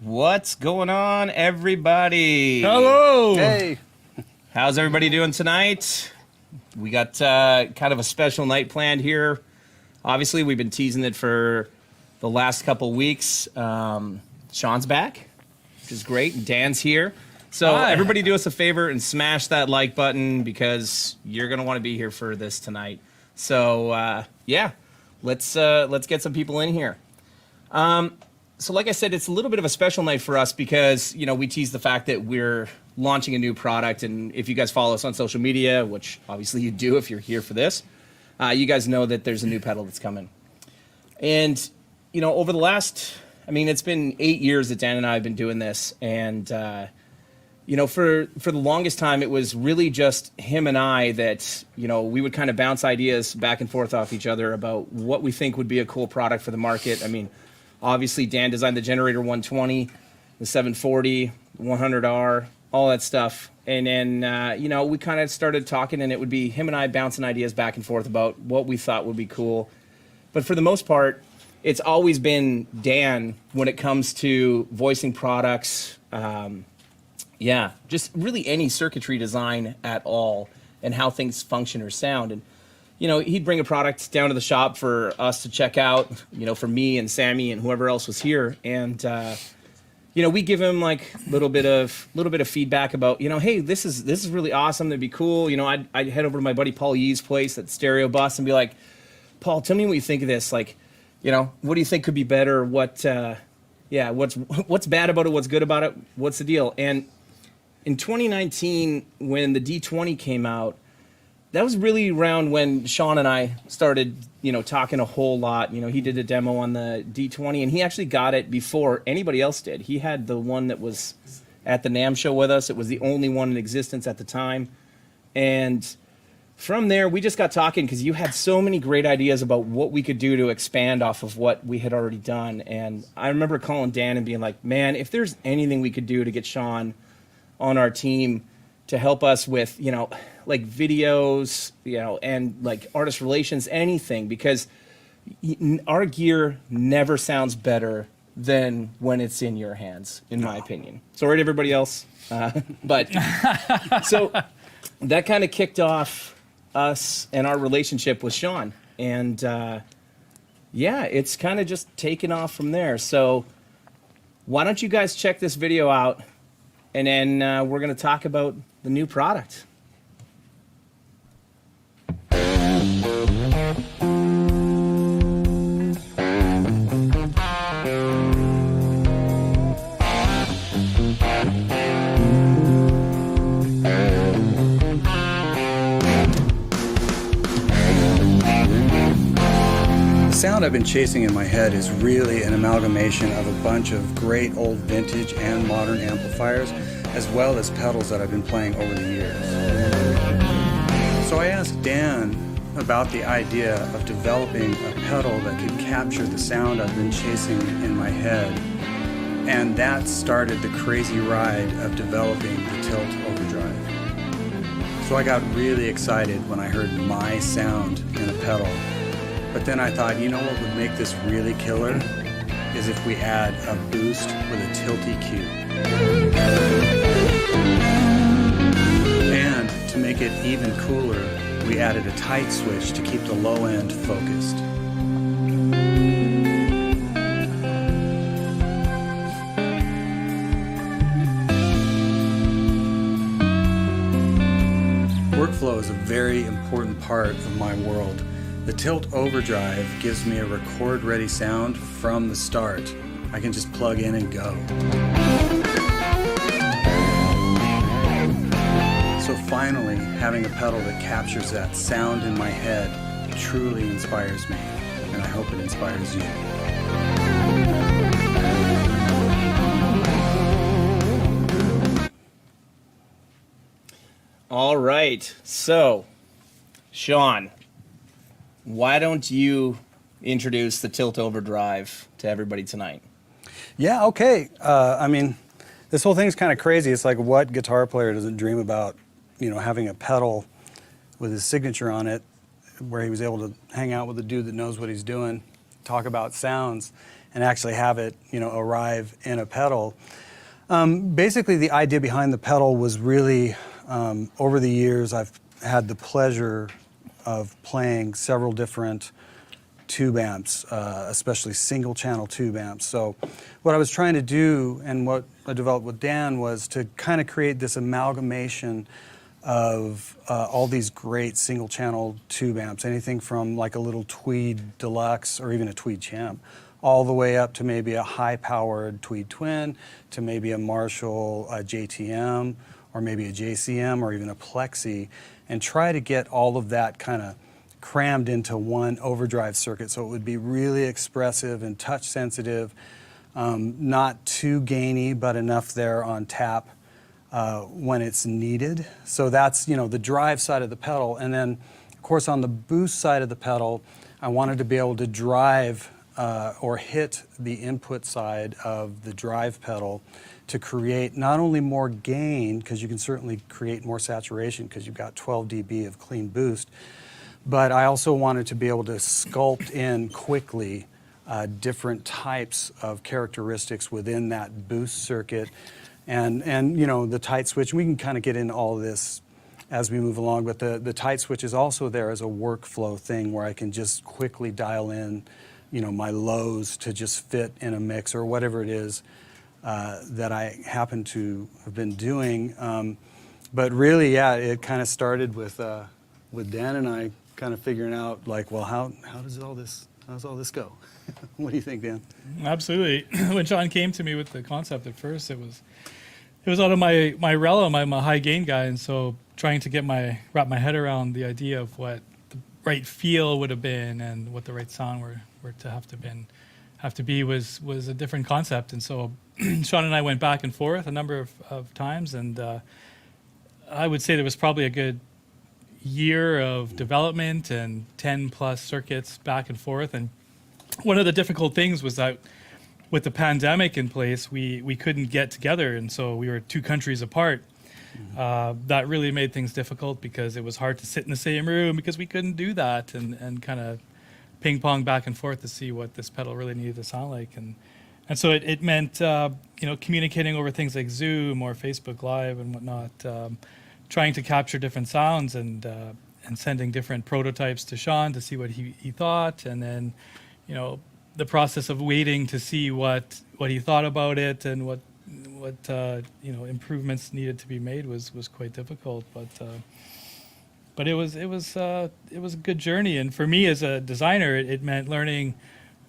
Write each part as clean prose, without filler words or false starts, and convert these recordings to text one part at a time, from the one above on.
What's going on, everybody? Hello. Hey. How's everybody doing tonight? We got kind of a special night planned here. Obviously, we've been teasing it for the last couple weeks. Shawn's back, which is great. And Dan's here. So Hi. everybody do us a favor and smash that like button because you're going to want to be here for this tonight. So, yeah, let's get some people in here. So like I said, it's a little bit of a special night for us because, you know, we tease the fact that we're launching a new product. And if you guys follow us on social media, which obviously you do if you're here for this, you guys know that there's a new pedal that's coming. And, you know, over the last, I mean, it's been 8 years that Dan and I have been doing this. And, you know, for the longest time, it was really just him and I that, you know, we would kind of bounce ideas back and forth off each other about what we think would be a cool product for the market. I mean, obviously, Dan designed the Generator 120, the 740, 100R, all that stuff. And then, you know, we kind of started talking, and it would be him and I bouncing ideas back and forth about what we thought would be cool. But for the most part, it's always been Dan when it comes to voicing products. Yeah, just really any circuitry design at all and how things function or sound. And you know, he'd bring a product down to the shop for us to check out, you know, for me and Sammy and whoever else was here. And, you know, we give him like a little bit of feedback about, you know, hey, this is really awesome. That'd be cool. You know, I'd head over to my buddy Paul Yee's place at Stereo Bus and be like, Paul, tell me what you think of this. Like, you know, what do you think could be better? What, yeah, what's bad about it? What's good about it? What's the deal? And in 2019, when the D20 came out, that was really around when Shawn and I started, you know, talking a whole lot. You know, he did a demo on the D20, and he actually got it before anybody else did. He had the one that was at the NAMM show with us. It was the only one in existence at the time. And from there, we just got talking because you had so many great ideas about what we could do to expand off of what we had already done. And I remember calling Dan and being like, man, if there's anything we could do to get Shawn on our team to help us with, you know, like videos, you know, and like artist relations, anything, because our gear never sounds better than when it's in your hands, in my opinion. Sorry to everybody else. But so that kind of kicked off us and our relationship with Shawn. And yeah, it's kind of just taken off from there. So why don't you guys check this video out? And then we're going to talk about the new product. The sound I've been chasing in my head is really an amalgamation of a bunch of great old vintage and modern amplifiers, as well as pedals that I've been playing over the years. So I asked Dan about the idea of developing a pedal that could capture the sound I've been chasing in my head, and that started the crazy ride of developing the Tilt Overdrive. So I got really excited when I heard my sound in a pedal. But then I thought, you know what would make this really killer is if we add a boost with a tilt EQ. And to make it even cooler, we added a tight switch to keep the low end focused. Workflow is a very important part of my world. The Tilt Overdrive gives me a record-ready sound from the start. I can just plug in and go. So finally, having a pedal that captures that sound in my head truly inspires me, and I hope it inspires you. All right, so Shawn, why don't you introduce the Tilt Overdrive to everybody tonight? Yeah, okay. I mean, this whole thing's kind of crazy. It's like, what guitar player doesn't dream about, you know, having a pedal with his signature on it, where he was able to hang out with a dude that knows what he's doing talk about sounds and actually have it, arrive in a pedal. Basically, the idea behind the pedal was really, over the years, I've had the pleasure of playing several different tube amps, especially single channel tube amps. So what I was trying to do, and what I developed with Dan, was to kind of create this amalgamation of all these great single channel tube amps, anything from like a little Tweed Deluxe or even a Tweed Champ, all the way up to maybe a high-powered Tweed Twin, to maybe a Marshall JTM, or maybe a JCM, or even a Plexi, and try to get all of that kind of crammed into one overdrive circuit so it would be really expressive and touch sensitive, not too gainy, but enough there on tap when it's needed. So that's, the drive side of the pedal. And then, of course, on the boost side of the pedal, I wanted to be able to drive or hit the input side of the drive pedal to create not only more gain, because you can certainly create more saturation because you've got 12 dB of clean boost, but I also wanted to be able to sculpt in quickly different types of characteristics within that boost circuit, and the tight switch. We can kind of get into all of this as we move along, but the tight switch is also there as a workflow thing where I can just quickly dial in my lows to just fit in a mix or whatever it is that I happen to have been doing. But really, yeah, it kind of started with Dan and I kind of figuring out, like, well, how does all this go? What do you think, Dan? Absolutely. When Shawn came to me with the concept at first, it was out of my realm. I'm a high gain guy, and so trying to wrap my head around the idea of what the right feel would have been and what the right sound were to have to be was a different concept. And so Shawn and I went back and forth a number of times, and I would say there was probably a good year of development and 10 plus circuits back and forth. And one of the difficult things was that with the pandemic in place, we couldn't get together, and so we were 2 countries apart. That really made things difficult because it was hard to sit in the same room because we couldn't do that and kind of ping pong back and forth to see what this pedal really needed to sound like. And so it meant communicating over things like Zoom or Facebook Live and whatnot, trying to capture different sounds and sending different prototypes to Shawn to see what he thought, and then the process of waiting to see what he thought about it and what improvements needed to be made was quite difficult, but it was a good journey. And for me as a designer, it meant learning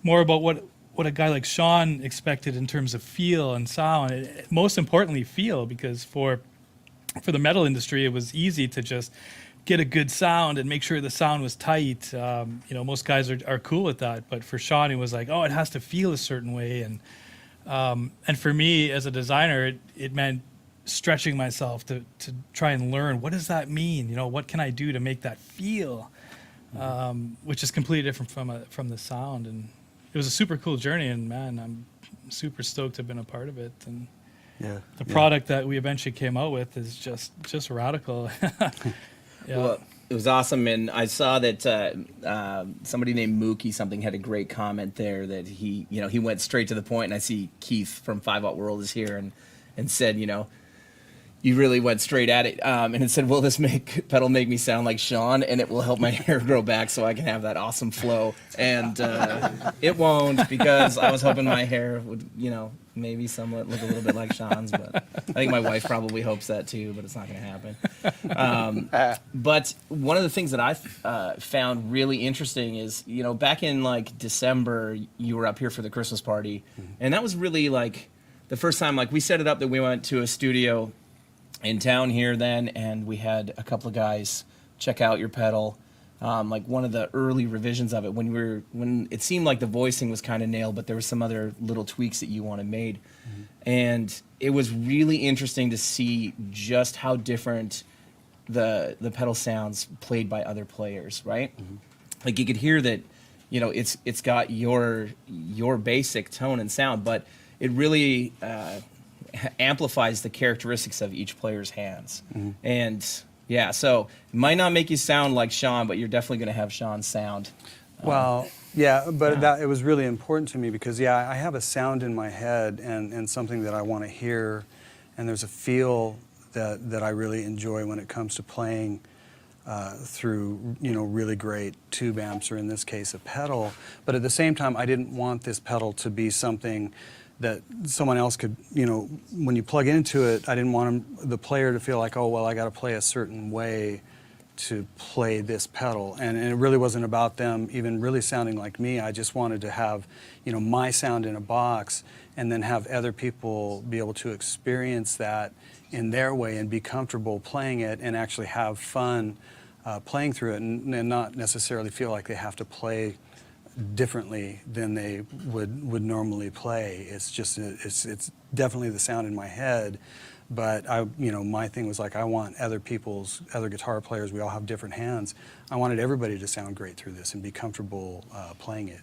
more about what a guy like Shawn expected in terms of feel and sound. Most importantly, feel, because for the metal industry, it was easy to just get a good sound and make sure the sound was tight. Most guys are cool with that, but for Shawn, it was like, oh, it has to feel a certain way. And for me as a designer, it meant stretching myself to try and learn, what does that mean? What can I do to make that feel? Which is completely different from the sound. And it was a super cool journey, and man, I'm super stoked to have been a part of it. And the product that we eventually came out with is just radical. Yeah. Well, it was awesome, and I saw that somebody named Mookie something had a great comment there that he went straight to the point, and I see Keith from 5 Watt World is here and said, you really went straight at it, and it said, will this pedal make me sound like Shawn, and it will help my hair grow back so I can have that awesome flow, and it won't, because I was hoping my hair would, maybe somewhat look a little bit like Shawn's, but I think my wife probably hopes that too, but it's not going to happen. But one of the things that I found really interesting is, back in like December, you were up here for the Christmas party, and that was really like the first time, like we set it up that we went to a studio in town here then, and we had a couple of guys check out your pedal, like one of the early revisions of it when it seemed like the voicing was kind of nailed, but there were some other little tweaks that you wanted made. And it was really interesting to see just how different the pedal sounds played by other players, right? Like you could hear that, it's got your basic tone and sound, but it really amplifies the characteristics of each player's hands. And yeah, so it might not make you sound like Shawn, but you're definitely going to have Shawn's sound. Well, Yeah, but Yeah. it was really important to me because, yeah, I have a sound in my head and something that I want to hear, and there's a feel that I really enjoy when it comes to playing through, really great tube amps, or in this case, a pedal. But at the same time, I didn't want this pedal to be something that someone else could, when you plug into it, I didn't want the player to feel like, oh, well, I got to play a certain way to play this pedal, and it really wasn't about them even really sounding like me. I just wanted to have, my sound in a box, and then have other people be able to experience that in their way and be comfortable playing it and actually have fun playing through it, and not necessarily feel like they have to play differently than they would normally play. It's just it's definitely the sound in my head. But my thing was like, I want other guitar players, we all have different hands. I wanted everybody to sound great through this and be comfortable playing it.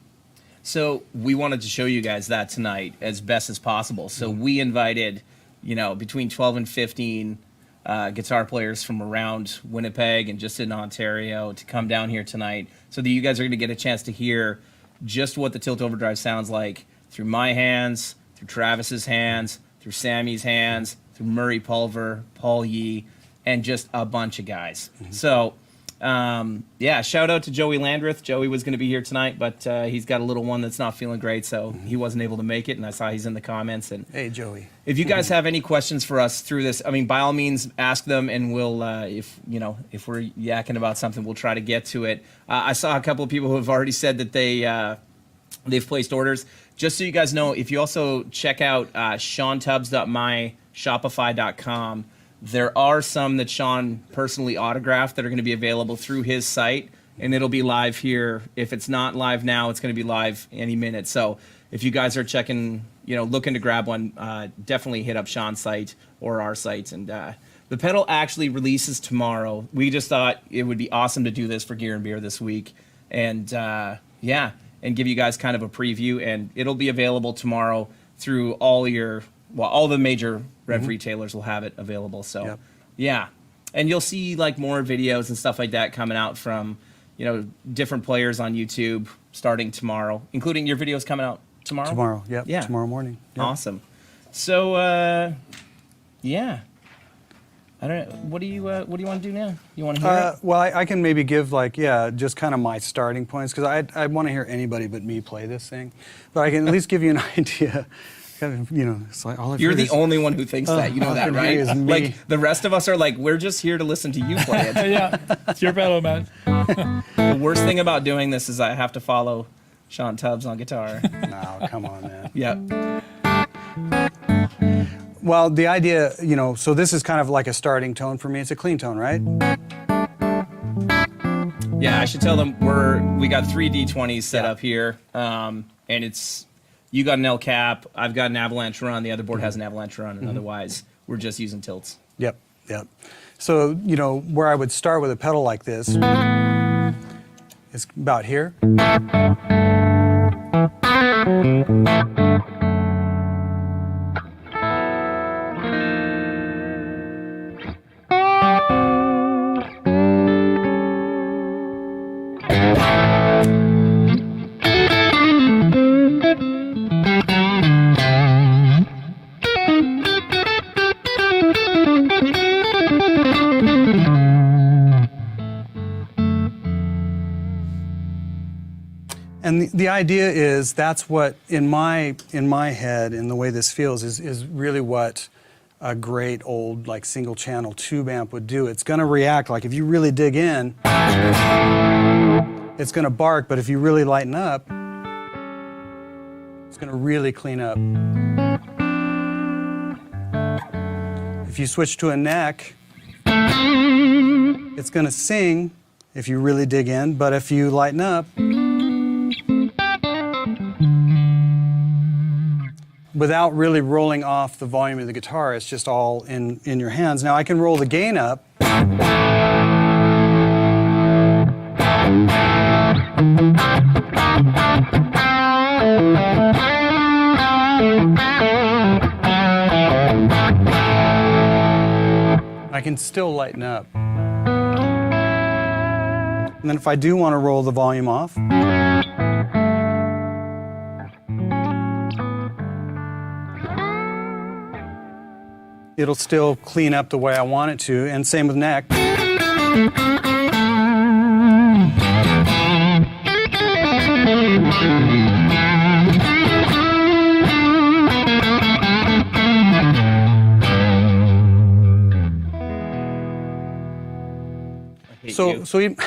So we wanted to show you guys that tonight as best as possible. So we invited, between 12 and 15 guitar players from around Winnipeg and just in Ontario to come down here tonight, so that you guys are going to get a chance to hear just what the Tilt Overdrive sounds like through my hands, through Travis's hands, through Sammy's hands, through Murray Pulver, Paul Yee, and just a bunch of guys. So, shout out to Joey Landreth. Joey was going to be here tonight, but he's got a little one that's not feeling great, so he wasn't able to make it, and I saw he's in the comments. And hey, Joey. If you guys have any questions for us through this, by all means, ask them, and we'll, if we're yakking about something, we'll try to get to it. I saw a couple of people who have already said that they've placed orders. Just so you guys know, if you also check out ShawnTubbs.myshopify.com, there are some that Shawn personally autographed that are going to be available through his site, and it'll be live here. If it's not live now, it's going to be live any minute. So if you guys are checking, looking to grab one, definitely hit up Shawn's site or our site. And the pedal actually releases tomorrow. We just thought it would be awesome to do this for Gear and Beer this week. And and give you guys kind of a preview, and it'll be available tomorrow through all the major Revv retailers will have it available. So, yeah. And you'll see more videos and stuff like that coming out from, different players on YouTube starting tomorrow, including your videos coming out tomorrow? Tomorrow, yeah. Tomorrow morning. Yep. Awesome. So, I don't know. What do you want to do now? You want to hear it? Well, I can maybe give just kind of my starting points, because I want to hear anybody but me play this thing, but I can at least give you an idea. It's like all You're the only one who thinks that. You know that, right? Me. The rest of us are like, we're just here to listen to you play it. Yeah, it's your pedal, man. The worst thing about doing this is I have to follow Shawn Tubbs on guitar. No, come on, man. Yeah. Well, the idea, so this is kind of like a starting tone for me. It's a clean tone, right? Yeah, I should tell them we got 3 D20s set up here, and you got an El Cap, I've got an Avalanche Run, the other board has an Avalanche Run, and otherwise we're just using tilts. Yep. So, where I would start with a pedal like this is about here. And the idea is that's what, in my head, in the way this feels, is really what a great old single channel tube amp would do. It's going to react if you really dig in, it's going to bark, but if you really lighten up, it's going to really clean up. If you switch to a neck, it's going to sing if you really dig in, but if you lighten up, without really rolling off the volume of the guitar, it's just all in your hands. Now I can roll the gain up. I can still lighten up. And then if I do want to roll the volume off, it'll still clean up the way I want it to, and same with neck. So even,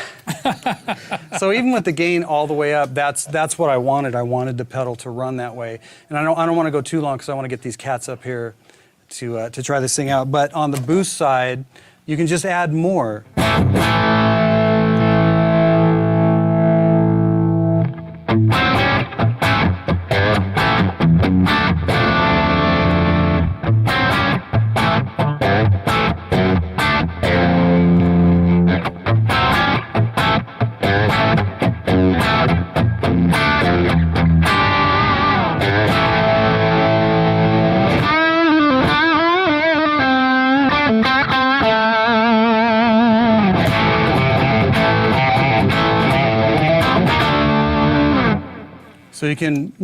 so even with the gain all the way up, that's what I wanted. I wanted the pedal to run that way, and I don't want to go too long because I want to get these cats up here to try this thing out. But on the boost side, you can just add more. So you can,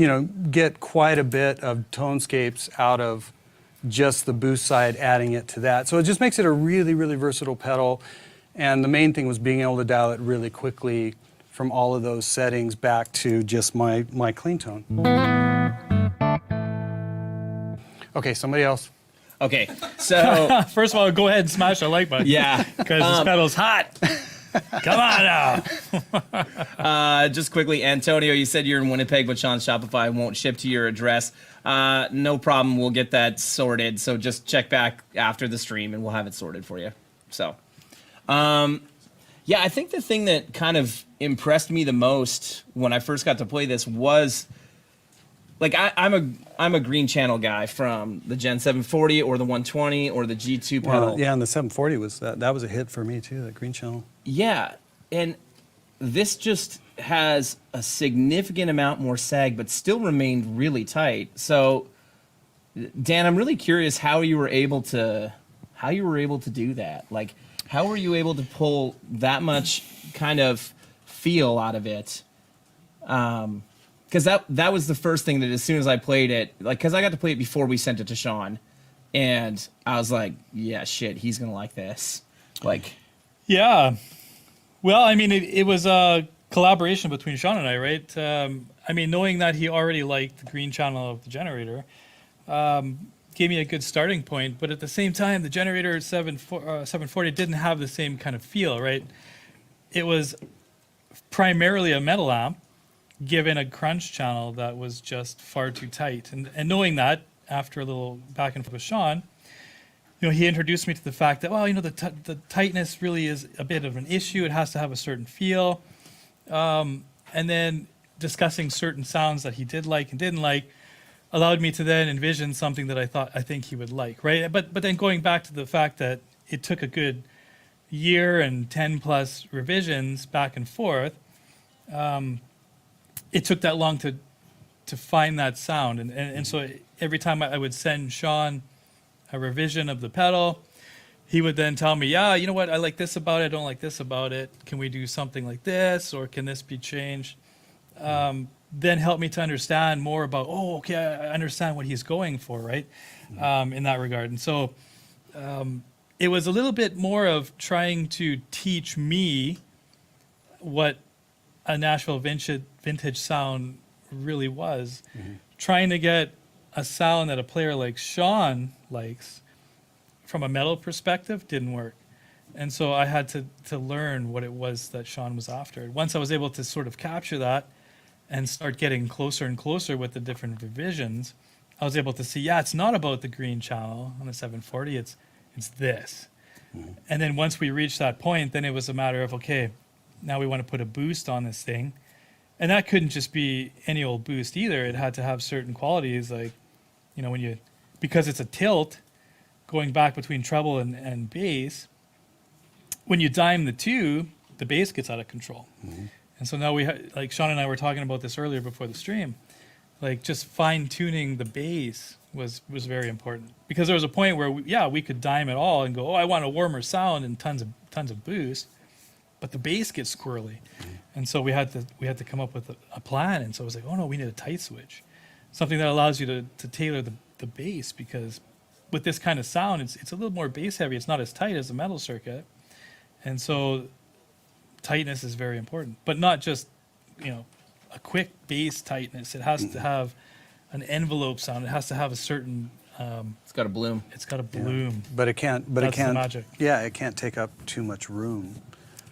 get quite a bit of tonescapes out of just the boost side, adding it to that. So it just makes it a really, really versatile pedal. And the main thing was being able to dial it really quickly from all of those settings back to just my clean tone. Okay, somebody else. Okay, so First of all, go ahead and smash the like button. yeah, Because this pedal's hot. Come on now. just quickly, Antonio, you said you're in Winnipeg, but Shawn's Shopify won't ship to your address. No problem, we'll get that sorted. So just check back after the stream, and we'll have it sorted for you. So, yeah, I think the thing that kind of impressed me the most when I first got to play this was, like, I'm a green channel guy from the Gen 740 or the 120 or the G2 pedal. Well, yeah, and the 740 was that was a hit for me too. That green channel. Yeah, and this just has a significant amount more sag, but still remained really tight. So, Dan, I'm really curious how you were able to do that. Like, how were you able to pull that much kind of feel out of it? Because that was the first thing that as soon as I played it, like, because I got to play it before we sent it to Shawn, and I was like, yeah, shit, he's gonna like this. Like, Yeah. Well, I mean, it was a collaboration between Shawn and I, right? I mean, knowing that he already liked the green channel of the generator gave me a good starting point. But at the same time, the generator 740 didn't have the same kind of feel, right? It was primarily a metal amp given a crunch channel that was just far too tight. And knowing that, after a little back and forth with Shawn, he introduced me to the fact that, well, the tightness really is a bit of an issue. It has to have a certain feel. And then discussing certain sounds that he did like and didn't like allowed me to then envision something that I think he would like, right? But then going back to the fact that it took a good year and 10 plus revisions back and forth, it took that long to find that sound. And so every time I would send Shawn a revision of the pedal, he would then tell me, yeah, you know what, I like this about it, I don't like this about it. Can we do something like this, or can this be changed? Then help me to understand more about, okay, I understand what he's going for, right? In that regard. And so it was a little bit more of trying to teach me what a Nashville vintage sound really was. Trying to get a sound that a player like Shawn likes from a metal perspective didn't work. And so I had to learn what it was that Shawn was after. Once I was able to sort of capture that and start getting closer and closer with the different revisions, I was able to see, it's not about the green channel on the 740, it's this. And then once we reached that point, then it was a matter of, okay, now we want to put a boost on this thing. And that couldn't just be any old boost either. It had to have certain qualities, like, because it's a tilt going back between treble and bass, when you dime the two, the bass gets out of control. And so now like Shawn and I were talking about this earlier before the stream, like just fine tuning the bass was very important, because there was a point where we could dime it all and go, I want a warmer sound and tons of boost, but the bass gets squirrely. And so we had to come up with a plan. And so it was like, oh no, we need a tight switch, something that allows you to tailor the bass, because with this kind of sound, it's a little more bass heavy. It's not as tight as a metal circuit, and so tightness is very important. But not just a quick bass tightness. It has to have an envelope sound. It has to have a certain. It's got a bloom. It's got a bloom. But it can't. But That's it can't. the magic. Yeah, it can't take up too much room.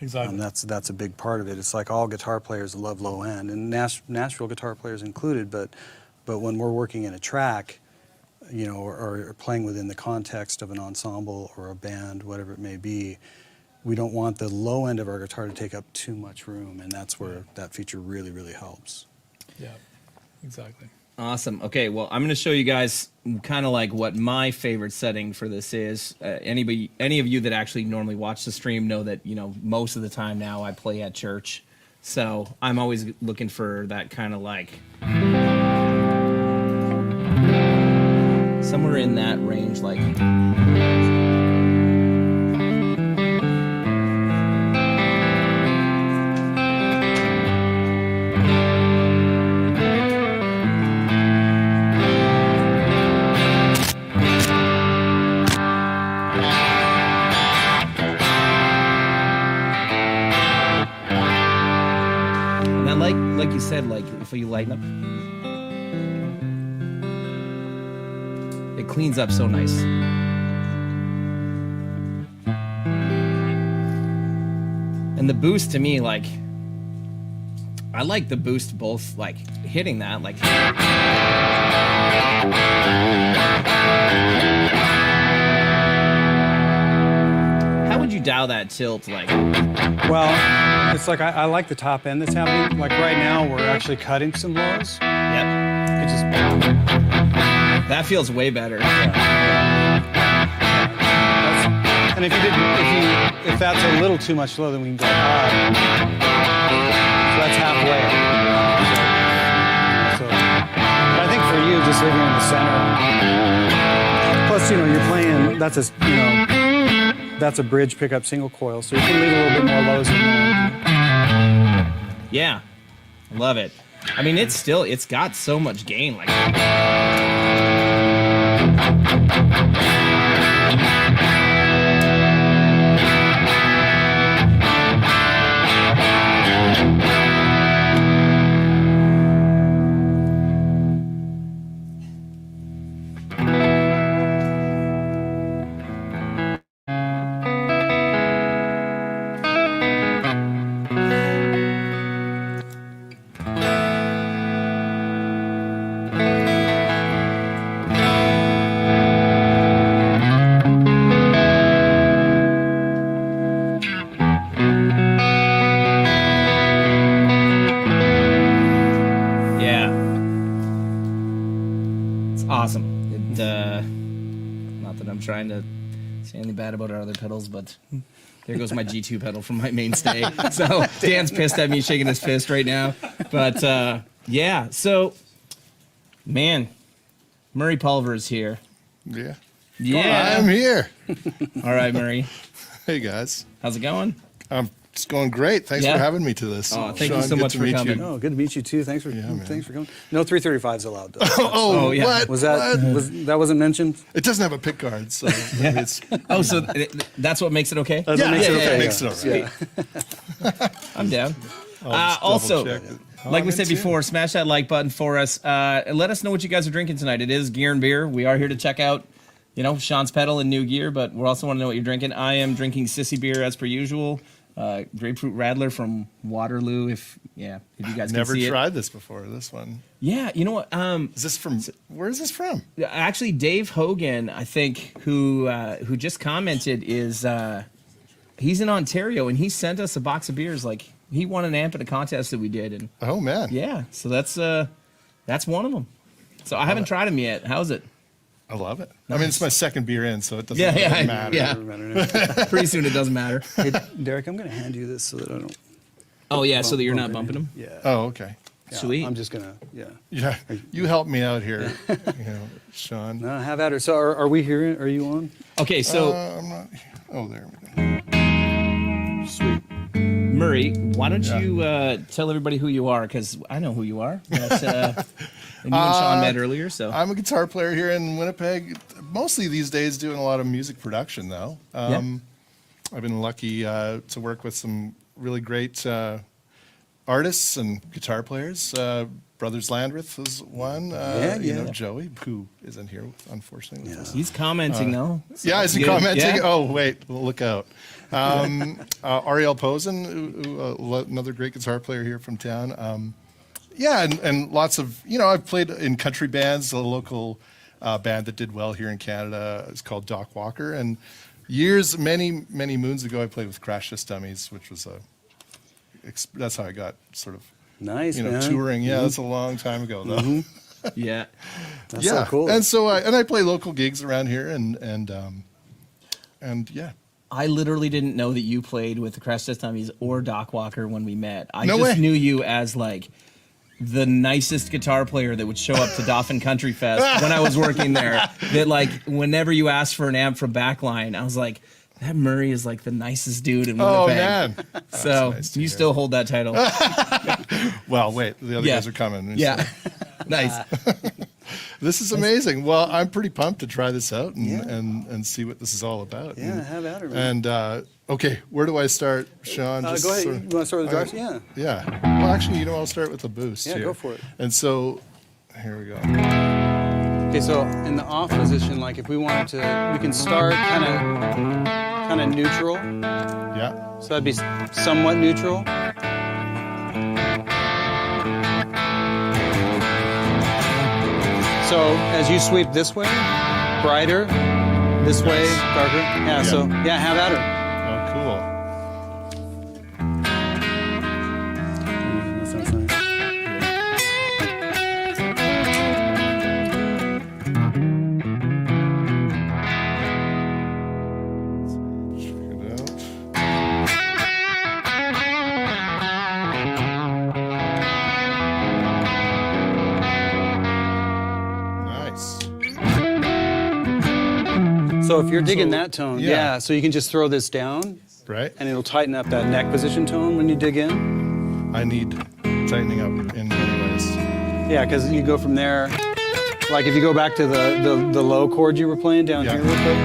Exactly. That's a big part of it. It's like all guitar players love low end, and Nashville guitar players included. But when we're working in a track, or playing within the context of an ensemble or a band, whatever it may be, we don't want the low end of our guitar to take up too much room, and that's where that feature really, really helps. Yeah, exactly. Awesome. Okay, well, I'm going to show you guys kind of like what my favorite setting for this is. Any of you that actually normally watch the stream know that, most of the time now I play at church. So I'm always looking for that kind of like somewhere in that range, like. Like you said, like if you lighten up, it cleans up so nice. And the boost to me, like, I like the boost both, like hitting that, like. How would you dial that tilt, like? Well, it's like I like the top end that's happening. Like right now, we're actually cutting some lows. Yep. It just That feels way better. and if that's a little too much low, then we can go high. So that's halfway. But I think for you, just living in the center. Plus, you're playing. That's a bridge pickup single coil, so you can leave a little bit more lows in there. Yeah, love it. I mean, it's got so much gain. Like, trying to say anything bad about our other pedals, but there goes my G2 pedal from my mainstay. So Dan's pissed at me, shaking his fist right now. But yeah, so man, Murray Pulver's here. Yeah. Yeah, I'm here. All right, Murray. Hey guys, how's it going? It's going great. Thanks for having me to this. Oh, thank Shawn, you so much for coming. Oh, good to meet you too. Thanks for coming. No 335s allowed though. Oh, yeah. what? That wasn't mentioned? It doesn't have a pick guard, so maybe it's. Oh, so that's what makes it okay? That's what makes it okay. Makes it all right. Yeah. I'm down. I'll just Also, double check it. like I'm we said into it. before, smash that like button for us. And let us know what you guys are drinking tonight. It is Gear and Beer. We are here to check out, Shawn's pedal and new gear, but we also want to know what you're drinking. I am drinking Sissy beer as per usual. Grapefruit Radler from Waterloo. If you guys can Never see tried this before. This one. Yeah, you know what? Is this from? Where is this from? Actually, Dave Hogan, I think, who just commented, is he's in Ontario, and he sent us a box of beers. Like, he won an amp at a contest that we did, and Oh man. yeah, so that's one of them. So I haven't tried them yet. How's it? I love it. I mean, it's my second beer in, so it doesn't Yeah, really yeah, matter. yeah. Pretty soon it doesn't matter. Hey, Derek, I'm going to hand you this so that I don't. Oh yeah, so that you're not bump bumping them. Yeah. Oh, okay. Yeah, Sweet. I'm just gonna. Yeah. Yeah, you help me out here, Shawn. No, have at her. So are we here? Are you on? Okay, so I'm not. Oh, there we go. Sweet. Murray, why don't you tell everybody who you are? Because I know who you are. But, and you and Shawn met earlier, so. I'm a guitar player here in Winnipeg, mostly these days doing a lot of music production, though. I've been lucky to work with some really great artists and guitar players. Brothers Landreth was one. You know, Joey, who isn't here, unfortunately. With us. He's commenting, though. So yeah, is he commenting? Yeah. Oh, wait, look out. Ariel Posen, another great guitar player here from town. And lots of, I've played in country bands. A local band that did well here in Canada is called Doc Walker. And many, many moons ago, I played with Crash Test Dummies, which was that's how I got sort of nice, touring. Yeah, that's a long time ago, though. Yeah, that's so cool. And so I play local gigs around here, and yeah. I literally didn't know that you played with the Crash Test Dummies or Doc Walker when we met. I No just way. knew you as like the nicest guitar player that would show up to Dauphin Country Fest when I was working there. That like whenever you asked for an amp from Backline, I was like, that Murray is like the nicest dude in Winnipeg. Oh man! So nice to you hear. still hold that title. Well, wait, the other Yeah. guys are coming. Yeah, nice. This is amazing. Well, I'm pretty pumped to try this out and see what this is all about. Yeah, have at it, man. And okay, where do I start, Shawn? Go ahead. You want to start with the drums? Yeah. Yeah. Well, actually, I'll start with the boost. Yeah, here. go for it. And so, here we go. Okay, so in the off position, like if we wanted to, we can start kind of neutral. Yeah. So that'd be somewhat neutral. So as you sweep this way, brighter, this way, darker. Yeah, so have at her. Oh, cool. That sounds nice. Check it out. Nice. So if you're digging that tone, yeah. so you can just throw this down, Right? and it'll tighten up that neck position tone when you dig in. I need tightening up in many ways. Yeah, because you go from there. Like if you go back to the low chord you were playing down here real quick.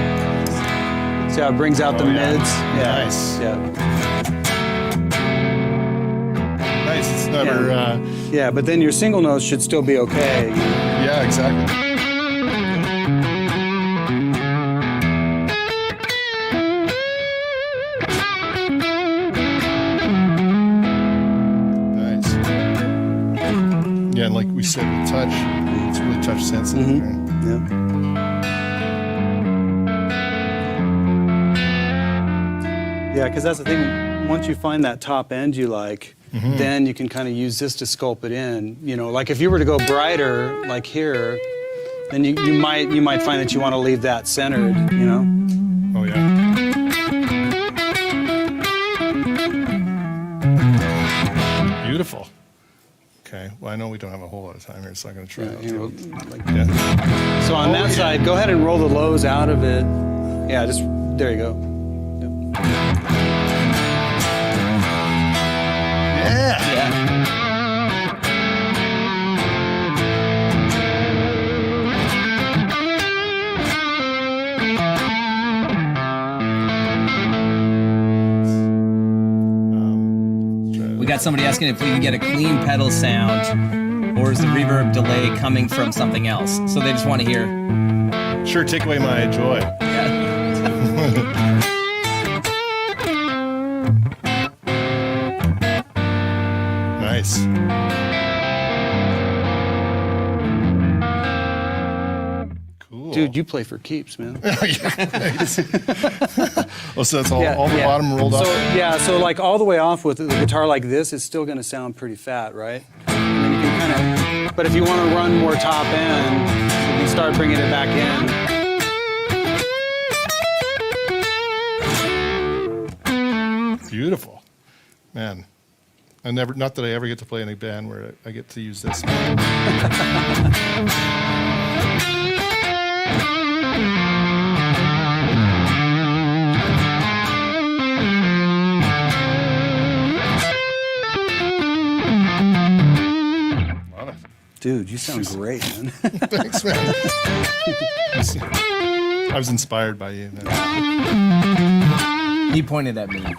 See how it brings out the mids? Yeah. Nice. Yeah. Nice. It's never. Yeah, but then your single notes should still be okay. Yeah, exactly. Nice. Yeah, and like we said with touch, it's really touch sensitive. Yeah. Yeah, because that's the thing. Once you find that top end you like, then you can kind of use this to sculpt it in. Like if you were to go brighter, like here, then you might find that you want to leave that centered. Oh yeah. Beautiful. Okay. Well, I know we don't have a whole lot of time here, so I'm going to try it. Yeah. So on that side, go ahead and roll the lows out of it. Yeah, just there you go. Yeah. We got somebody asking if we can get a clean pedal sound, or is the reverb delay coming from something else? So they just want to hear. Sure, take away my joy. Nice. Cool. Dude, you play for keeps, man. Oh, so that's all the bottom rolled off? So like all the way off with the guitar like this, it's still going to sound pretty fat, right? And then you can but if you want to run more top end, you can start bringing it back in. Beautiful. Man, not that I ever get to play in a band where I get to use this. Dude, you sound great, man. Thanks, man. I was inspired by you. Man. He pointed at me. Oh,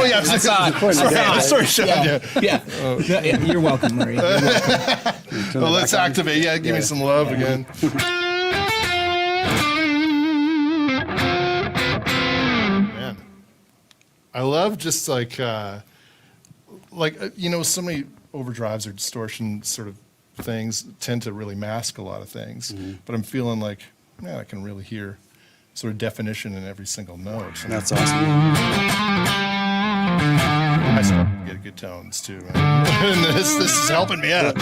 yeah, I saw it. Sorry, Shawn. Yeah. Yeah. Yeah, you're welcome, Murray. You're welcome. Well, let's activate. Yeah, give me some love again. Man, I love just like so many overdrives or distortion sort of things tend to really mask a lot of things. But I'm feeling like, man, I can really hear sort of definition in every single note. So That's awesome. I start to get good tones too, man. And this is helping me out.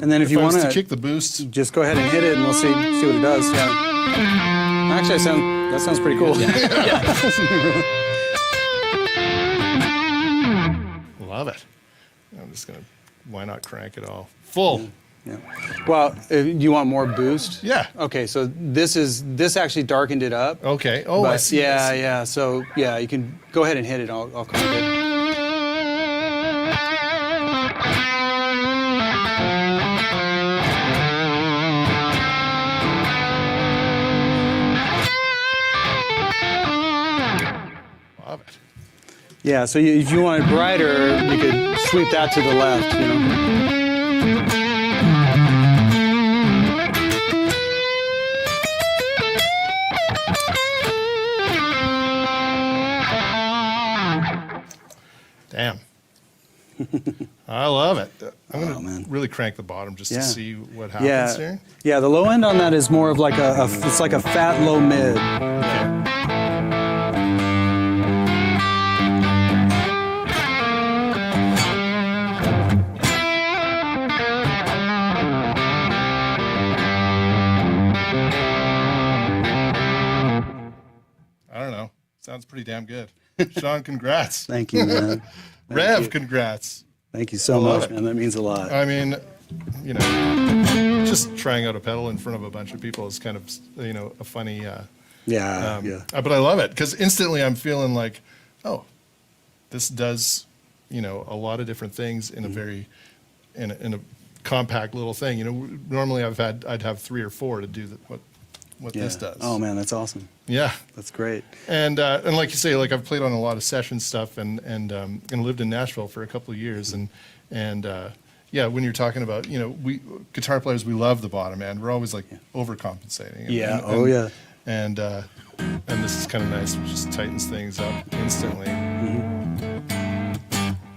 And then if you I was want to kick the boost, just go ahead and hit it, and we'll see what it does. Yeah. Actually, that sounds pretty cool. love it. I'm just gonna, why not crank it all full? Yeah. Well, you want more boost? Yeah. Okay, so this actually darkened it up. Okay. Oh, But I see. Yeah, I see. yeah. So yeah, you can go ahead and hit it. I'll crank it. Love it. Yeah. So if you want it brighter, you could sweep that to the left. You know. Damn. I love it. I'm Wow, going man. to really crank the bottom just Yeah. to see what happens here. Yeah. The low end on that is more of like it's like a fat low mid. I don't know. Sounds pretty damn good. Shawn, congrats. Thank you, man. Rev, congrats. Thank you so Love much, it. man. That means a lot. I mean, you know, just trying out a pedal in front of a bunch of people is kind of, you know, a funny. Yeah. But I love it because instantly I'm feeling like, oh, this does, you know, a lot of different things in a very, in a compact little thing. You know, normally I'd have 3 or 4 to do what Yeah. this does. Oh man, that's awesome. Yeah. That's great. And like you say, like I've played on a lot of session stuff and lived in Nashville for a couple of years and yeah, when you're talking about, you know, we guitar players, we love the bottom end. We're always like overcompensating. Yeah. And, Oh yeah. And this is kind of nice. It just tightens things up instantly.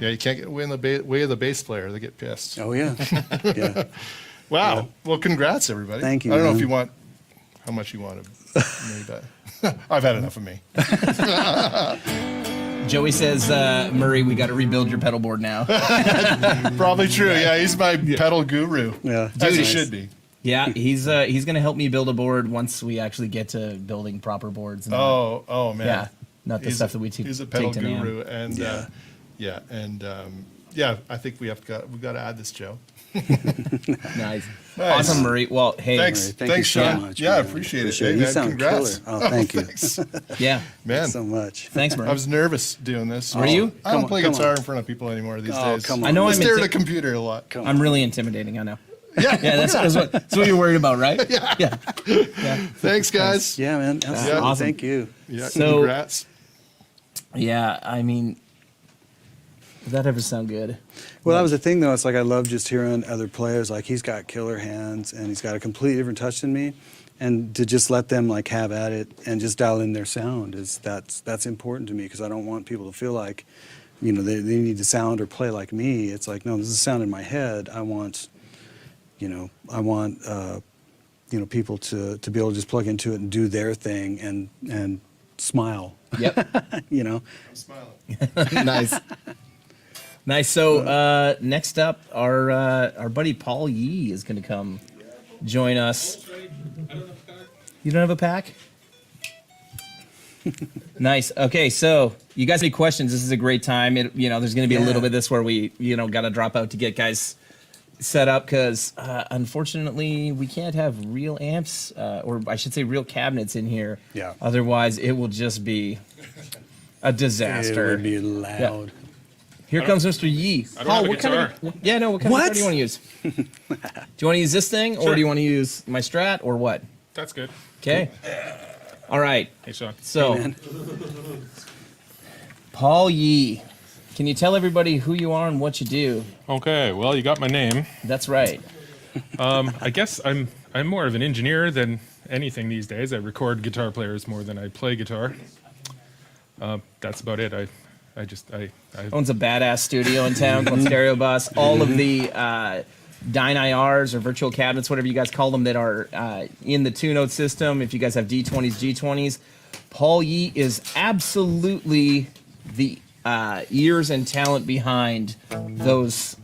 Yeah, you can't get in the way of the bass player. They get pissed. Oh yeah. Yeah. Wow. Yeah. Well, congrats everybody. Thank you, I don't know man. if you want how much you want of me, but I've had enough of me. Joey says, Murray, we got to rebuild your pedal board now. Probably true. Yeah, he's my pedal guru. Yeah. As he Dude, should be. Yeah, he's going to help me build a board once we actually get to building proper boards. And Oh man. yeah, not the stuff that we He's a pedal take to NAMM. guru, and I think we got to add this, Joe. Nice. Nice. Awesome, Murray. Well, hey, Thanks, Thank you thanks, so Shawn. much, Yeah, I man. appreciate it. Appreciate it. Hey, You man, sound congrats. killer. Oh, thank you. Thanks. yeah. Man, Thanks so much. Thanks, Murray. I was nervous doing this. Were you? I don't Come play on, guitar come on. in front of people anymore these Oh, days. come I know I I'm stare at a inti- computer a lot. I'm really intimidating, I know. Yeah. Yeah, that's what you're worried about, right? Yeah. Thanks, guys. Yeah, man. Absolutely. awesome. Thank you. Yeah, So- congrats. Yeah, I mean, does that ever sound good? Well, that was the thing, though. It's like I love just hearing other players. Like he's got killer hands, and he's got a completely different touch than me. And to just let them like have at it and just dial in their sound that's important to me because I don't want people to feel like, you know, they need to sound or play like me. It's like, no, this is a sound in my head. I want people to be able to just plug into it and do their thing and smile. Yep. You know. I'm smiling. Nice. Nice. So next up, our buddy Paul Yee is going to come join us. You don't have a pack? Nice. Okay, so you guys have any questions? This is a great time. There's going to be a little bit of this where we, got to drop out to get guys set up because unfortunately we can't have real amps, or I should say real cabinets in here. Yeah. Otherwise, it will just be a disaster. It would be loud. Here comes Mr. Yee. I don't have a what kind of guitar. yeah, no, what kind of guitar do you want to use? Do you want to use this thing, or Sure. do you want to use my Strat, or what? That's good. Okay. All right. Hey, Shawn. So, Paul Yee, can you tell everybody who you are and what you do? Okay, well, you got my name. That's right. I guess I'm more of an engineer than anything these days. I record guitar players more than I play guitar. That's about it. I Owns a badass studio in town called Stereo Bus. All of the Dyne IRs or virtual cabinets, whatever you guys call them, that are in the two-note system. If you guys have D20s, G20s, Paul Yee is absolutely the ears and talent behind those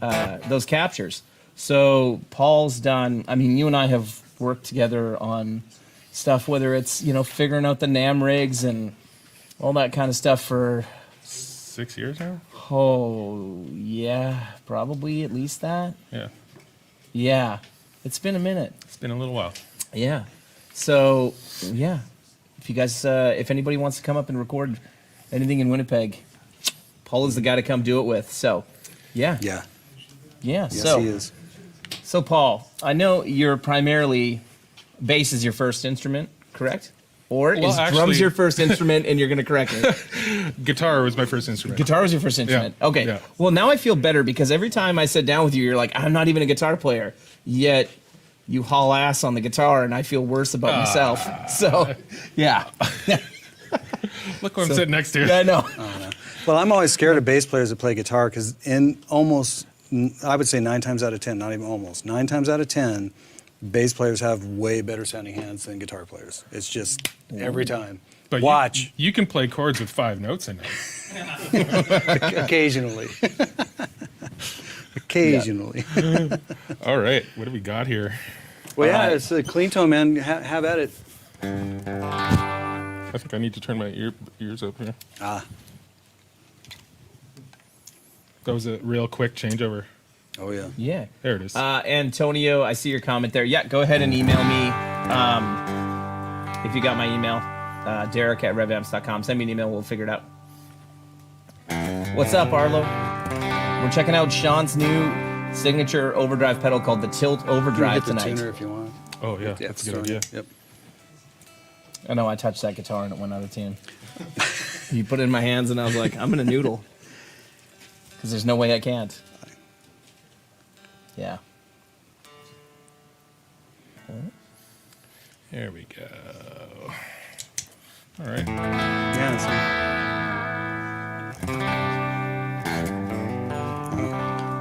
captures. So Paul's done. I mean, you and I have worked together on stuff, whether it's figuring out the NAM rigs and all that kind of stuff for 6 years now. Oh, yeah, probably at least that. Yeah, Yeah, it's been a minute. it's been a little while. Yeah. So, yeah, if you guys, if anybody wants to come up and record anything in Winnipeg, Paul is the guy to come do it with. So, yeah. Yeah. Yeah. Yes, So, he is. so Paul, I know you're primarily bass is your first instrument, correct? Or Well, is drums actually- your first instrument and you're going to correct me? Guitar was my first instrument. Guitar was your first instrument. Okay. yeah. Well, now I feel better because every time I sit down with you, you're like, I'm not even a guitar player. Yet you haul ass on the guitar, and I feel worse about myself. So, yeah. Look who I'm sitting next to. I know. Well, I'm always scared of bass players that play guitar because I would say 9 times out of 10, not even almost, 9 times out of 10, bass players have way better sounding hands than guitar players. It's just every time. But Watch. You can play chords with 5 notes in it. Occasionally. Occasionally. All right, what do we got here? Well, yeah, it's a clean tone, man. Have at it. I think I need to turn my ears up here. Ah. That was a real quick changeover. Oh, yeah. Yeah. There it is. Antonio, I see your comment there. Yeah, go ahead and email me if you got my email. Derek@revvamps.com. Send me an email. We'll figure it out. What's up, Arlo? We're checking out Shawn's new signature overdrive pedal called the Tilt Overdrive Hit the tonight. tuner if you want. Oh yeah, that's a good idea. Yep. I know I touched that guitar and it went out of tune. You put it in my hands and I was like, I'm gonna noodle. Because there's no way I can't. Yeah. There we go. All right. Yeah.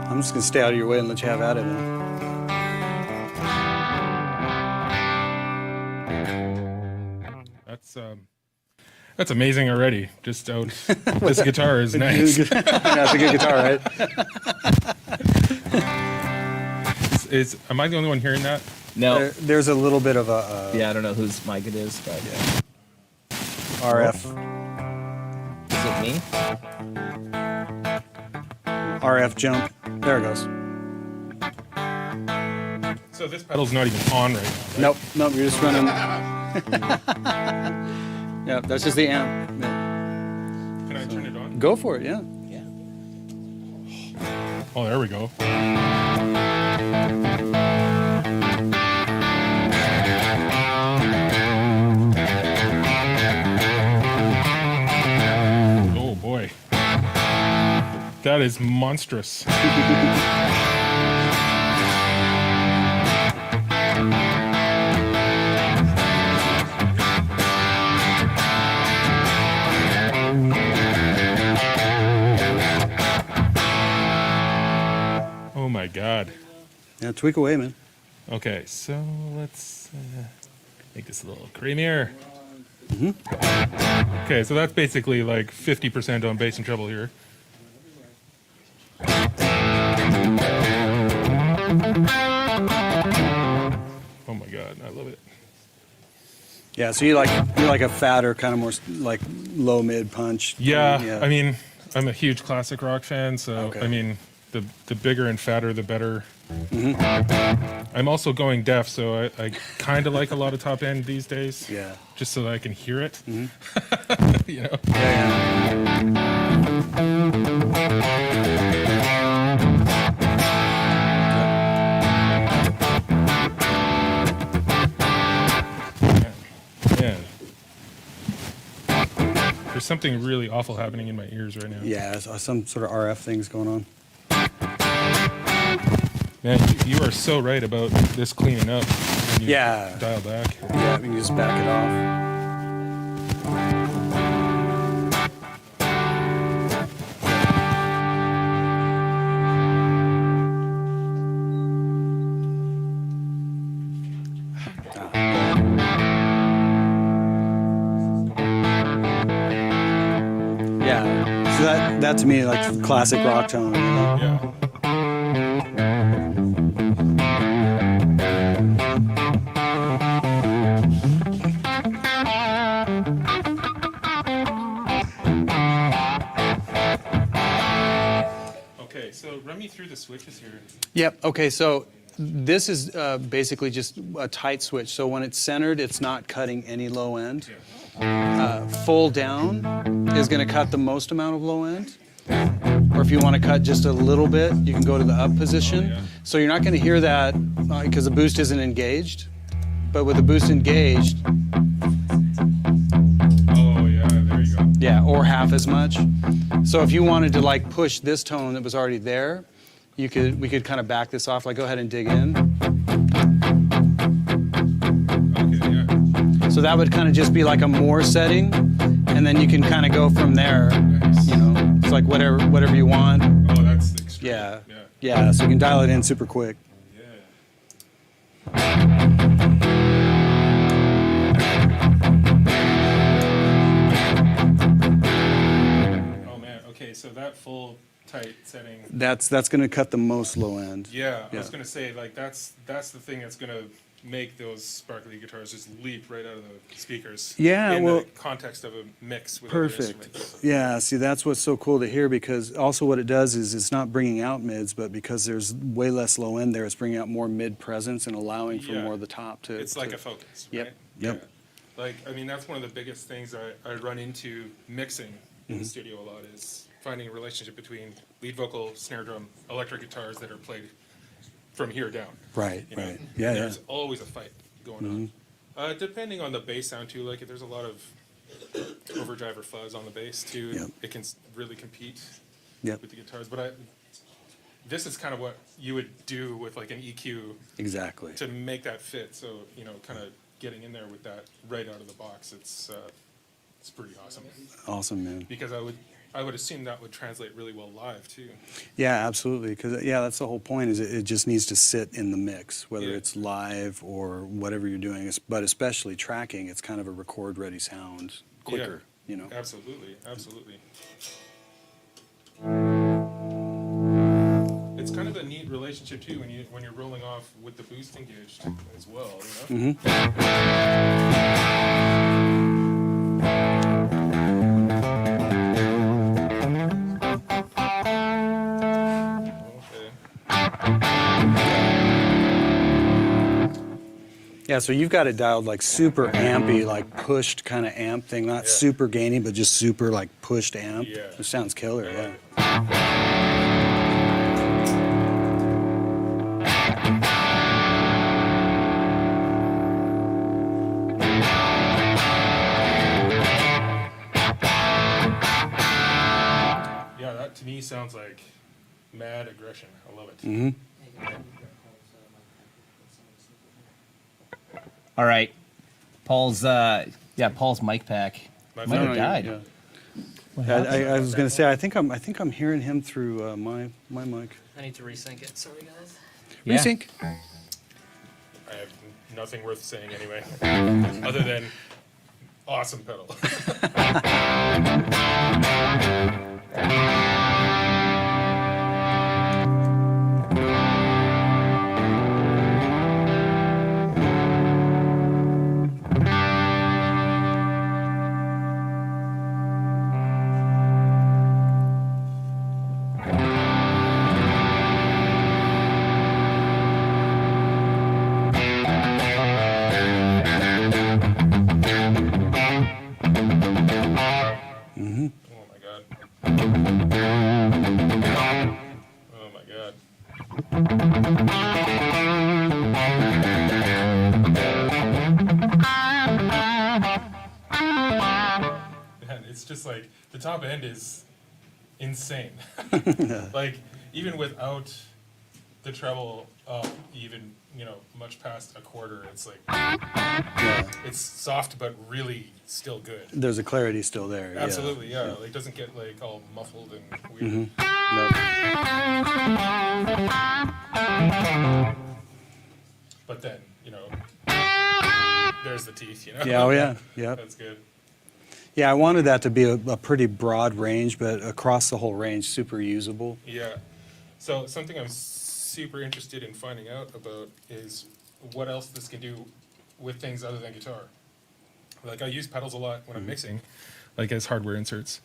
I'm just gonna stay out of your way and let you have at it, man. That's amazing already. Just out. This guitar is nice. That's a good guitar, right? Am I the only one hearing that? No. There's a little bit of a Yeah, I don't know whose mic it is, but RF is it me? RF jump. There it goes. So this pedal's not even on right now. Right? Nope, you're just running. Yeah, that's just the amp. Can I turn it on? Go for it, yeah. Yeah. Oh, there we go. Oh boy. That is monstrous. Oh my God. Yeah, tweak away, man. Okay, so let's make this a little creamier. Okay, so that's basically like 50% on bass and treble here. Oh my God, I love it. Yeah, so you like a fatter, kind of more like low mid punch. Yeah, I mean, I'm a huge classic rock fan, so Okay. I mean, the bigger and fatter, the better. I'm also going deaf, so I kind of like a lot of top end these days. Yeah. Just so that I can hear it. You know. Yeah. There's something really awful happening in my ears right now. Yeah, some sort of RF things going on. Man, you are so right about this cleaning up when you Yeah. dial back. Yeah, we can just back it off. Yeah, so that to me like classic rock tone. Yeah. Okay, so run me through the switches here. Yep. Okay. So this is basically just a tight switch. So when it's centered, it's not cutting any low end. Full down is going to cut the most amount of low end. Or if you want to cut just a little bit, you can go to the up position. Oh, yeah. So you're not going to hear that because the boost isn't engaged. But with the boost engaged, Oh, yeah, there you go. yeah, or half as much. So if you wanted to like push this tone that was already there, we could kind of back this off. Like go ahead and dig in. Okay, yeah. So that would kind of just be like a more setting, and then you can kind of go from there. Nice. You know, it's like whatever you want. Oh, that's extreme. Yeah. Yeah. Yeah. So you can dial it in super quick. Oh, man. Okay, so that full tight setting. That's going to cut the most low end. Yeah, I was Yeah. gonna say like that's the thing that's gonna make those sparkly guitars just leap right out of the speakers. Yeah, in well- the context of a mix with other Perfect. instruments. Yeah, see, that's what's so cool to hear because also what it does is it's not bringing out mids, but because there's way less low end there, it's bringing out more mid presence and allowing for Yeah. more of the top to. It's like a focus. Yep, Right? yep. Yeah. Like I mean, that's one of the biggest things I run into mixing in Mm-hmm. the studio a lot is finding a relationship between lead vocal, snare drum, electric guitars that are played from here down. Right, You know? right. Yeah, yeah. There's always a fight going on. Depending on the bass sound too, like if there's a lot of overdrive or fuzz on the bass too, Yep. it can really compete Yep. with the guitars. But this is kind of what you would do with like an EQ Exactly. to make that fit. So kind of getting in there with that right out of the box, it's pretty awesome. Awesome, man. Because I would assume that would translate really well live too. Yeah, absolutely. Because that's the whole point. Is it just needs to sit in the mix, whether Yeah. it's live or whatever you're doing. But especially tracking, it's kind of a record-ready sound quicker. Yeah, You know. Absolutely, absolutely. It's kind of a neat relationship too when you're rolling off with the boost engaged as well. Okay. Yeah, so you've got it dialed like super ampy, like pushed kind of amp thing, not Yeah. super gainy, but just super like pushed amp. Yeah. It sounds killer, I yeah. love it. Yeah, that to me sounds like mad aggression. I love it. All right, Paul's mic pack My might have phone. died. Yeah. What Yeah, happened? I was gonna say I think I'm hearing him through my mic. I need to resync it. Sorry, guys. Yeah. Resync. I have nothing worth saying anyway, other than awesome pedal. Oh my god. just like the top end is insane. Like even without the treble up, even much past a quarter, it's like it's soft but really still good. There's a clarity still there. Absolutely, yeah. Like it doesn't get like all muffled and weird. But then there's the teeth. Yeah. Oh yeah. Yeah. That's good. Yeah, I wanted that to be a pretty broad range, but across the whole range, super usable. Yeah. So something I'm super interested in finding out about is what else this can do with things other than guitar. Like I use pedals a lot when I'm mixing, like as hardware inserts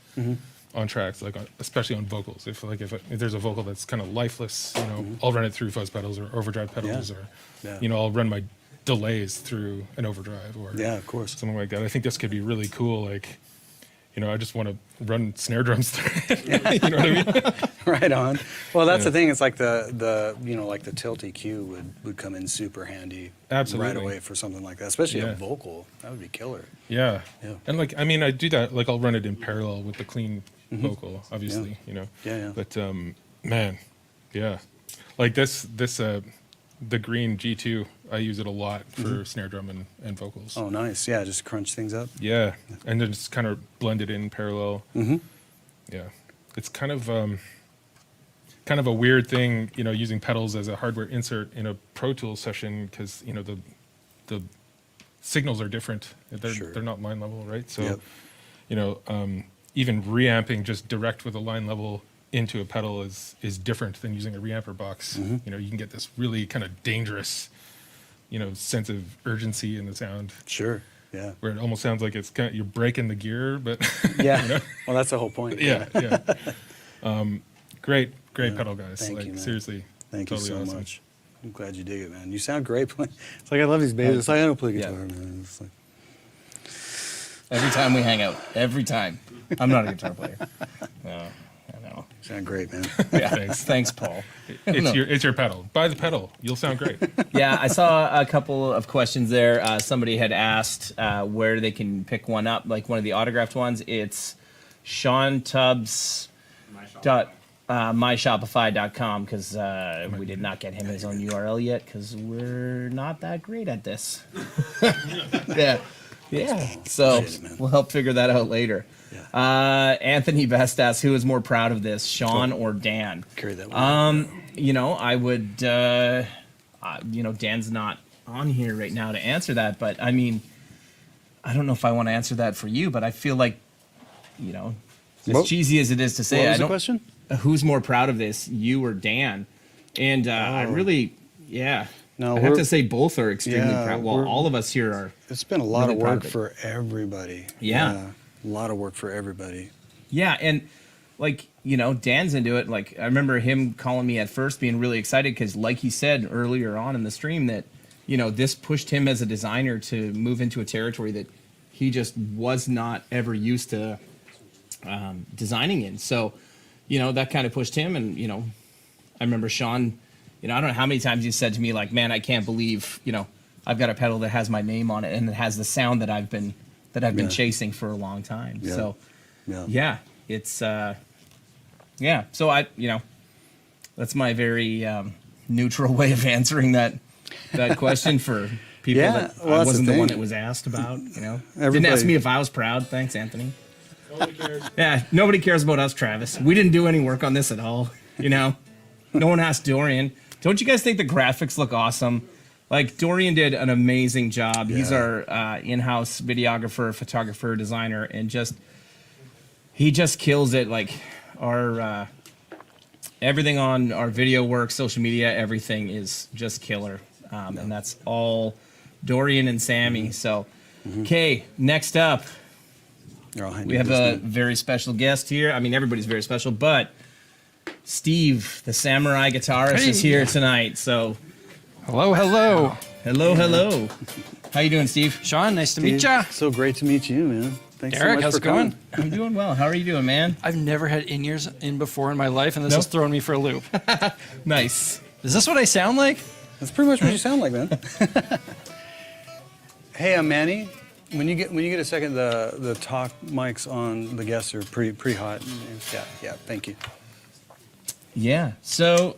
on tracks, like especially on vocals. If there's a vocal that's kind of lifeless, I'll run it through fuzz pedals or overdrive pedals, or I'll run my delays through an overdrive or of course, something like that. I think this could be really cool. Like, I just want to run snare drums through it. You know what I mean? Right on. Well, that's the thing. It's like the like the tilt EQ would come in super handy. Absolutely. Right away for something like that, especially a vocal. That would be killer. Yeah. Yeah. And I do that. Like I'll run it in parallel with the clean vocal, obviously. Yeah. But man, yeah. Like this the green G2, I use it a lot for snare drum and vocals. Oh, nice. Yeah, just crunch things up. Yeah, and then just kind of blend it in parallel. Yeah, it's kind of a weird thing, using pedals as a hardware insert in a Pro Tools session because the signals are different. They're not line level, right? So, even reamping just direct with a line level into a pedal is different than using a reamper box. You can get this really kind of dangerous, sense of urgency in the sound. Sure. Yeah. Where it almost sounds like it's you're breaking the gear, but yeah. Well, that's the whole point. Yeah. Great pedal, guys. Thank you, man. Seriously. Thank totally you so awesome. much. I'm glad you dig it, man. You sound great playing. It's like I love these bases. It's like I don't play guitar, man. It's like Every time we hang out, every time. I'm not a guitar player. No, I know. you sound great, man. Yeah, thanks, Paul. It's your pedal. Buy the pedal. You'll sound great. Yeah, I saw a couple of questions there. Somebody had asked where they can pick one up, like one of the autographed ones. It's Shawn Tubbs. myshopify.com because we did not get him his own URL yet because we're not that great at this. Yeah. So we'll help figure that out later. Yeah. Anthony Best asks, who is more proud of this, Shawn or Dan? Carry that one. I would. Dan's not on here right now to answer that, but I mean, I don't know if I want to answer that for you, but I feel like, as cheesy as it is to say, what was the question? Who's more proud of this, you or Dan? And I really, No, I have to say both are extremely proud. Well, we're- all of us here are. It's been a lot really of proud work of it. for everybody. Yeah. A lot of work for everybody. Yeah, and Dan's into it. Like I remember him calling me at first, being really excited because, like he said earlier on in the stream, that this pushed him as a designer to move into a territory that he just was not ever used to designing in. So, that kind of pushed him. And I remember Shawn. I don't know how many times he said to me, like, "Man, I can't believe I've got a pedal that has my name on it and it has the sound that I've been chasing for a long time." Yeah. So, it's So that's my very neutral way of answering that question for people that I that's wasn't the the one thing. that was asked about. Didn't Everybody- ask me if I was proud. Thanks, Anthony. Nobody cares. Yeah, nobody cares about us, Travis. We didn't do any work on this at all. No one asked Dorian. Don't you guys think the graphics look awesome? Like, Dorian did an amazing job. He's our in-house videographer, photographer, designer, and he just kills it. Like, our everything on our video work, social media, everything is just killer. And that's all Dorian and Sammy. So, okay, next up, we have a very special guest here. I mean, everybody's very special, but Steve, the samurai guitarist, is here tonight. So, hello. hello. How you doing, Steve? Shawn, nice to meet ya. So great to meet you, man. Thanks Derek, so much how's for it going? coming. I'm doing well. How are you doing, man? I've never had in-ears in before in my life, and this Nope. is throwing me for a loop. Nice. Is this what I sound like? That's pretty much what you sound like, man. Hey, I'm Manny. When you get a second, the talk mics on the guests are pretty hot. Yeah. Thank you. Yeah. So,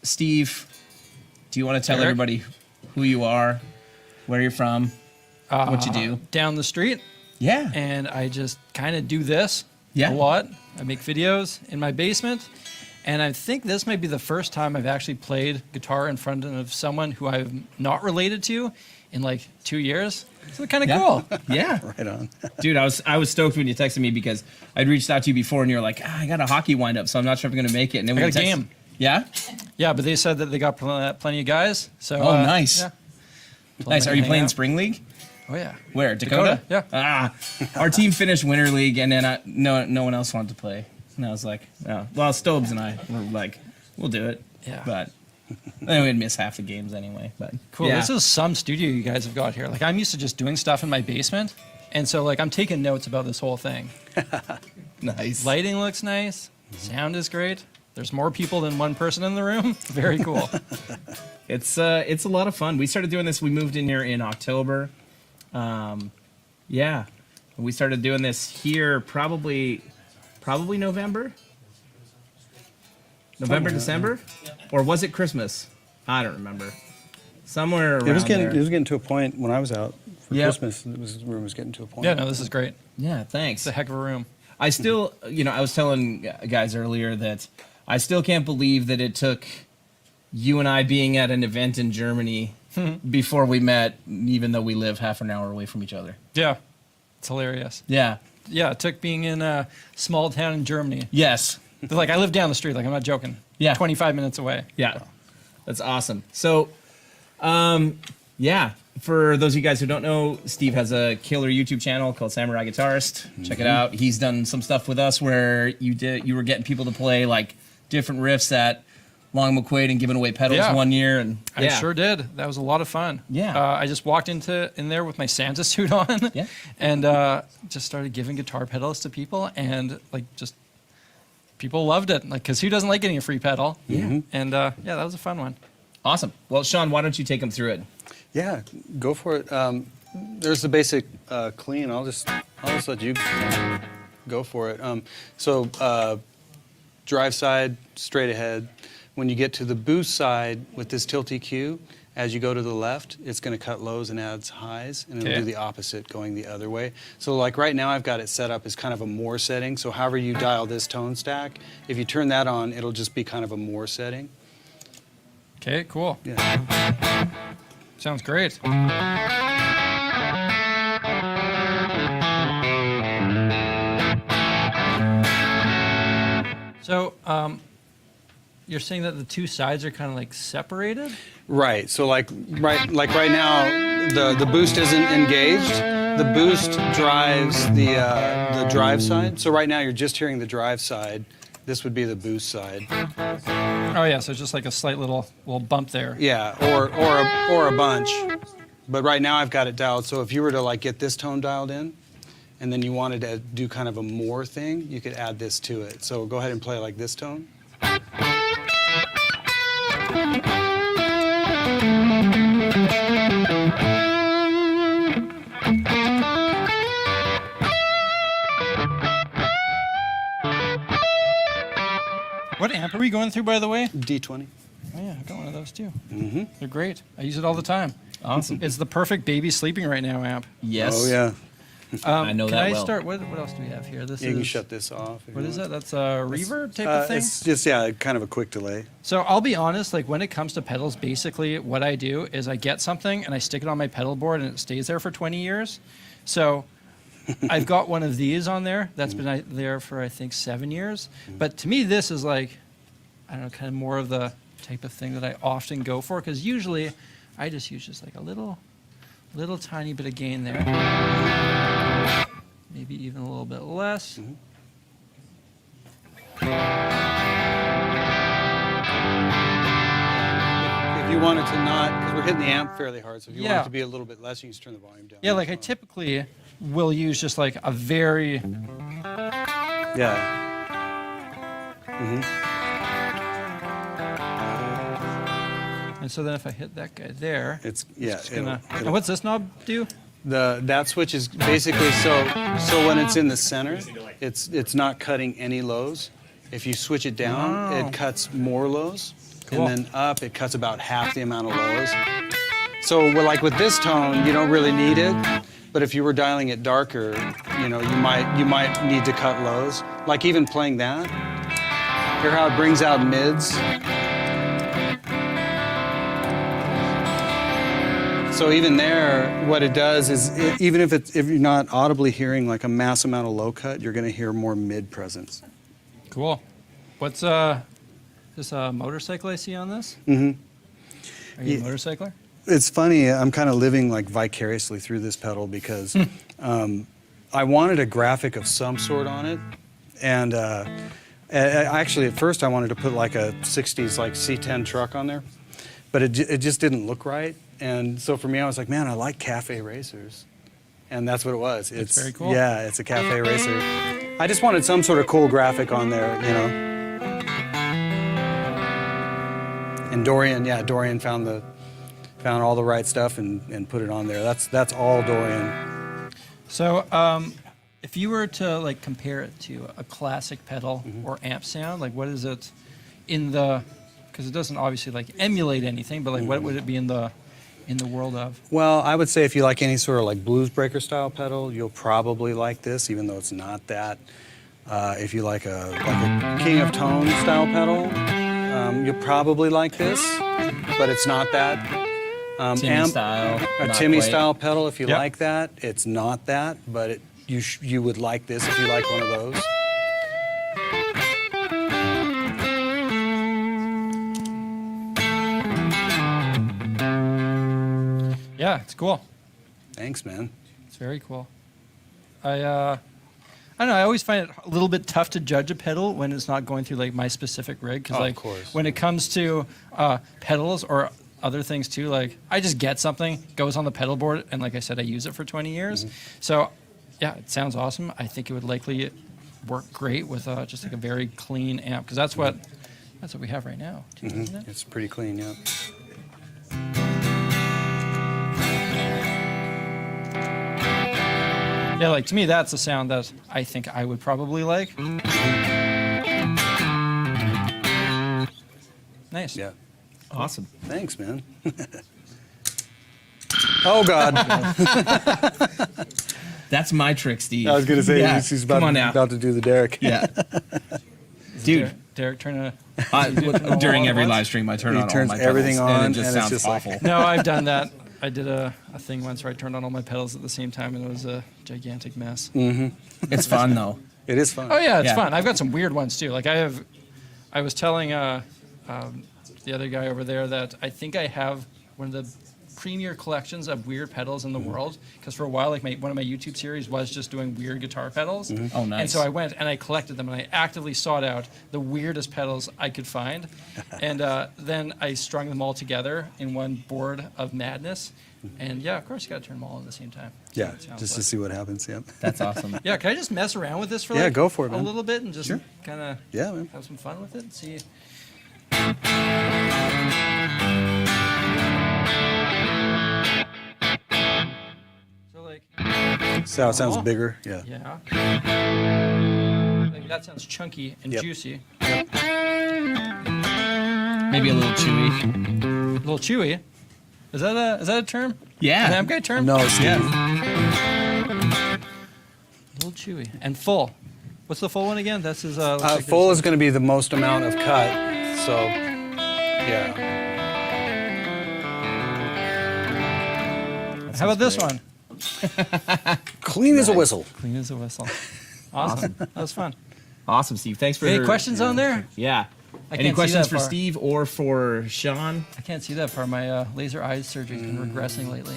Steve, do you want to tell Eric? everybody who you are, where you're from, what you do? Down the street, Yeah. and I just kind of do this Yeah. a lot. I make videos in my basement, and I think this might be the first time I've actually played guitar in front of someone who I'm not related to in like 2 years. So kind of Yeah. cool. Yeah. Right on. Dude, I was stoked when you texted me because I'd reached out to you before and you're like, I got a hockey wind up, so I'm not sure if I'm going to make it. And then I when got a you texted- game. Yeah? Yeah, but they said that they got plenty of guys. So Oh, nice. Yeah. Nice. Are you Hang playing out. Spring League? Oh yeah. Where? Dakota? Yeah. Ah, our team finished Winter League, and then no one else wanted to play. And I was like, oh. Well, Stobes and I were like, we'll do it. Yeah. But then we'd miss half the games anyway. But Cool. Yeah. This is some studio you guys have got here. Like I'm used to just doing stuff in my basement, and so like I'm taking notes about this whole thing. Nice. Lighting looks nice. Sound is great. There's more people than one person in the room. Very cool. It's a lot of fun. We started doing this. We moved in here in October. Yeah, we started doing this here probably November, December, or was it Christmas? I don't remember. Somewhere around It was there. getting to a point when I was out for Yep. Christmas. The room was getting to a point. Yeah, no, this is great. Yeah, thanks. It's a heck of a room. I still, I was telling guys earlier that I still can't believe that it took you and I being at an event in Germany before we met, even though we live half an hour away from each other. Yeah, it's hilarious. Yeah. Yeah, it took being in a small town in Germany. Yes. Like I live down the street. Like I'm not joking. Yeah. 25 minutes away. Yeah. That's awesome. So, yeah, for those of you guys who don't know, Steve has a killer YouTube channel called Samurai Guitarist. Check it out. He's done some stuff with us where you were getting people to play like different riffs at Long McQuaid and giving away pedals Yeah. one year, and I sure did. That was a lot of fun. Yeah. I just walked in there with my Santa suit on. Yeah. And just started giving guitar pedals to people, and like just people loved it. Like, cause who doesn't like getting a free pedal? Yeah. And yeah, that was a fun one. Awesome. Well, Shawn, why don't you take them through it? Yeah, go for it. There's the basic clean. I'll just let you go for it. So drive side, straight ahead. When you get to the boost side with this tilt EQ, as you go to the left, it's going to cut lows and adds highs, and it'll Okay. do the opposite going the other way. So like right now I've got it set up as kind of a more setting. So however you dial this tone stack, if you turn that on, it'll just be kind of a more setting. Okay, cool. Yeah. Sounds great. So, you're saying that the two sides are kind of like separated? Right. So like right now, the boost isn't engaged. The boost drives the drive side. So right now you're just hearing the drive side. This would be the boost side. Oh yeah, so it's just like a slight little bump there. Yeah, or a bunch. But right now I've got it dialed. So if you were to like get this tone dialed in, and then you wanted to do kind of a more thing, you could add this to it. So go ahead and play like this tone. What amp are we going through, by the way? D20. Oh yeah, I've got one of those too. Mm-hmm. They're great. I use it all the time. Awesome. It's the perfect baby sleeping right now amp. Yes. Oh yeah. I know Can that I well. start? What else do we have here? This You is can shut this off. if what you is want. that? That's a reverb type of thing. It's just kind of a quick delay. So I'll be honest, like when it comes to pedals, basically what I do is I get something and I stick it on my pedal board and it stays there for 20 years. So I've got one of these on there that's been there for I think 7 years. But to me, this is like, I don't know, kind of more of the type of thing that I often go for, because usually I just use just like a little tiny bit of gain there. Maybe even a little bit less. If you want it to not, because we're hitting the amp fairly hard, so if you want Yeah. it to be a little bit less, you can just turn the volume down. Yeah, like I typically will use just like a very Yeah. and so then if I hit that guy there, It's yeah. it's gonna. it'll- And what's this knob do? That switch is basically so when it's in the center, it's not cutting any lows. If you switch it down, it cuts more lows, Cool. and then up it cuts about half the amount of lows. So like with this tone, you don't really need it, but if you were dialing it darker, you might need to cut lows. Like even playing that. Hear how it brings out mids? So even there, what it does is, even if you're not audibly hearing like a mass amount of low cut, you're going to hear more mid presence. Cool. What's this a motorcycle I see on this? Mm-hmm. Are you a motorcycler? It's funny. I'm kind of living like vicariously through this pedal because I wanted a graphic of some sort on it, and actually at first I wanted to put like a '60s like C10 truck on there, but it just didn't look right. And so for me, I was like, man, I like cafe racers. And that's what it was. It's very cool. Yeah, it's a cafe racer. I just wanted some sort of cool graphic on there, you know. And Dorian found all the right stuff and put it on there. That's all Dorian. So, if you were to like compare it to a classic pedal or amp sound, like what is it in the? Because it doesn't obviously like emulate anything, but like what would it be in the world of? Well, I would say if you like any sort of like blues breaker style pedal, you'll probably like this, even though it's not that. If you like a King of Tone style pedal, you'll probably like this, but it's not that. Timmy style. A not Timmy quite. style pedal, if you Yep. like that, it's not that, but you would like this if you like one of those. Yeah, it's cool. Thanks, man. It's very cool. I don't know. I always find it a little bit tough to judge a pedal when it's not going through like my specific rig. Because Oh, of like course. when it comes to pedals or other things too, like I just get something, goes on the pedal board, and like I said, I use it for 20 years. So yeah, it sounds awesome. I think it would likely work great with just like a very clean amp, because that's what we have right now, too, isn't it? It's pretty clean, yeah. Yeah, like to me, that's a sound that I think I would probably like. Nice. Yeah. Awesome. Thanks, man. Oh, God. That's my trick, Steve. I was going to say, Yeah. he's Come on now. about to do the Derek. Yeah. Dude, Derek, turn a. during every live stream, I turn He on turns all my pedals, everything on, and it just and it's sounds just like- awful. No, I've done that. I did a thing once where I turned on all my pedals at the same time, and it was a gigantic mess. It's fun though. It is fun. Oh yeah, it's Yeah. fun. I've got some weird ones too. Like I was telling the other guy over there that I think I have one of the premier collections of weird pedals in the world, because for a while, like one of my YouTube series was just doing weird guitar pedals. Oh, nice. And so I went and I collected them, and I actively sought out the weirdest pedals I could find, and then I strung them all together in one board of madness. And yeah, of course, you got to turn them all at the same time. See Yeah, what it sounds just to like. see what happens. Yep. That's awesome. Yeah, can I just mess around with this for Yeah, like go for it, a man. little bit and just Sure. kind of Yeah, man. have some fun with it and see. So like, So it sounds Oh. bigger. Yeah. yeah. Like, that sounds chunky and Yep. juicy. Maybe a little chewy. A little chewy. Is that a term? Yeah. An amp guy term? No, Steve. Yeah. A little chewy and full. What's the full one again? That's his. looks like Full there's- is going to be the most amount of cut. So, yeah. How about this one? Clean as a whistle. Clean as a whistle. Awesome. That was fun. Awesome, Steve. Thanks for Any questions on there? Yeah. I Any can't see questions that for far. Steve or for Shawn? I can't see that far. My laser eye surgery's been regressing lately.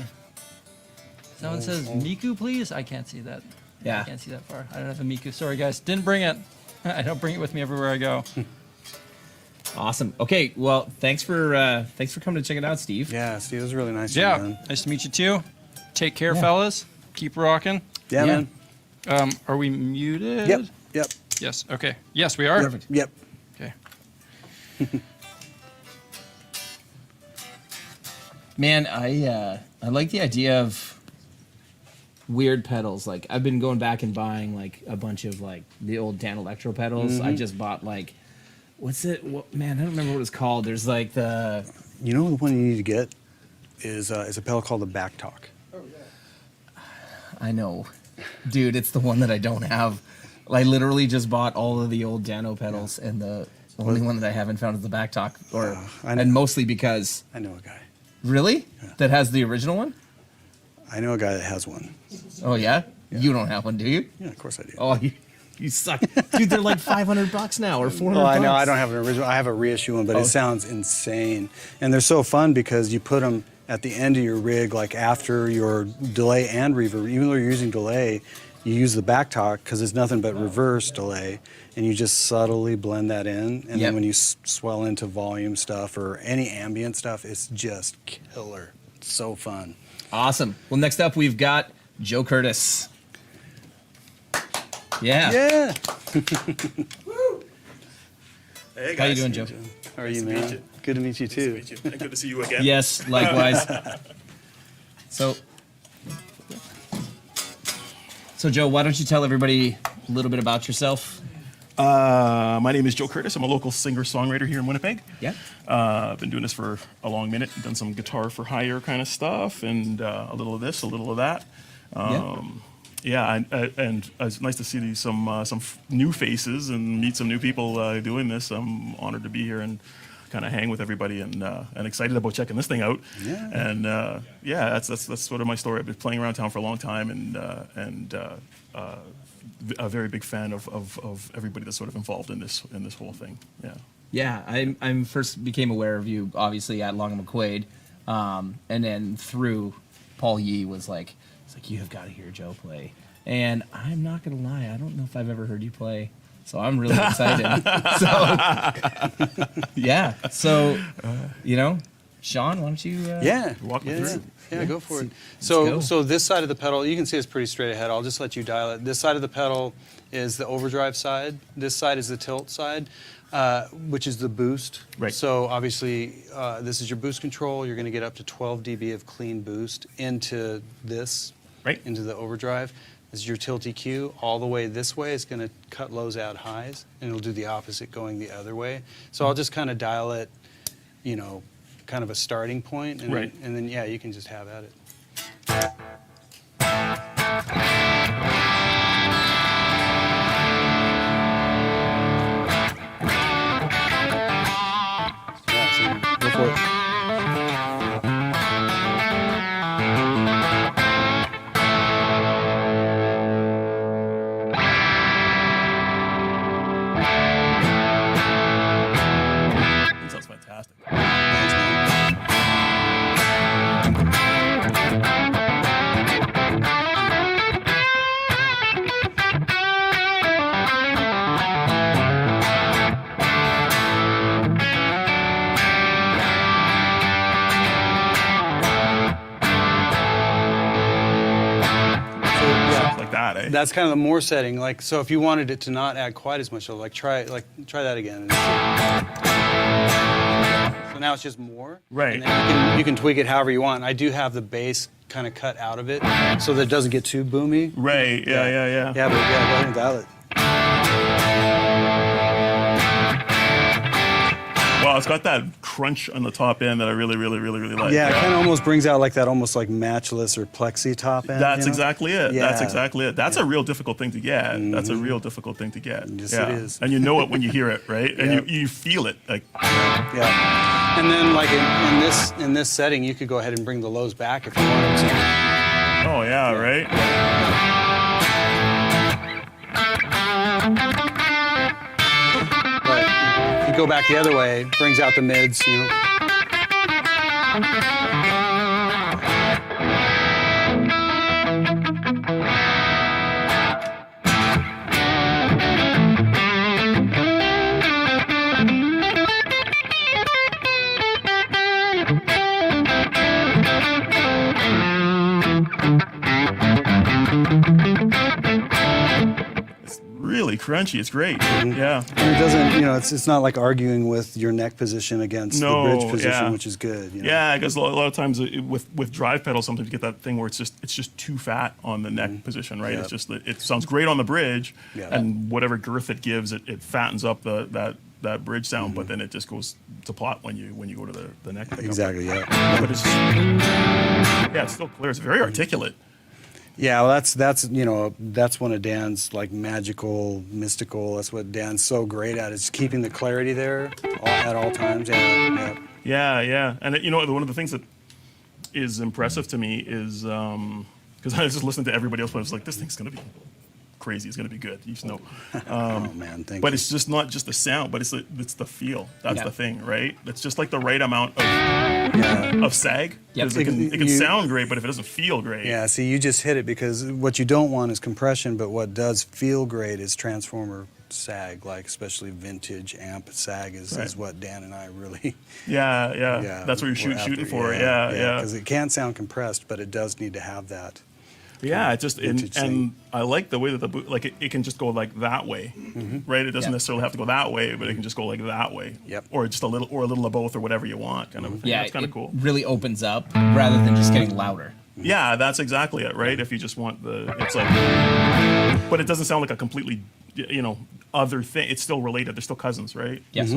Someone says Miku, please. I can't see that. Yeah. I can't see that far. I don't have a Miku. Sorry, guys. Didn't bring it. I don't bring it with me everywhere I go. Awesome. Okay. Well, thanks for coming to check it out, Steve. Yeah, Steve, it was really nice. Yeah. Man. Nice to meet you too. Take care, fellas. Keep rocking. Yeah, Yeah. man. Are we muted? Yep. Yep. Yes. Okay. Yes, we are. Perfect. Yep. Okay. Man, I like the idea of weird pedals. Like I've been going back and buying like a bunch of like the old Dan Electro pedals. I just bought like, man, I don't remember what it was called. There's like the, You know the one you need to get is a pedal called the Back Talk. I know, dude, it's the one that I don't have. I literally just bought all of the old Dano pedals, and the only one that I haven't found is the Back Talk, and mostly because I know a guy. really that has the original one. I know a guy that has one. Oh yeah? You don't have one, do you? Yeah, of course I do. Oh, you suck, dude. They're like $500 now or $400. Oh, I know. I don't have an original. I have a reissue one, but it sounds insane. And they're so fun because you put them at the end of your rig, like after your delay and reverb. Even though you're using delay, you use the Back Talk because it's nothing but reverse delay, and you just subtly blend that in. And then when you swell into volume stuff or any ambient stuff, it's just killer. It's so fun. Awesome. Well, next up we've got Joe Curtis. Yeah. Yeah. Hey guys. How you doing, Joe? How are you, man? Good to meet you too. Nice to meet you. And good to see you again. Yes, likewise. So, Joe, why don't you tell everybody a little bit about yourself? My name is Joe Curtis. I'm a local singer-songwriter here in Winnipeg. Yeah. I've been doing this for a long minute. Done some guitar for hire kind of stuff, and a little of this, a little of that. And it's nice to see some new faces and meet some new people doing this. I'm honored to be here and kind of hang with everybody, and excited about checking this thing out. Yeah. And that's sort of my story. I've been playing around town for a long time, and a very big fan of everybody that's sort of involved in this whole thing. Yeah. Yeah, I first became aware of you obviously at Long and McQuaid, and then through Paul Yee was like, you have got to hear Joe play. And I'm not gonna lie, I don't know if I've ever heard you play, so I'm really excited. So Shawn, why don't you? Walk me through. Yeah, go for it. go. So this side of the pedal, you can see it's pretty straight ahead. I'll just let you dial it. This side of the pedal is the overdrive side. This side is the tilt side, which is the boost. Right. So obviously, this is your boost control. You're going to get up to 12 dB of clean boost into this, into the overdrive. This is your tilt EQ. All the way this way is going to cut lows out highs, and it'll do the opposite going the other way. So I'll just kind of dial it, kind of a starting point, and, and then you can just have at it. So go for it. That sounds fantastic. That's kind of the more setting. Like, so if you wanted it to not add quite as much, try that again. So now it's just more. Right. And then you can tweak it however you want. I do have the bass kind of cut out of it so that it doesn't get too boomy. Right. Yeah. Yeah, but go ahead and dial it. Wow, it's got that crunch on the top end that I really, really, really, really like. Yeah, it kind of almost brings out like that almost like matchless or plexi top end. That's exactly it. Yeah. That's exactly it. That's a real difficult thing to get. That's a real difficult thing to get. Yes, it is. And you know it when you hear it, right? And you feel it. Like. Yeah. And then like in this setting, you could go ahead and bring the lows back if you wanted to. Oh yeah, right. But if you go back the other way, brings out the mids, crunchy. It's great. Yeah. And it doesn't, it's not like arguing with your neck position against the bridge position, yeah. which is good. Yeah, because a lot of times with drive pedals, sometimes you get that thing where it's just too fat on the neck position, right? Yep. It's just it sounds great on the bridge, Yeah. and whatever girth it gives, it fattens up that bridge sound, but then it just goes to pot when you go to the neck pickup. Exactly, yeah. But it's still clear. It's very articulate. Yeah, well, that's one of Dan's like mystical. That's what Dan's so great at, is keeping the clarity there at all times. Yeah. And one of the things that is impressive to me is because I was just listening to everybody else, but I was like, this thing's gonna be crazy. It's gonna be good. You just know. Oh man, thank you. But it's just not just the sound, but it's the feel. That's the thing, right? It's just like the right amount of sag. Yep. 'Cause it can sound great, but if it doesn't feel great. Yeah, see, you just hit it, because what you don't want is compression, but what does feel great is transformer sag, like especially vintage amp sag is what Dan and I really. Yeah. That's what you're shooting for. Yeah. Because it can sound compressed, but it does need to have that. Yeah, it just vintage and thing. I like the way that it can just go like that way, right? It doesn't necessarily have to go that way, but it can just go like that way. Yep. Or just a little of both, or whatever you want, kind of a thing. Yeah, That's kind of it cool. really opens up rather than just getting louder. Yeah, that's exactly it, right? If you just want it's like, but it doesn't sound like a completely, other thing. It's still related. They're still cousins, right? Yes.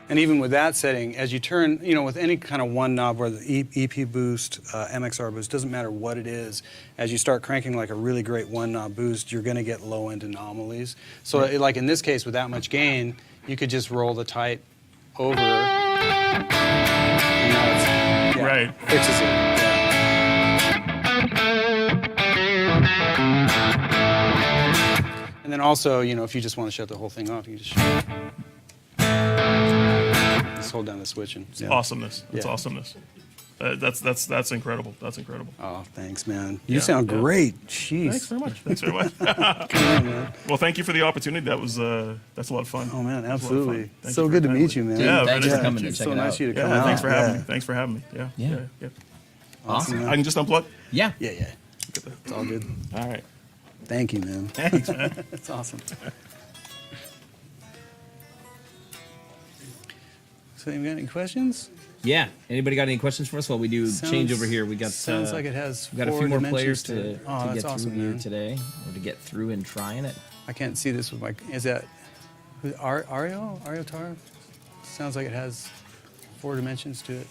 And even with that setting, as you turn, with any kind of one knob, whether EP boost, MXR boost, doesn't matter what it is, as you start cranking like a really great one knob boost, you're going to get low end anomalies. So like in this case, with that much gain, you could just roll the tight over. Right. Fixes it. And then also, if you just want to shut the whole thing off, you can just hold down the switch and. Yeah. Awesomeness. It's Yeah. awesomeness. That's incredible. That's incredible. Oh, thanks, man. You sound great. Jeez. Thanks very much. Thanks very much. Come on, man. Well, thank you for the opportunity. That's a lot of fun. Oh man, That was a lot of fun. absolutely. Thank So you for good to your meet time. you, man. Yeah, Thanks very for nice. coming to It's check so it nice out. of you to Yeah, come out. thanks for having me. Thanks for having me. Yeah. Awesome. I can just unplug. Yeah. Yeah. It's all good. All right. Thank you, man. Thanks, man. That's awesome. So, you got any questions? Yeah. Anybody got any questions for us while we do change over here? We got Sounds like it has. we got a 4 few more dimensions players to it. Oh, get that's through awesome, here man. today, or to get through and trying it. I can't see this with my. Is that Ario Tar? Sounds like it has 4 dimensions to it.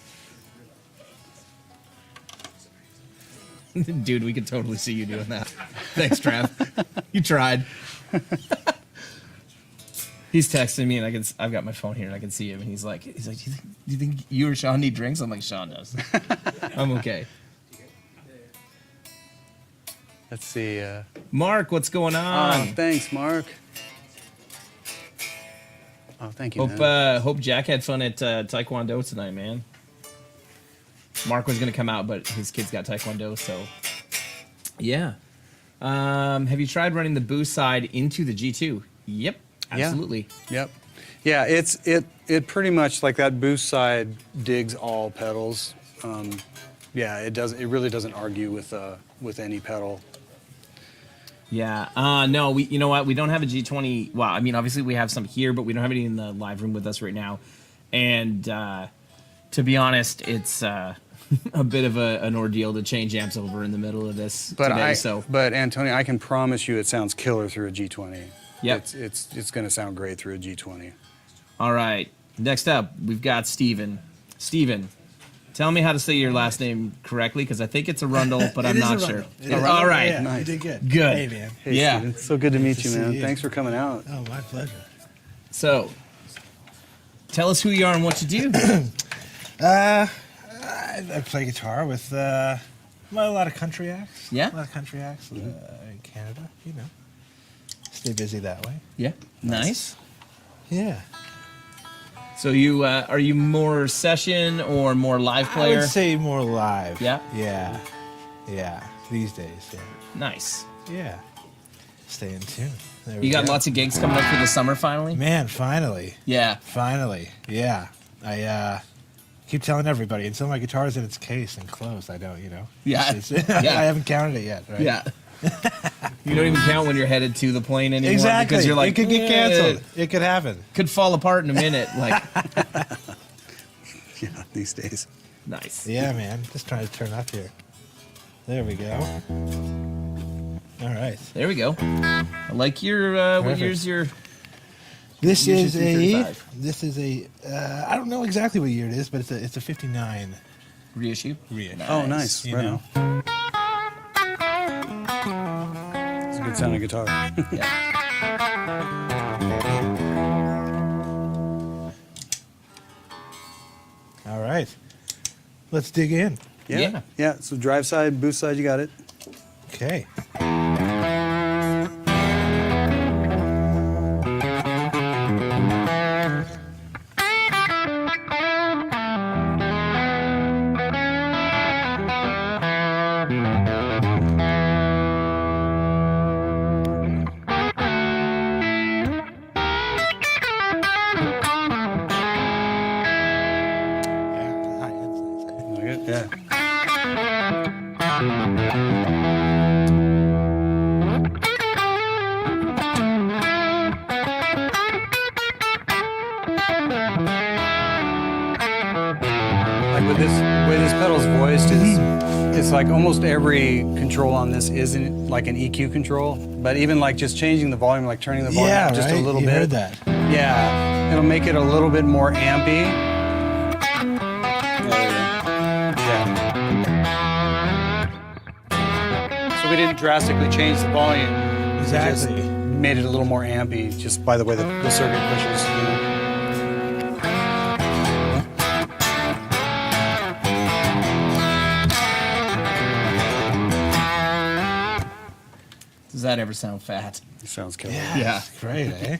Dude, we could totally see you doing that. Thanks, Trav. You tried. He's texting me, and I've got my phone here, and I can see him, and he's like, do you think you or Shawn need drinks? I'm like, Shawn does. I'm okay. Let's see. Mark, what's going Oh, on? thanks, Mark. Oh, thank you, man. Hope Jack had fun at Taekwondo tonight, man. Mark was gonna come out, but his kid's got Taekwondo, so yeah. Have you tried running the boost side into the G2? Yep, absolutely. Yep. Yeah, it pretty much, like, that boost side digs all pedals. Yeah, it really doesn't argue with any pedal. Yeah. No, you know what? We don't have a G20. Well, I mean, obviously we have some here, but we don't have any in the live room with us right now. And to be honest, it's a bit of an ordeal to change amps over in the middle of this today. But Antonio, I can promise you, it sounds killer through a G20. Yep. It's going to sound great through a G20. All right. Next up, we've got Steven. Steven, tell me how to say your last name correctly, because I think it's Arundell, but I'm not sure. All right. Yeah, Nice. you did good. Good. Hey, man. Hey, Yeah. Steven, it's so good to meet to you, see man. you. Thanks for coming out. Oh, my pleasure. So, tell us who you are and what you do. I play guitar with a lot of country acts. Yeah? A lot of country acts in Canada, you know. Stay busy that way. Yeah. Nice. Yeah. So you are you more session or more live I player? would say more live. Yeah? Yeah. Yeah. These days, yeah. Nice. Yeah. Stay in tune. There You we got go. lots of gigs coming up for the summer finally? Man, finally. Yeah. Finally. Yeah. I keep telling everybody until my guitar's in its case and closed, I don't, Yeah. I haven't counted it yet, right? Yeah. You don't even count when you're headed to the plane anymore. Exactly. Because you're like, it could get canceled. It could happen. Could fall apart in a minute. Like, Yeah, these days. nice. Yeah, man. Just trying to turn up here. There we go. All right. There we go. I like your, what Perfect. year's your, This Usually is a. 335. This is a. I don't know exactly what year it is, but it's a 59 reissue? reissue. Oh, nice. You Right know. on. It's a good sounding guitar. Yeah. All right. Let's dig in. Yeah. Yeah. So drive side, boost side, you got it. Okay. Like it? Yeah. Like with this way this pedal's voiced is it's like almost every control on this isn't like an EQ control, but even like just changing the volume, like turning the volume Yeah, up just right? a little You bit. heard that. Yeah, it'll make it a little bit more ampy. Yeah. So we didn't drastically change the volume. We just Exactly. made it a little more ampy just by the way the circuit pushes. You know? Does that ever sound fat? It sounds killer. Yeah. Great, eh?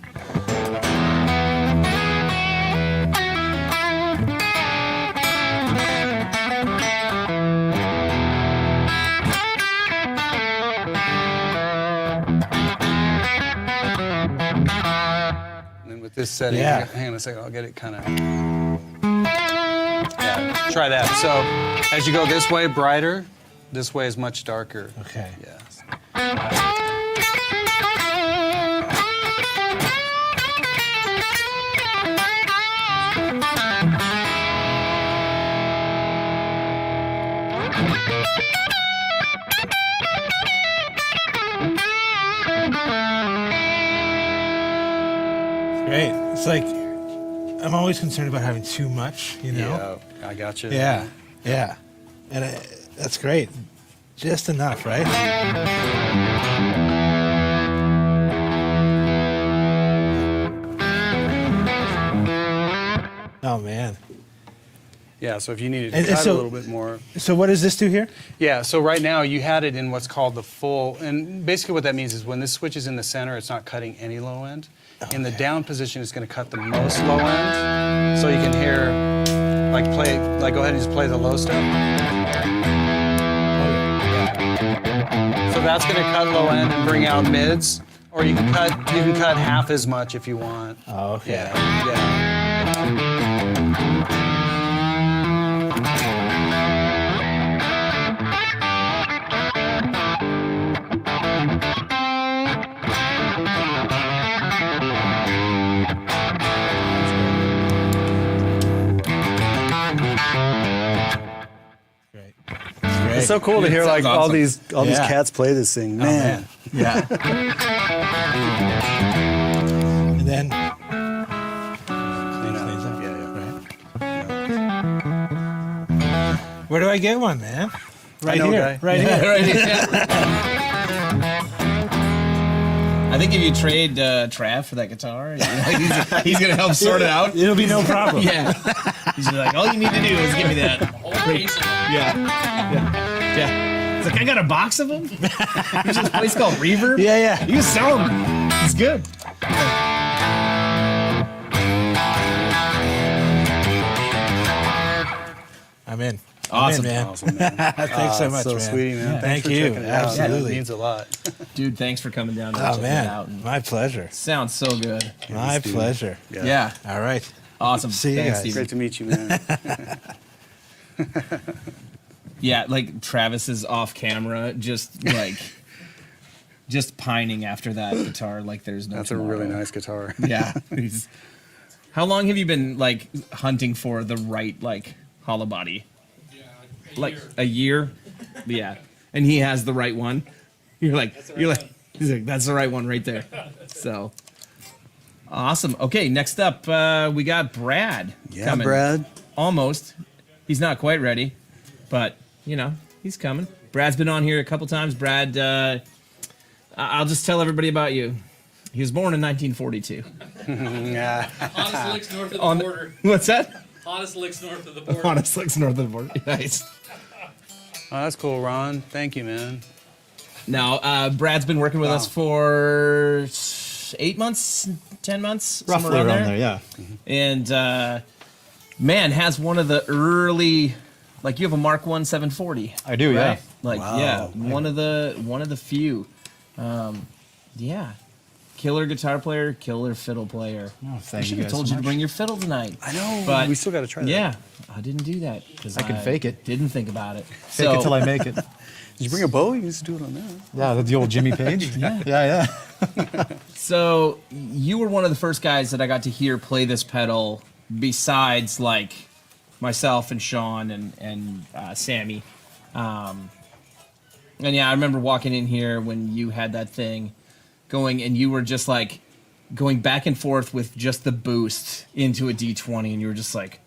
And then with this setting, Yeah. hang on a second, I'll get it kind of. Yeah, try that. So as you go this way, brighter. This way is much darker. Okay. Yes. Great. It's like I'm always concerned about having too much, Yeah, I got you. Yeah. Yeah. And that's great. Just enough, right? Oh man. Yeah, so if you needed to And cut so- a little bit more. So what does this do here? Yeah, so right now you had it in what's called the full, and basically what that means is when this switch is in the center, it's not cutting any low end. In the down position, it's going to cut the most low end, so you can hear, like go ahead and just play the low stuff. So that's going to cut low end and bring out mids, or you can cut half as much if you want. Oh, okay. Yeah. Great. It's so cool to hear like sounds all awesome. these Yeah. cats play this thing, man. Yeah. And then Clean cleans up. up. Yeah, Right. Where do I get one, man? Right know a here. guy. Right here. Right here. I think if you trade Trav for that guitar, he's going to help sort it out. It'll be no problem. Yeah. He's just like, all you need to do is give me that. Yeah. It's like, I got a box of them. There's this place called Reverb. Yeah, yeah. You can sell them. It's good. I'm in. Awesome. I'm in, man. Awesome, man. Thanks so much, so man. sweet, man. Yeah. Thanks Thank for you. checking it out. Absolutely. It means a lot. Dude, thanks for coming down and Oh, checking it out. man. And My pleasure. sounds so good. My Dude. pleasure. Yeah. All right. Awesome. See you Thanks, guys. Steven. Great to meet you, man. Yeah, like Travis is off camera, just pining after that guitar like there's no That's tomorrow. a really nice guitar. Yeah. How long have you been like hunting for the right like hollow body? Yeah, a year. Yeah, and he has the right one. He's like, that's the right one right there. So awesome. Okay, next up we got Brad. Yeah, coming. Brad. Almost. He's not quite ready, but you know he's coming. Brad's been on here a couple times. Brad, I'll just tell everybody about you. He was born in 1942. Yeah. Hottest licks north of On the border. What's that? Hottest licks north of the border. Honest licks north of the border. Nice. Oh, that's cool, Ron. Thank you, man. Now, Brad's been working with us for 8 months, 10 months, Roughly somewhere around there, yeah. And man, has one of the early, like you have a Mark 1 740. I do, yeah. right? Like Wow. yeah, one of the few. Yeah, killer guitar player, killer fiddle player. Oh, I thank should you have guys told so you to much. bring your fiddle tonight. I know, But we still got to try that. Yeah, I didn't do that because I can fake it. Didn't think about it. Fake it till I make it. Did you bring a bow? You can just do it on that. Yeah, that's the old Jimmy Page. Yeah. So you were one of the first guys that I got to hear play this pedal, besides like myself and Shawn and Sammy. And yeah, I remember walking in here when you had that thing going, and you were just like going back and forth with just the boost into a D20, and you were just like,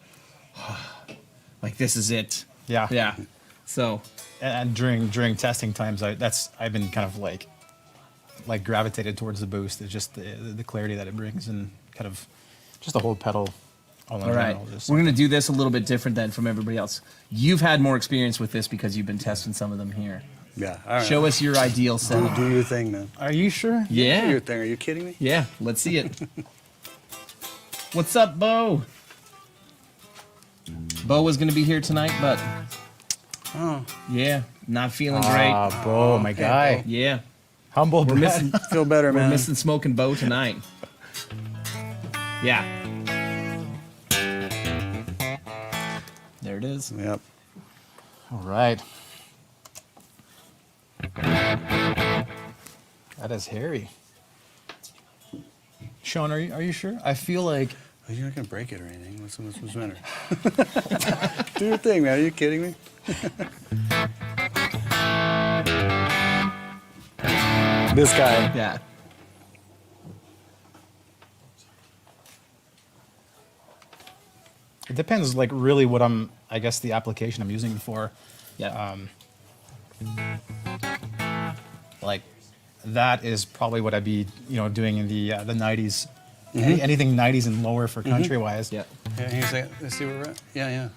like this is it. Yeah. Yeah. So And during testing times, I've been kind of like gravitated towards the boost. It's just the clarity that it brings, and kind of just the whole pedal. All right, general, just- we're gonna do this a little bit different than from everybody else. You've had more experience with this because you've been testing some of them here. Yeah. All right. Show us your ideal setup. Do your thing, man. Are you sure? Do your Yeah, thing. Are you kidding me? yeah. Let's see it. What's up, Bo? Bo was gonna be here tonight, but Oh, yeah, not feeling great. Ah, Bo, my guy. Yeah, Humble we're Brad. missing. feel better, We're man. missing smoking Bo tonight. Yeah. There it is. Yep. All right. That is hairy. Shawn, are you sure? I feel like Oh, you're not gonna break it or anything. What's the matter? Do your thing, man. Are you kidding me? This guy. Yeah. it depends, like really what I guess the application I'm using it for. Yeah. Like that is probably what I'd be doing in the 90s. Anything 90s and lower for country wise. Yeah. Yeah, here's like, let's see where we're at. Yeah.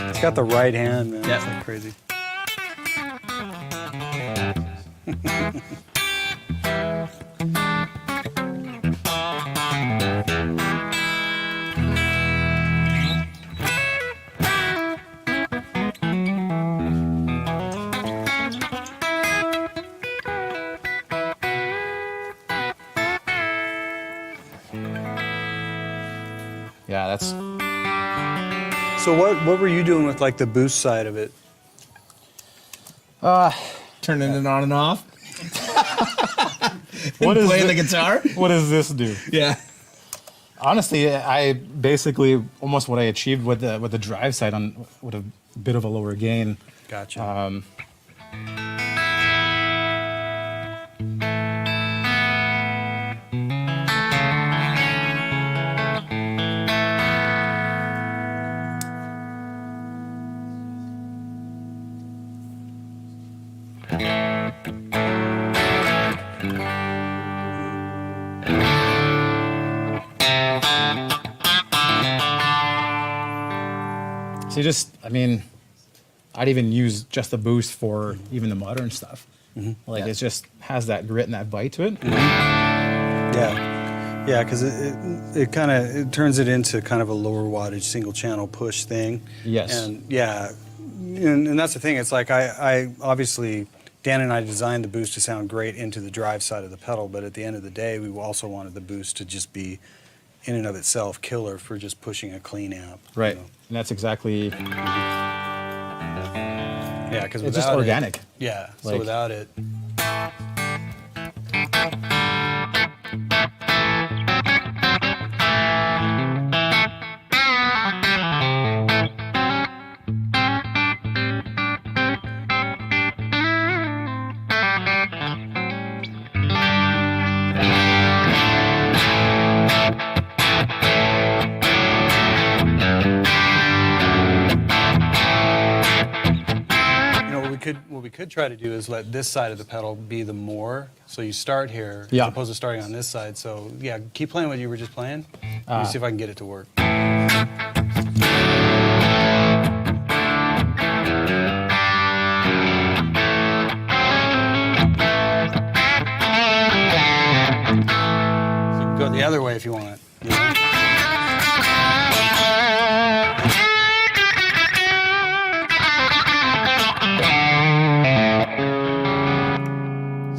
It's got the right hand, man. Yeah. It's like crazy. Yeah, that's So what were you doing with like the boost side of it? Turning it on and off. what is Playing thi- the guitar. what does this do? Yeah. Honestly, I basically almost what I achieved with the drive side on with a bit of a lower gain. Gotcha. So I'd even use just the boost for even the modern stuff. Like Yeah. it just has that grit and that bite to it. Yeah, because it kind of turns it into kind of a lower wattage single channel push thing. Yes. And yeah, and that's the thing. It's like I obviously Dan and I designed the boost to sound great into the drive side of the pedal, but at the end of the day, we also wanted the boost to just be in and of itself killer for just pushing a clean amp. you Right. know. And that's exactly, Yeah, because it's just organic. Yeah, so Like- without it. What we could try to do is let this side of the pedal be the more. So you start here Yeah. as opposed to starting on this side. So yeah, keep playing what you were just playing. Let me see if I can get it to work. So you can go the other way if you want. You know?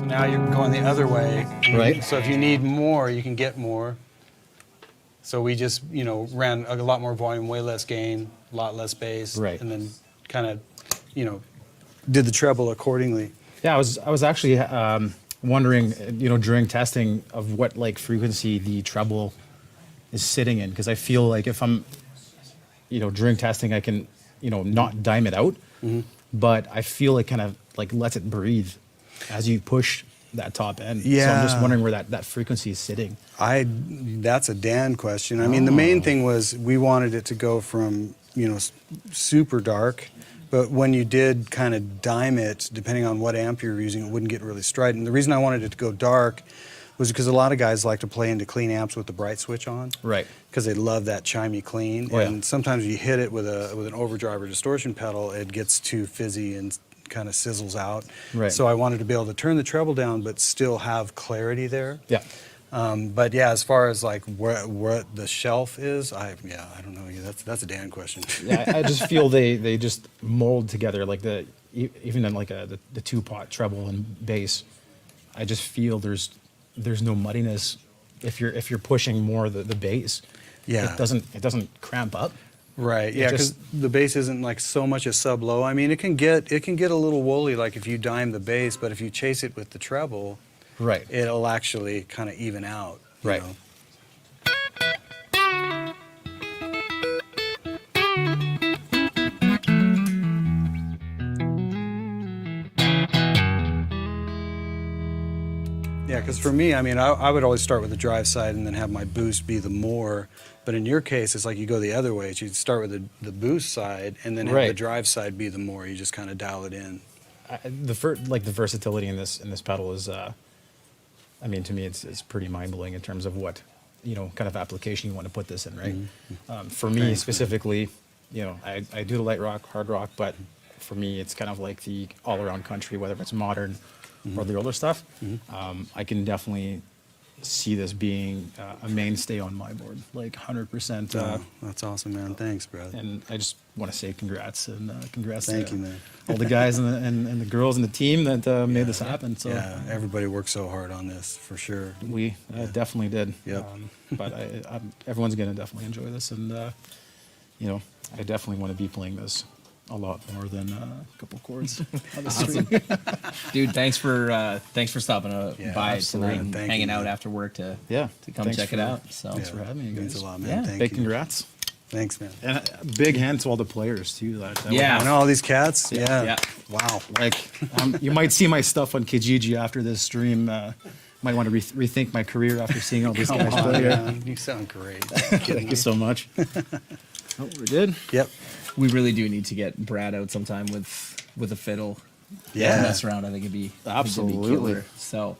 Now you're going the other way. Right. So if you need more, you can get more. So we just, ran a lot more volume, way less gain, a lot less bass. Right. And then kind of, did the treble accordingly. Yeah, I was actually wondering, during testing of what like frequency the treble is sitting in, because I feel like if I'm, during testing I can, not dime it out, but I feel it kind of like lets it breathe as you push that top end. So I'm just Yeah. wondering where that frequency is sitting. That's a Dan question. I mean, the main thing was we wanted it to go from, super dark, but when you did kind of dime it, depending on what amp you're using, it wouldn't get really strident. The reason I wanted it to go dark was because a lot of guys like to play into clean amps with the bright switch on. Right. Because they love that chimey clean. Oh, yeah. And sometimes you hit it with an overdrive or distortion pedal, it gets too fizzy and kind of sizzles out. Right. So I wanted to be able to turn the treble down but still have clarity there. Yeah. But yeah, as far as like where the shelf is, I don't know. That's a Dan question. Yeah, I just feel they just mold together, like even in like the 2-pot treble and bass. I just feel there's no muddiness if you're pushing more the bass. Yeah. It doesn't cramp up. Right. Yeah, because the bass isn't like so much a sub low. I mean, it can get a little woolly, like if you dime the bass, but if you chase it with the treble, Right. it'll actually kind of even out. you Right. know? Yeah, because for me, I mean, I would always start with the drive side and then have my boost be the more. But in your case, it's like you go the other way. You'd start with the boost side and then have the Right. drive side be the more. You just kind of dial it in. The versatility in this pedal is, I mean, to me, it's pretty mind blowing in terms of what kind of application you want to put this in, right? For me specifically, I do the light rock, hard rock, but for me, it's kind of like the all around country, whether it's modern or the older stuff. I can definitely see this being a mainstay on my board, like 100%. That's awesome, man. Thanks, bro. And I just want to say congrats and congrats Thank to you, man. all the guys and the girls and the team that made this happen. So Yeah, everybody worked so hard on this, for sure. we definitely did. Yep. But everyone's going to definitely enjoy this. And, I definitely want to be playing this a lot more than a couple chords on the stream. Dude, thanks for stopping Yeah, by absolutely. tonight and Thank hanging you, out man. after work to Yeah. come Thanks check it for- out. So Thanks for having me, Means guys. a lot, man. Yeah, Thank Big you. congrats. Thanks, man. And a big hand to all the players, too. That Yeah. I know all these cats. Yeah. Yeah. Wow. Like, you might see my stuff on Kijiji after this stream. Might want to rethink my career after seeing all these Come guys on, play. man. You sound great. Thank you so much. Oh, we're good. Yep. we really do need to get Brad out sometime with a fiddle. Yeah. Mess around. I think it'd be Absolutely. killer. So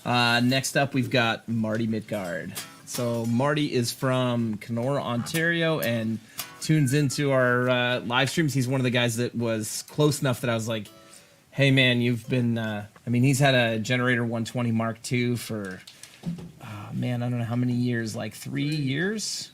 next up we've got Marty Midgard. So Marty is from Kenora, Ontario, and tunes into our live streams. He's one of the guys that was close enough that I was like, hey man, you've been he's had a Generator 120 Mark II for I don't know how many years, like 3 years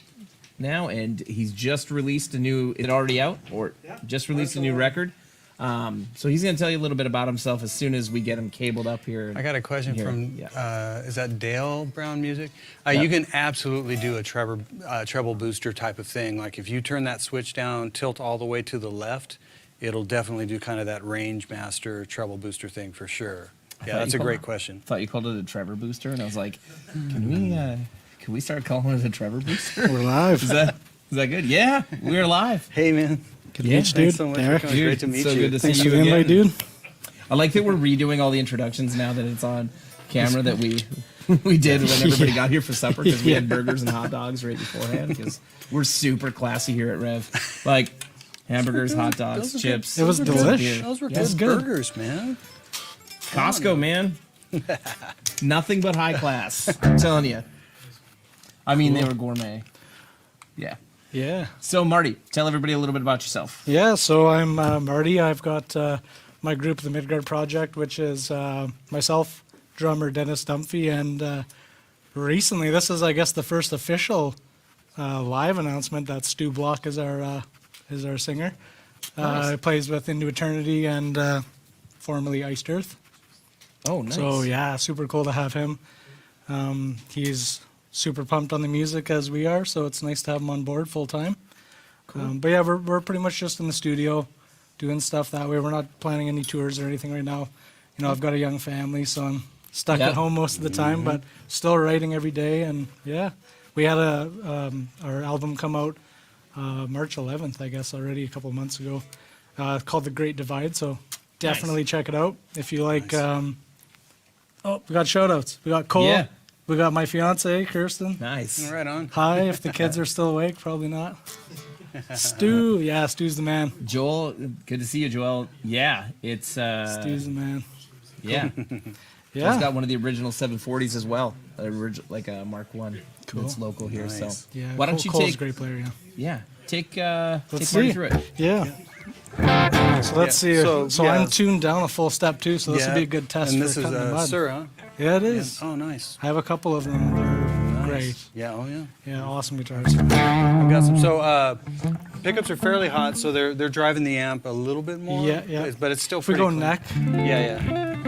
now, and he's just released a new, is it already out? Or just released a new record. So he's going to tell you a little bit about himself as soon as we get him cabled up here. I got a question Here, from, yeah. is that Dale Brown Music? Yep. You can absolutely do a treble booster type of thing. Like if you turn that switch down, tilt all the way to the left, it'll definitely do kind of that range master treble booster thing for sure. Yeah, that's a great question. Thought you called it a Trevor booster, and I was like, can we start calling it a Trevor booster? We're live. Is that good? Yeah, we're live. Hey, man. Good Yeah, to meet you, dude. Thanks so much for Derek. coming. Great to meet so you. good to Thanks see for you the again. invite, dude. I like that we're redoing all the introductions now that it's on camera that we did when everybody got here for supper because we had burgers and hot dogs right beforehand because we're super classy here at Revv. Like hamburgers, hot dogs, those are chips. It was beer. delish. Those were Yeah, it's good good. burgers, man. Costco, man. Nothing but high class. I'm telling you. I mean, they were gourmet. Yeah. Yeah. So, Marty, tell everybody a little bit about yourself. Yeah, so I'm Marty. I've got my group, the Midgard Project, which is myself, drummer Dennis Dumphy, and recently, this is, I guess, the first official live announcement that Stu Block is our singer. Nice. He plays with Into Eternity and formerly Iced Earth. Oh, nice. So yeah, super cool to have him. He's super pumped on the music as we are, so it's nice to have him on board full time. Cool. But yeah, we're pretty much just in the studio doing stuff that way. We're not planning any tours or anything right now. You know, I've got a young family, so I'm stuck Yeah. at home most of the time, but still writing every day. And yeah, we had our album come out March 11th, I guess, already a couple of months ago, called The Great Divide. So definitely check it out if you like. Oh, we got shout outs. We got Cole. Yeah. We got my fiance, Kirsten. Nice. Right on. Hi, if the kids are still awake, probably not. Stu, yeah, Stu's the man. Joel, good to see you, Joel. Yeah, it's Stu's the man. yeah. Yeah. He's got one of the original 740s as well, like a Mark One. Cool. That's local here. Nice. So Yeah, why don't you Cole's take? a great player, yeah. Yeah, take Let's Marty see. through it. Yeah. So let's Yeah. see. So, So, yeah. I'm tuned down a full step too, so this will be a good test And for this is cutting the mud. Sir, huh? Yeah, it is. Oh, nice. I have a couple of them. They're great. Nice. Yeah, oh yeah. Yeah, awesome guitars. I've got some. So pickups are fairly hot, so they're driving the amp a little bit more. Yeah, yeah. But it's still If we pretty go clean. neck,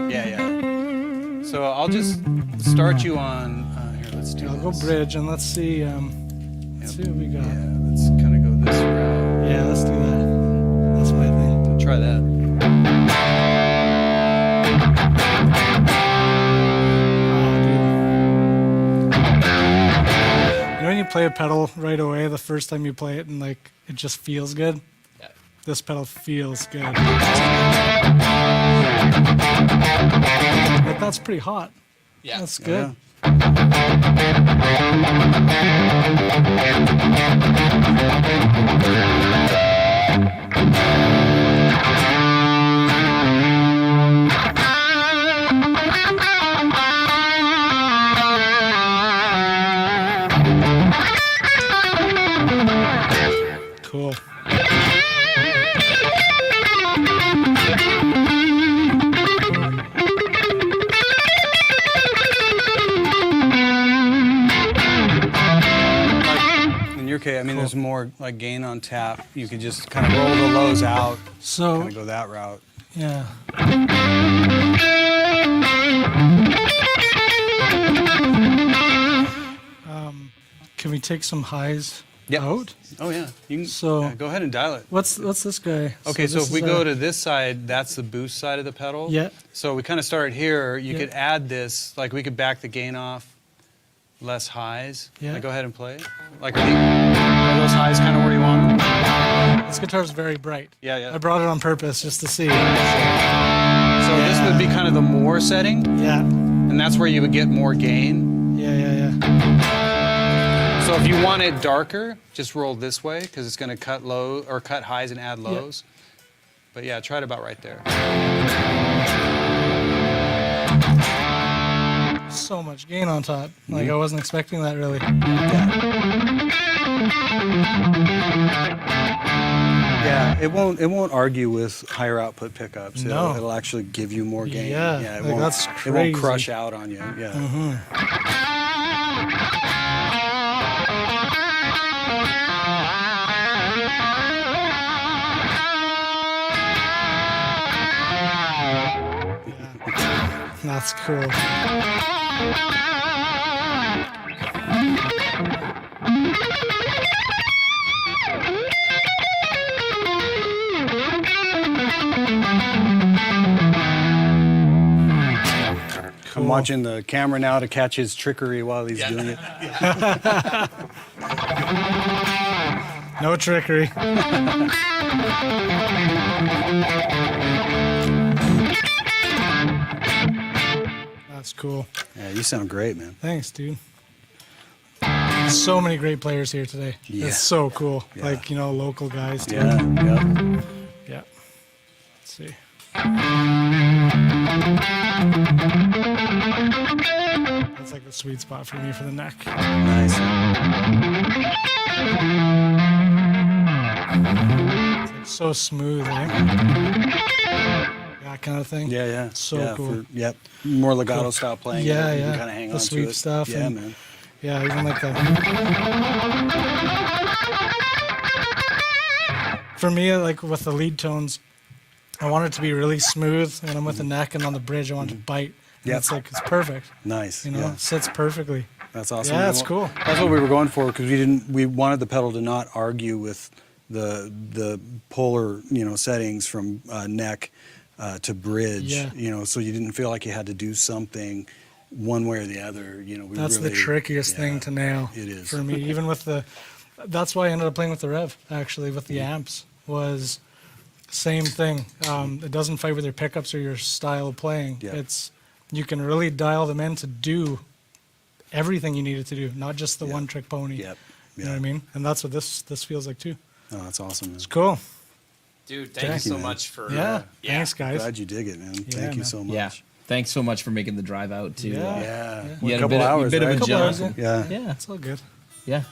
Yeah. So I'll just start you on. Here, let's do I'll this. go bridge and let's see. Let's see what we got. Yeah, let's kind of go this route. Yeah, let's do that. That's my thing. Try that. You know when you play a pedal right away, the first time you play it, and like it just feels good. Yeah. This pedal feels good. Like, that's pretty hot. Yeah. That's good. Cool. In your case, I mean, there's more like gain on tap. You could just kind of roll the lows out, So kind of go that route. yeah. Can we take some highs Yep. out? Oh yeah. You can. So- yeah, go ahead and dial it. What's this guy? Okay, so this if we is, go to this side, that's the boost side of the pedal. Yeah. So we kind of started here. You Yeah. could add this, like we could back the gain off, less highs. Yeah. Like, go ahead and play. Like, are those highs kind of where you want them? This guitar's very bright. Yeah, yeah. I brought it on purpose just to see. So this would be kind of the more setting, Yeah. and that's where you would get more gain. Yeah. So if you want it darker, just roll this way because it's going to cut low or cut highs and add lows. But yeah, try it about right there. So much gain on top. Like I wasn't expecting that really. Yeah, it won't argue with higher output pickups. No. It'll actually give you more gain. Yeah, it like, won't, that's it won't crazy. crush out on you. Yeah. That's cool. I'm watching the camera now to catch his trickery while he's doing it. No trickery. That's cool. Yeah, you sound great, man. Thanks, dude. So many great players here today. Yeah. It's so cool. Yeah. Like, you know, local guys too. Yeah, yeah. Yeah. Let's see. That's like the sweet spot for me for the neck. Nice. It's like so smooth, eh? That kind of thing. Yeah, yeah. So yeah, cool. Yep. More legato style playing. Yeah, You yeah. can kind of hang The on to sweep it. stuff Yeah, and- man. Yeah, even like the. For me, like with the lead tones, I want it to be really smooth when I'm with the neck, and on the bridge, I want it to bite. Yep. It's like it's perfect. Nice. You know, Yeah. sits perfectly. That's awesome. Yeah, man. it's cool. That's what we were going for because we wanted the pedal to not argue with the polar settings from neck to bridge. Yeah. So you didn't feel like you had to do something one way or the other. We That's really, the trickiest thing to nail. It is. For me, even with the. That's why I ended up playing with the Revv. Actually, with the amps was same thing. It doesn't fight with your pickups or your style of playing. Yeah. It's you can really dial them in to do everything you needed to do, not just the one trick pony. Yep. You know what I mean? And that's what this feels like too. Oh, that's awesome, man. It's cool. Dude, thank you Thank you, so man. much for. Yeah. Thanks, guys. Glad you dig it, man. Yeah, Thank you man. so much. Yeah. Thanks so much for making the drive out too. Yeah. Yeah. You had a couple hours, bit right? of a Couple jump. hours, Yeah. Yeah. It's all good. Yeah.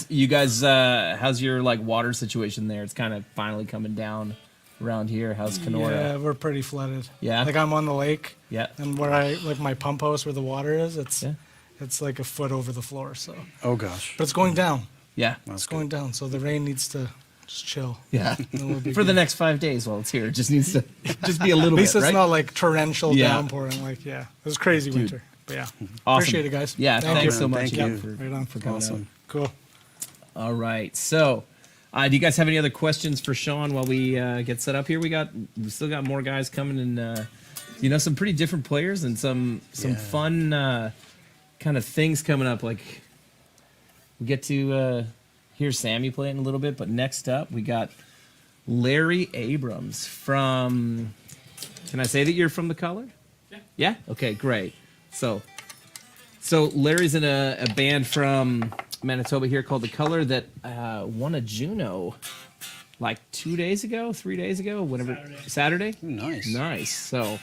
You guys, how's your like water situation there? It's kind of finally coming down around here. How's Kenora? Yeah, we're pretty flooded. Yeah? Like I'm on the lake. Yeah. And where like my pump house where the water is, it's Yeah. it's like a foot over the floor. So, Oh gosh. but it's going down. Yeah. It's going down. So the rain needs to just chill. Yeah. And we'll be For the good. next 5 days while it's here, it just needs to just be a little At least bit, it's right? not like torrential Yeah. downpouring. Like it was crazy winter. But yeah, Awesome. appreciate it, guys. Yeah, Thank thanks you. so much Thank again you. for, Right on. for coming Awesome. out. Cool. All right. So, do you guys have any other questions for Shawn while we get set up here? We still got more guys coming, and some pretty different players and some fun kind of things coming up. Like we get to hear Sammy play in a little bit, but next up we got Larry Abrams from. Can I say that you're from The Color? Yeah. Yeah. Okay. Great. So Larry's in a band from Manitoba here called The Color that won a Juno like 3 days ago, whatever. Saturday? Ooh, nice. Nice. So,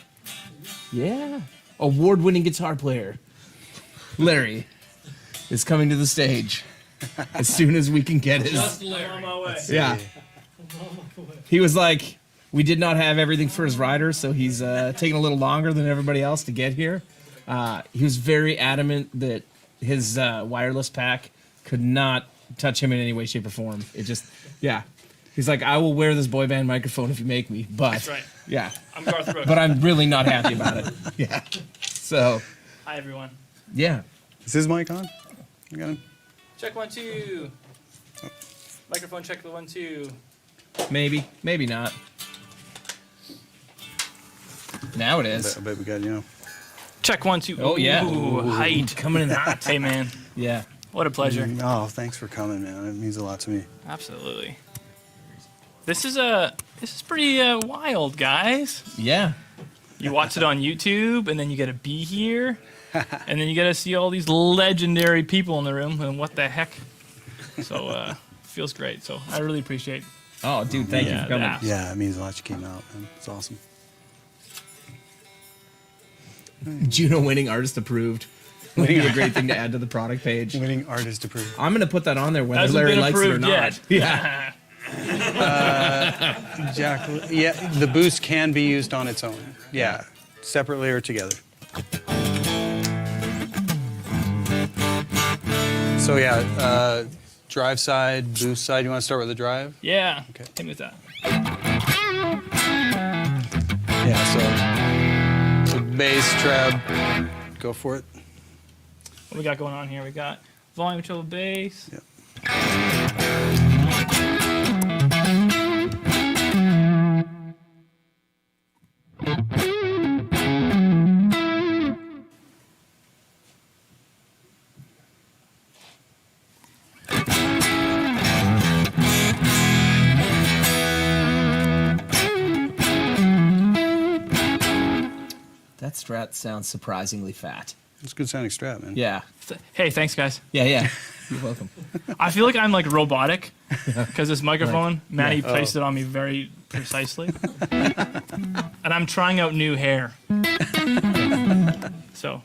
yeah. Award-winning guitar player Larry is coming to the stage as soon as we can get his. Yeah. He was like, we did not have everything for his rider, so he's taking a little longer than everybody else to get here. He was very adamant that his wireless pack could not touch him in any way, shape, or form. It just, yeah. He's like, I will wear this boy band microphone if you make me, but That's right. yeah. I'm Garth Brooks. But I'm really not happy about it. Yeah. So, Hi, everyone. yeah. Is his mic on? I got him. Check 1, 2. Microphone check 1, 2. Maybe not. Now it is. I bet we got. Check 1, 2. Oh, yeah. Ooh, height. Coming in hot. Hey, man. Yeah. What a pleasure. Oh, thanks for coming, man. It means a lot to me. Absolutely. This is pretty wild, guys. Yeah. You watch it on YouTube, and then you get to be here, and then you get to see all these legendary people in the room, and what the heck? So, feels great. So, I really appreciate. Oh, dude, thank you for coming. Yeah. Yeah, it means a lot you came out, man. It's awesome. Juno winning artist approved. Would be a great thing to add to the product page. Winning artist approved. I'm gonna put that on there whether Hasn't Larry been likes it or approved not. yet. Yeah. Jack, yeah, the boost can be used on its own. Yeah, separately or together. So yeah, drive side, boost side. You want to start with the drive? Yeah. Okay. Hit me with that. Yeah. So bass, treb. Go for it. What we got going on here? We got volume, treble, bass. Yep. That Strat sounds surprisingly fat. It's a good sounding Strat, man. Yeah. Hey, thanks, guys. Yeah. You're welcome. I feel like I'm like robotic because this microphone, Manny placed it on me very precisely. And I'm trying out new hair. So,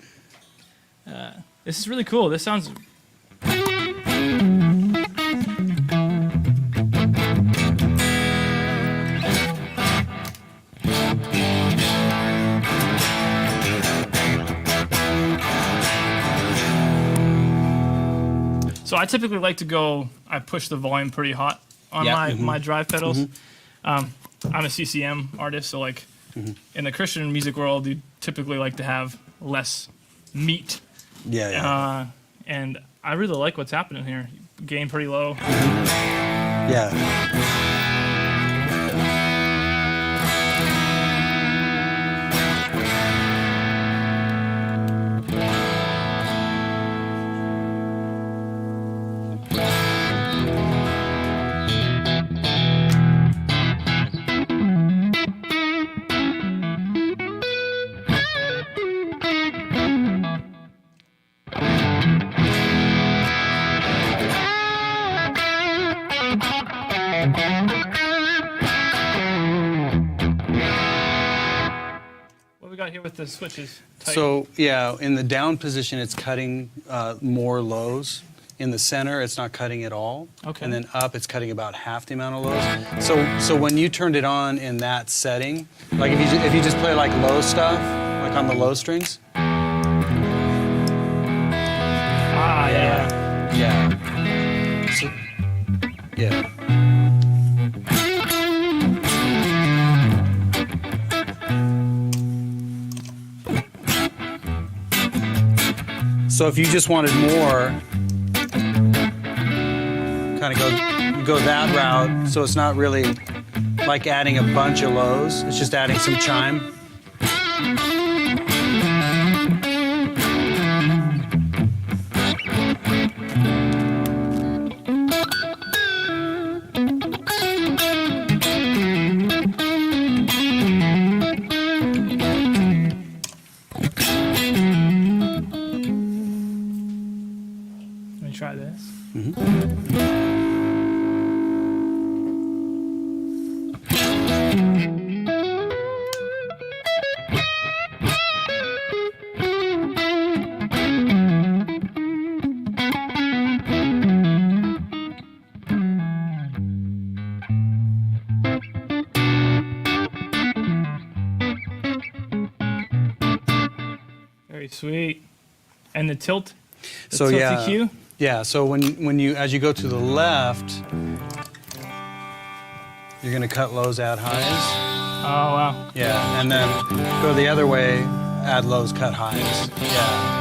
this is really cool. This sounds. So I typically like to go, I push the volume pretty hot on my drive pedals. I'm a CCM artist, so like in the Christian music world, you typically like to have less meat. Yeah. And I really like what's happening here. Gain pretty low. Yeah. What we got here with the switches? Tight. So, yeah, in the down position, it's cutting more lows. In the center, it's not cutting at all. Okay. And then up, it's cutting about half the amount of lows. So when you turned it on in that setting, like if you just play like low stuff, like on the low strings. Yeah. Yeah. So, yeah. So if you just wanted more, kind of go that route. So it's not really like adding a bunch of lows. It's just adding some chime. Let me try this. Very sweet. And the tilt. The So tilt yeah, EQ? yeah. So when you as you go to the left, you're gonna cut lows, add highs. Oh wow. Yeah, and then go the other way, add lows, cut highs. Yeah.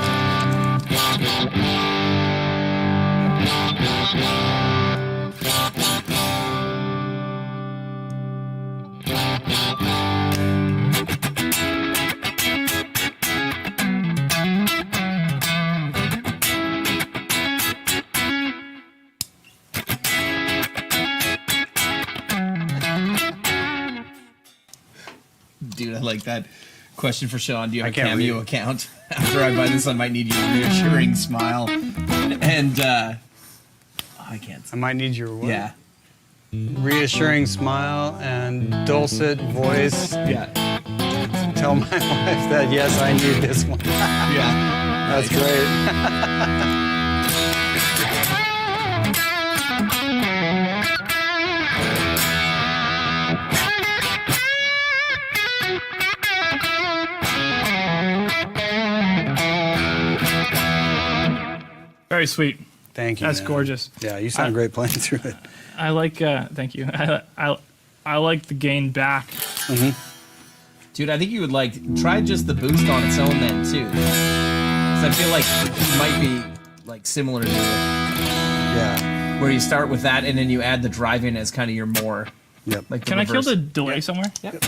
Dude, I like that. Question for Shawn. Do you have I a can't Cameo read. account? After I buy this, I might need your reassuring smile. And, I can't. I might need your what? Yeah. Reassuring smile and dulcet voice. Yeah. Tell my wife that yes, I need this one. Yeah. That's great. Very sweet. Thank you. That's man. gorgeous. Yeah, you sound great playing through it. I like. Thank you. I like the gain back. Dude, I think you would try just the boost on its own then too. 'Cause I feel like it might be similar to Yeah. where you start with that and then you add the drive in as kind of your more Yep. like the Can I kill reverse. the delay somewhere? Yep.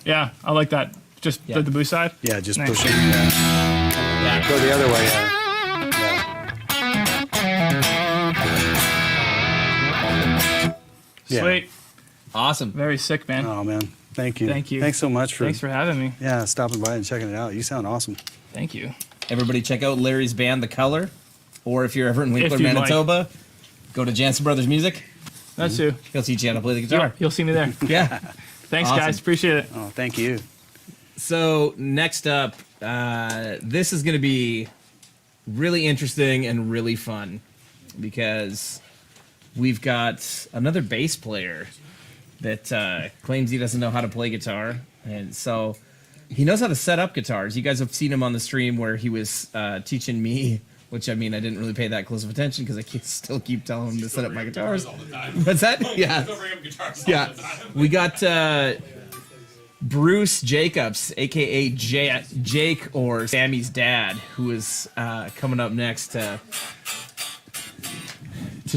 Yeah, I like that. Just Yeah. the boost side. Yeah, just Nice. push it. Yeah. Go the other way. Yeah. Yeah. Sweet. Awesome. Very sick, man. Oh man, thank you. Thank you. Thanks so much Thanks for having me. stopping by and checking it out. You sound awesome. Thank you. Everybody check out Larry's band The Color, or if you're ever in Winkler, If you'd like. Manitoba, go to Jansen Brothers Music. That's too. He'll teach you how to play the guitar. You'll see me there. Yeah. Thanks, Awesome. guys. Appreciate it. Oh, thank you. So next up, this is going to be really interesting and really fun because we've got another bass player that claims he doesn't know how to play guitar, and so he knows how to set up guitars. You guys have seen him on the stream where he was teaching me, which I didn't really pay that close of attention because I still keep telling him to set up my guitars. What's that? Yeah. Yeah. We got Bruce Jacobs, aka Jake or Sammy's dad, who is coming up next to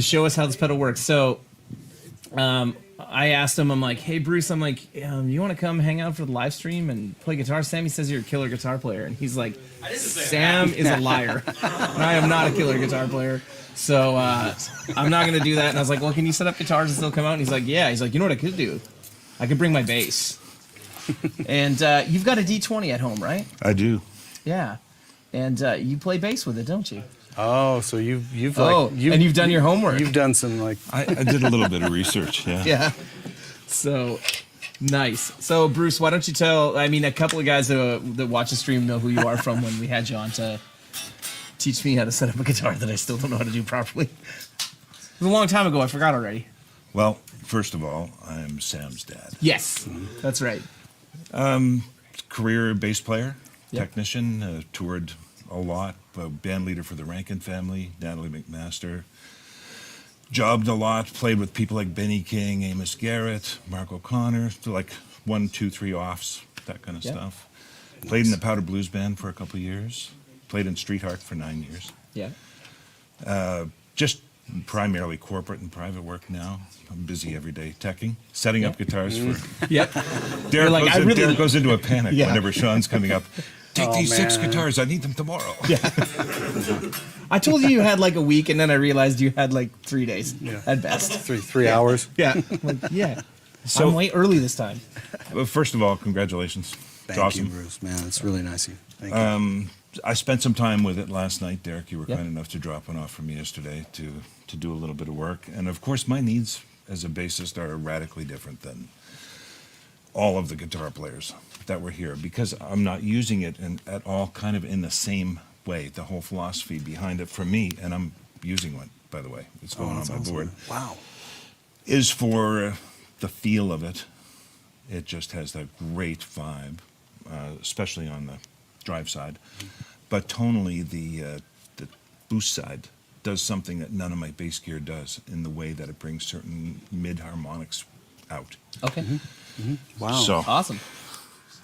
show us how this pedal works. So I asked him, I'm like, hey Bruce, I'm like, you want to come hang out for the live stream and play guitar? Sammy says you're a killer guitar player, and he's like, Sam is a liar. And I am not a killer guitar player. So I'm not gonna do that. And I was like, well, can you set up guitars and still come out? And he's like, yeah. He's like, you know what I could do? I could bring my bass. And you've got a D20 at home, right? I do. Yeah. And you play bass with it, don't you? Oh, so you've and you've done your homework. You've done some I did a little bit of research. Yeah. Yeah. So nice. So Bruce, why don't you tell? A couple of guys that watch the stream know who you are from when we had you on to teach me how to set up a guitar that I still don't know how to do properly. It was a long time ago. I forgot already. Well, first of all, I'm Sam's dad. Yes, that's right. Career bass player, Yep. technician, toured a lot, band leader for the Rankin family, Natalie McMaster. Jobbed a lot, played with people like Benny King, Amos Garrett, Mark O'Connor, so like 1, 2, 3 offs, that kind of Yep. stuff. Played in the Powder Blues Band for a couple of years. Played in Street Heart for 9 years. Yeah. Just primarily corporate and private work now. I'm busy every day teching, setting up guitars for. Yep. Derek, like, Derek goes into a panic Yeah. whenever Shawn's coming up. Take Oh, these 6 man. guitars. I need them tomorrow. I told you had like a week, and then I realized you had like 3 days at best. three hours. Yeah. Like, yeah. So- I'm way early this time. Well, first of all, congratulations. Thank it's awesome. you, Bruce. Man, it's really nice of you. Thank you. I spent some time with it last night, Derek. You were Yep. kind enough to drop one off for me yesterday to do a little bit of work. And of course, my needs as a bassist are radically different than all of the guitar players that were here because I'm not using it at all kind of in the same way. The whole philosophy behind it for me, and I'm using one, by the way, it's going on that's my awesome. board, Wow. is for the feel of it. It just has that great vibe, especially on the drive side. But tonally, the boost side does something that none of my bass gear does in the way that it brings certain mid harmonics out. Okay. Wow. So Awesome.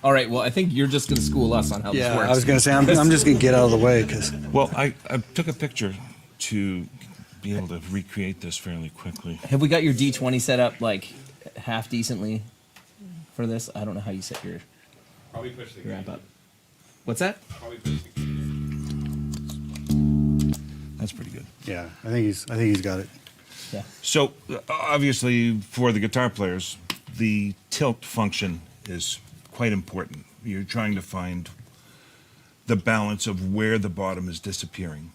All right. Well, I think you're just going to school us on how Yeah, this works. I was going to say, I'm just going to get out of the way because well, I took a picture to be able to recreate this fairly quickly. Have we got your D20 set up like half decently for this? I don't know how you set your Probably push the wrap up. What's that? That's pretty good. yeah, I think he's got it. Yeah. So obviously, for the guitar players, the tilt function is quite important. You're trying to find the balance of where the bottom is disappearing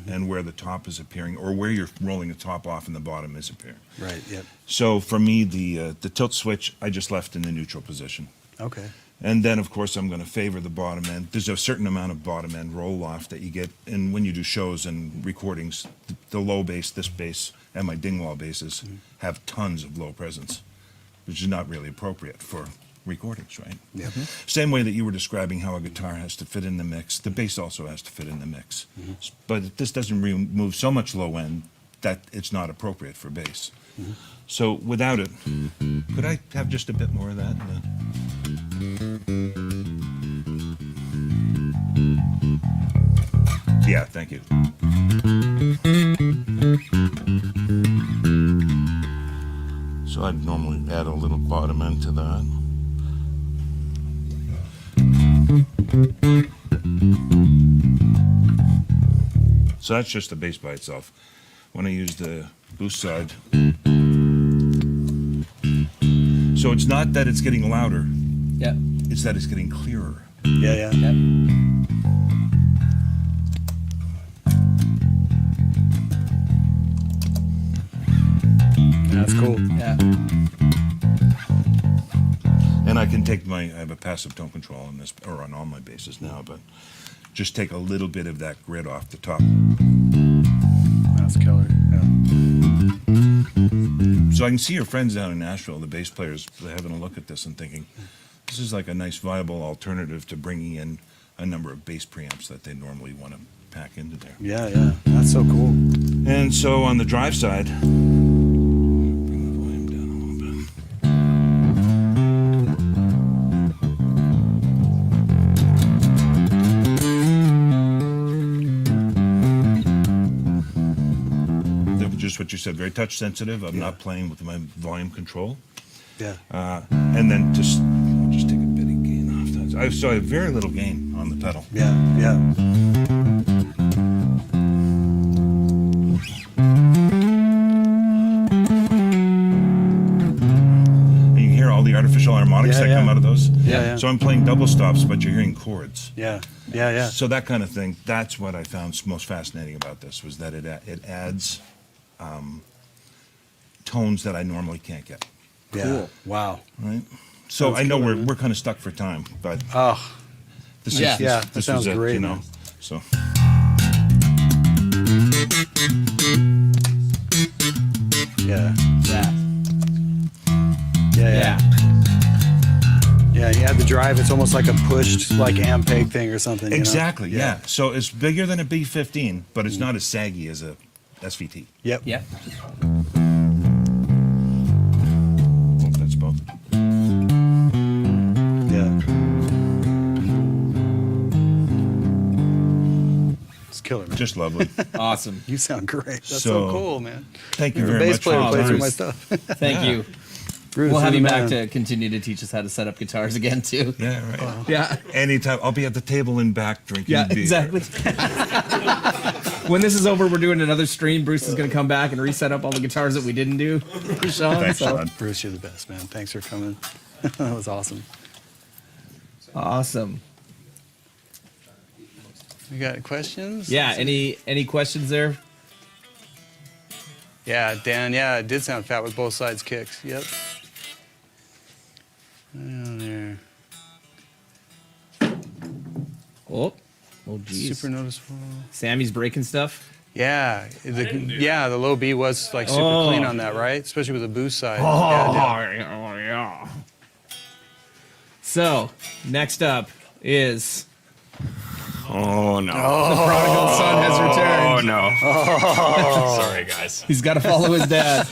and where the top is appearing, or where you're rolling the top off and the bottom is appearing. Right. Yep. So for me, the tilt switch, I just left in the neutral position. Okay. And then, of course, I'm going to favor the bottom end. There's a certain amount of bottom end roll-off that you get, and when you do shows and recordings, the low bass, this bass, and my Dingwall basses have tons of low presence, which is not really appropriate for recordings, right? Yeah. Same way that you were describing how a guitar has to fit in the mix, the bass also has to fit in the mix. But this doesn't remove so much low end that it's not appropriate for bass. So without it, could I have just a bit more of that? Yeah, thank you. So I'd normally add a little bottom end to that. So that's just the bass by itself. When I use the boost side, so it's not that it's getting louder, Yeah. it's that it's getting clearer. Yeah. Yep. That's cool. Yeah. And I can take I have a passive tone control on this, or on all my basses now, but just take a little bit of that grit off the top. That's killer. Yeah. So I can see your friends down in Nashville, the bass players, having a look at this and thinking, this is like a nice viable alternative to bringing in a number of bass preamps that they normally want to pack into there. Yeah. That's so cool. And so on the drive side, bring the volume down a little bit. Just what you said, very touch sensitive. I'm not playing with my volume control. Yeah. And then I'll just take a bit of gain off that. So I have very little gain on the pedal. Yeah. And you hear all the artificial harmonics that come out of those. Yeah. So I'm playing double stops, but you're hearing chords. Yeah. So that kind of thing, that's what I found most fascinating about this, was that it adds tones that I normally can't get. Yeah. Cool. Wow. Right? So Sounds I know killer, we're man. kind of stuck for time, but Oh. this Yeah. is Yeah, that this sounds was it, great, you know. man. So Yeah. Yeah. Yeah. Yeah, you add the drive, it's almost like a pushed like amp peg thing or something. you know? exactly, yeah. So it's bigger than a B15, but it's not as saggy as a SVT. Yep. Yeah. Well, that's both. Yeah. It's killer, man. Just lovely. Awesome. You sound great. That's So- so cool, man. Thank you You're a very bass much. player for who plays the with my time. stuff. Thank you. Bruce, We'll have you're you the back man. to continue to teach us how to set up guitars again too. Yeah, right. Yeah. Anytime. I'll be at the table in back drinking Yeah, beer. exactly. When this is over, we're doing another stream. Bruce is going to come back and reset up all the guitars that we didn't do for Shawn. Thanks, so. Shawn. Bruce, you're the best, man. Thanks for coming. That was awesome. Awesome. You got questions? Yeah. Any questions there? Yeah, Dan. Yeah, it did sound fat with both sides kicks. Yep. Down there. Oh geez. Super noticeable. Sammy's breaking stuff. Yeah, the low B was like super Oh. clean on that, right? Especially with the boost side. Yeah. So next up is Oh no! the prodigal son has returned. Oh no! Sorry, guys. He's got to follow his dad.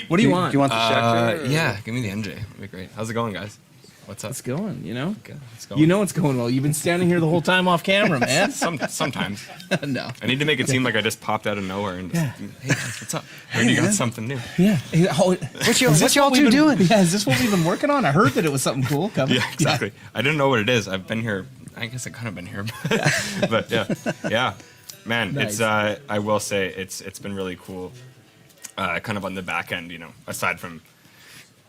What do you want? Do you want the Schecter? or- Yeah, give me the NJ. That'd be great. How's it going, guys? What's up? It's going. You know. Good. It's going. You know it's going well. You've been standing here the whole time off camera, man. Sometimes No. I need to make it seem like I just popped out of nowhere and just, hey guys, what's up? Heard you got something new. Yeah. Oh, What y'all two doing? Yeah. Is this what we've been working on? I heard that it was something cool coming. Yeah, exactly. I didn't know what it is. I've been here. I guess I could have been here, but yeah, man. Nice. It's I will say it's been really cool. Kind of on the back end, you know, aside from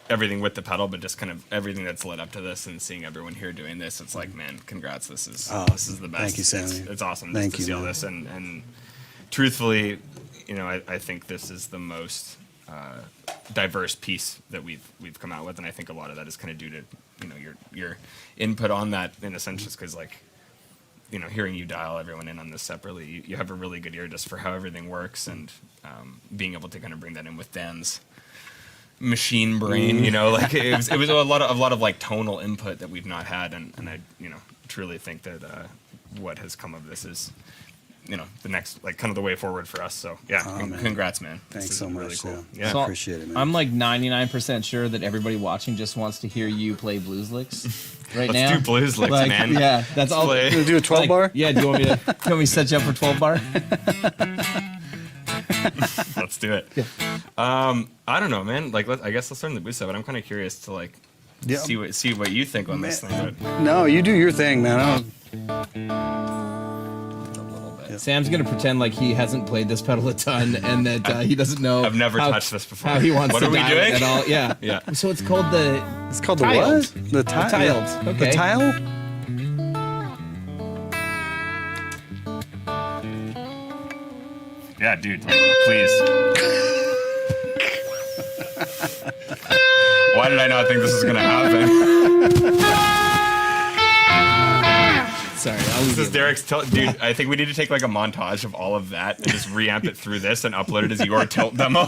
everything with the pedal, but just kind of everything that's led up to this and seeing everyone here doing this. It's like, man, congrats. This is the best. Thank you, Sammy. It's awesome Thank to you, see all man. this and truthfully, you know, I think this is the most diverse piece that we've come out with, and I think a lot of that is kind of due to, you know, your input on that in a sense, just because, like, you know, hearing you dial everyone in on this separately, you have a really good ear just for how everything works, and being able to kind of bring that in with Dan's machine brain, you know, like it was a lot of like tonal input that we've not had, and I truly think that what has come of this is the next, like, kind of the way forward for us. So yeah, congrats, man. Thanks so much. Really cool. Yeah, So, I appreciate it, man. I'm like 99% sure that everybody watching just wants to hear you play blues licks right now. Let's do blues licks, Like, man. Yeah, that's all. You gonna do a 12 bar? Yeah, do you want me to set you up for 12 bar? Let's do it. Yeah. I don't know, man. Like, I guess let's learn the blues side, but I'm kind of curious to like see what you think on this thing. But. No, you do your thing, man. Sam's gonna pretend like he hasn't played this pedal a ton and that he doesn't know. I've never touched this before. How he wants what to are we dial doing? it at all? Yeah. Yeah. So it's called the. It's called tiled. the what? The tiled. Tiled. Okay. The tile? Yeah, dude. Please. Why did I not think this was gonna happen? Sorry, this is Derek's tilt. Dude, I think we need to take like a montage of all of that and just reamp it through this and upload it as your tilt demo on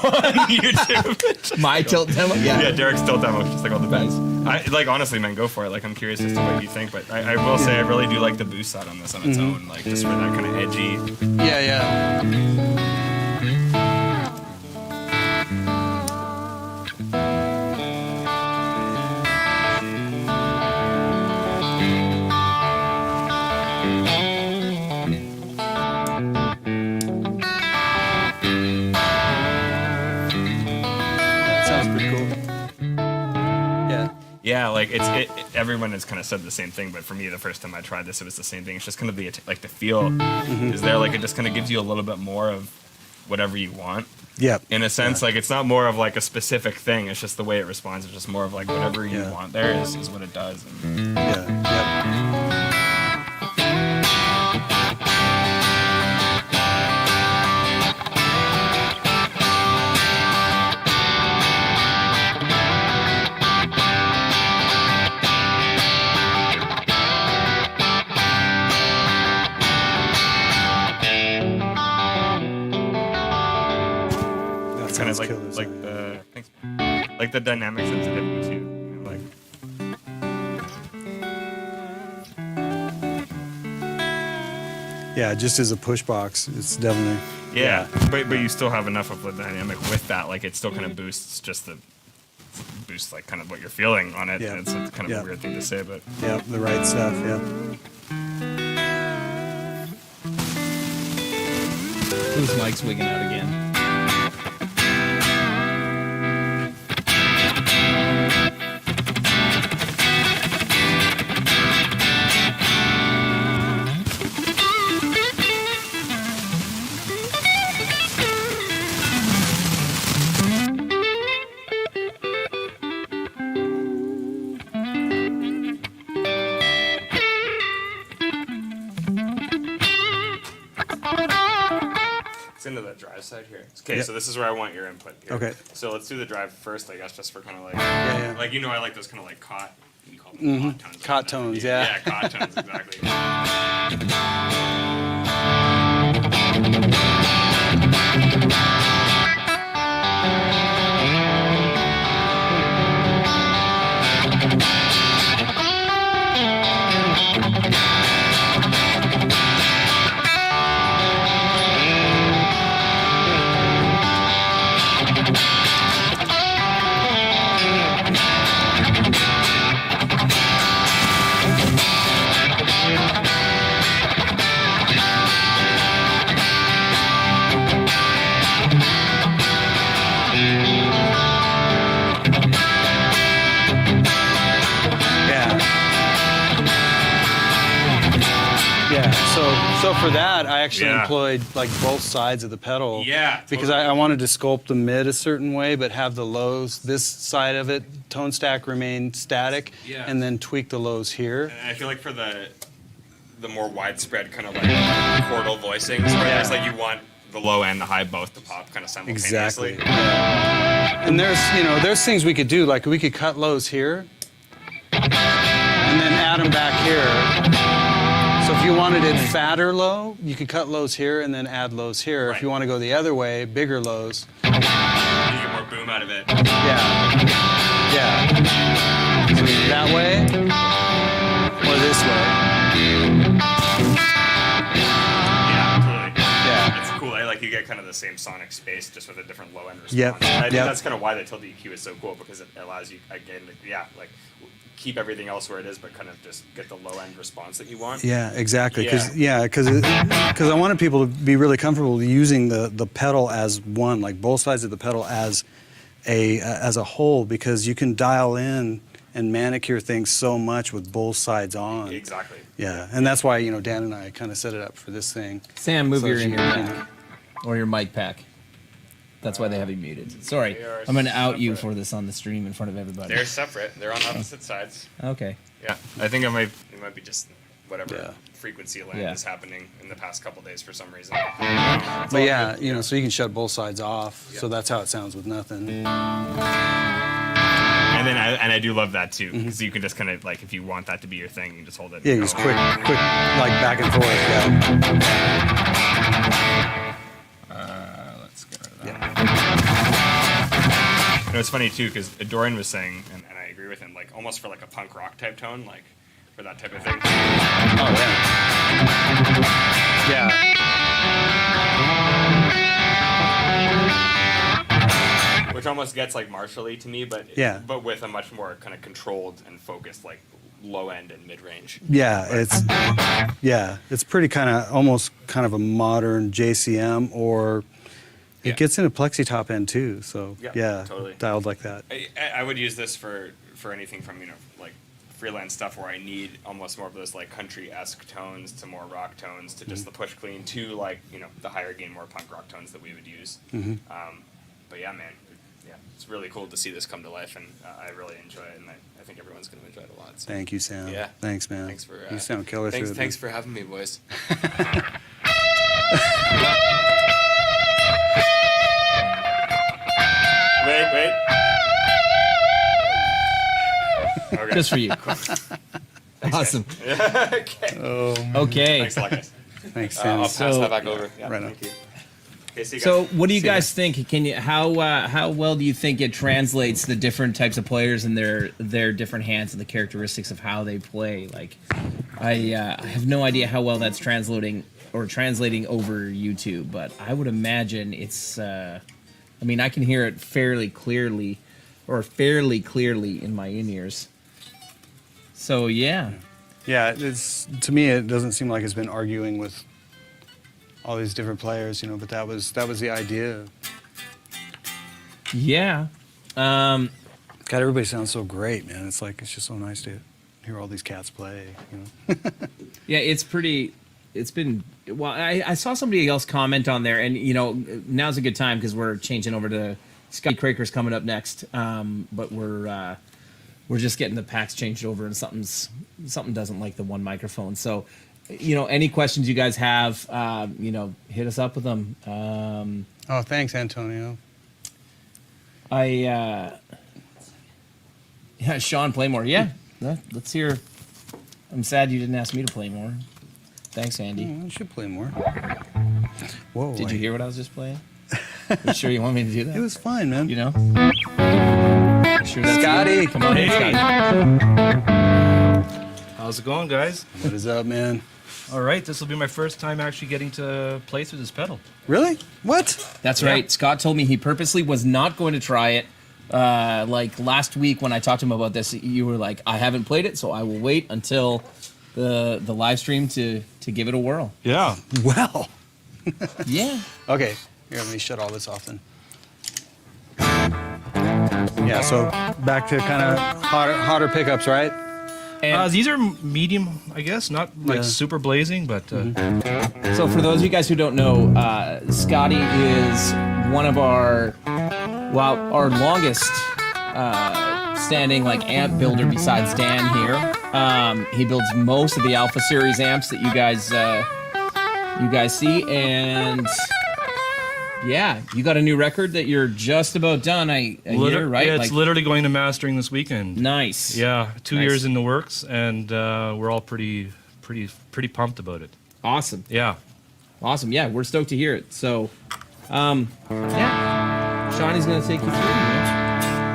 YouTube. My tilt demo? Yeah, Derek's tilt demo, just like all the best. I like, honestly, man, go for it. Like, I'm curious as to what you think, but I will say I really do like the boost side on this on its own, like just for that kind of edgy. Yeah. Yeah, like everyone has kind of said the same thing, but for me, the first time I tried this, it was the same thing. It's just kind of the feel is there. Like, it just kind of gives you a little bit more of whatever you want. Yeah. In a sense, like, it's not more of like a specific thing. It's just the way it responds. It's just more of like whatever you want. There is what it does. And like the dynamic sensitivity too. Like, yeah, just as a push box, it's definitely. Yeah, but you still have enough of the dynamic with that. Like, it still kind of boosts like kind of what you're feeling on it. Yeah. It's kind of a weird thing to say, but yeah, the right stuff. Yeah. Whose mic's wigging out again? into the drive side here. Okay, so this is where I want your input here. Okay. So let's do the drive first, I guess, just for kind of like, like, I like those kind of like cot, you call them cot tones. Cot tones, yeah. Yeah, cot tones, exactly. So for that, I actually employed like both sides of the pedal. Yeah. Because I wanted to sculpt the mid a certain way, but have the lows, this side of it, tone stack remain static, and then tweak the lows here. And I feel like for the more widespread kind of like chordal voicings, where it's like you want the low and the high both to pop kind of simultaneously. Exactly. Yeah. And there's things we could do, like we could cut lows here, and then add them back here. So if you wanted it fatter low, you could cut lows here and then add lows here. Right. If you want to go the other way, bigger lows. You get more boom out of it. Yeah. So that way or this way. Yeah, totally. Yeah. It's cool. Like you get kind of the same sonic space, just with a different low end response. Yep. And I think Yep. that's kind of why the tilt EQ is so cool, because it allows you again, like keep everything else where it is, but kind of just get the low end response that you want. Yeah, exactly. Because I wanted people to be really comfortable using the pedal as one, like both sides of the pedal as a whole, because you can dial in and manicure things so much with both sides on. Exactly. Yeah, and that's why Dan and I kind of set it up for this thing. Sam, move So your that in you your can- back or your mic pack. That's why they have you muted. Sorry, I'm going to out you for this on the stream in front of everybody. They're separate. They're on opposite sides. Okay. Yeah, I think it might be just whatever Yeah. frequency land Yeah. is happening in the past couple days for some reason. But yeah, so you can shut both sides off. So that's how it sounds with nothing. And then I do love that too, because you can just kind of like, if you want that to be your thing, you can just hold it. Yeah, and just go. quick, like back and forth. Yeah. Let's get rid of that. It's funny too, because Dorian was saying, and I agree with him, like almost for like a punk rock type tone, like for that type of thing. Oh yeah. Which almost gets like Marshall-y to me, but but with a much more kind of controlled and focused like low end and mid range. Yeah, it's pretty almost kind of a modern JCM, or it gets into plexi top end too. So yeah, totally dialed like that. I would use this for anything from like freelance stuff where I need almost more of those like country-esque tones to more rock tones to just the push clean to like the higher gain, more punk rock tones that we would use. But yeah, man, it's really cool to see this come to life, and I really enjoy it, and I think everyone's going to enjoy it a lot. So. Thank you, Sam. Yeah. Thanks, man. Thanks for you sound killer. Thanks for having me, boys. Wait. Okay. Just for you. Awesome. Okay. Okay. Thanks a lot, guys. Thanks, Sam. I'll pass that back over. Yeah, right on. thank you. Okay, see you guys. So, what do you See you guys think? Can you how well do you think it translates the different types of players and their different hands and the characteristics of how they play? Like, I have no idea how well that's translating over YouTube, but I would imagine it's. I mean, I can hear it fairly clearly in my in-ears. So yeah. Yeah, to me it doesn't seem like it's been arguing with all these different players, but that was the idea. Yeah. God, everybody sounds so great, man. It's just so nice to hear all these cats play. Yeah, it's been. Well, I saw somebody else comment on there, and now's a good time because we're changing over to Scotty. Kroeker's coming up next, but we're just getting the packs changed over, and something doesn't like the one microphone. So, any questions you guys have, hit us up with them. Oh, thanks, Antonio. Shawn, play more. Yeah, let's hear. I'm sad you didn't ask me to play more. Thanks, Andy. I should play more. Whoa. Did you hear what I was just playing? You sure you want me to do that? It was fine, man. Sure that's Scotty. you? Come on in, Scotty. How's it going, guys? What is up, man? All right, this will be my first time actually getting to play through this pedal. Really? What? That's right. Scott told me he purposely was not going to try it. Like last week when I talked to him about this, you were like, I haven't played it, so I will wait until the live stream to give it a whirl. Yeah. Well. Yeah. Okay. Here, let me shut all this off then. Yeah, so back to kind of hotter pickups, right? These are medium, I guess, not like super blazing, but. So for those of you guys who don't know, Scotty is one of our longest standing like amp builder besides Dan here. He builds most of the Alpha Series amps that you guys see, and yeah, you got a new record that you're just about done. I hear, right? Yeah, it's literally going to mastering this weekend. Nice. Yeah, 2 years in the works, and we're all pretty pumped about it. Awesome. Yeah. Awesome. Yeah, we're stoked to hear it. So, yeah. Johnny's going to take you through.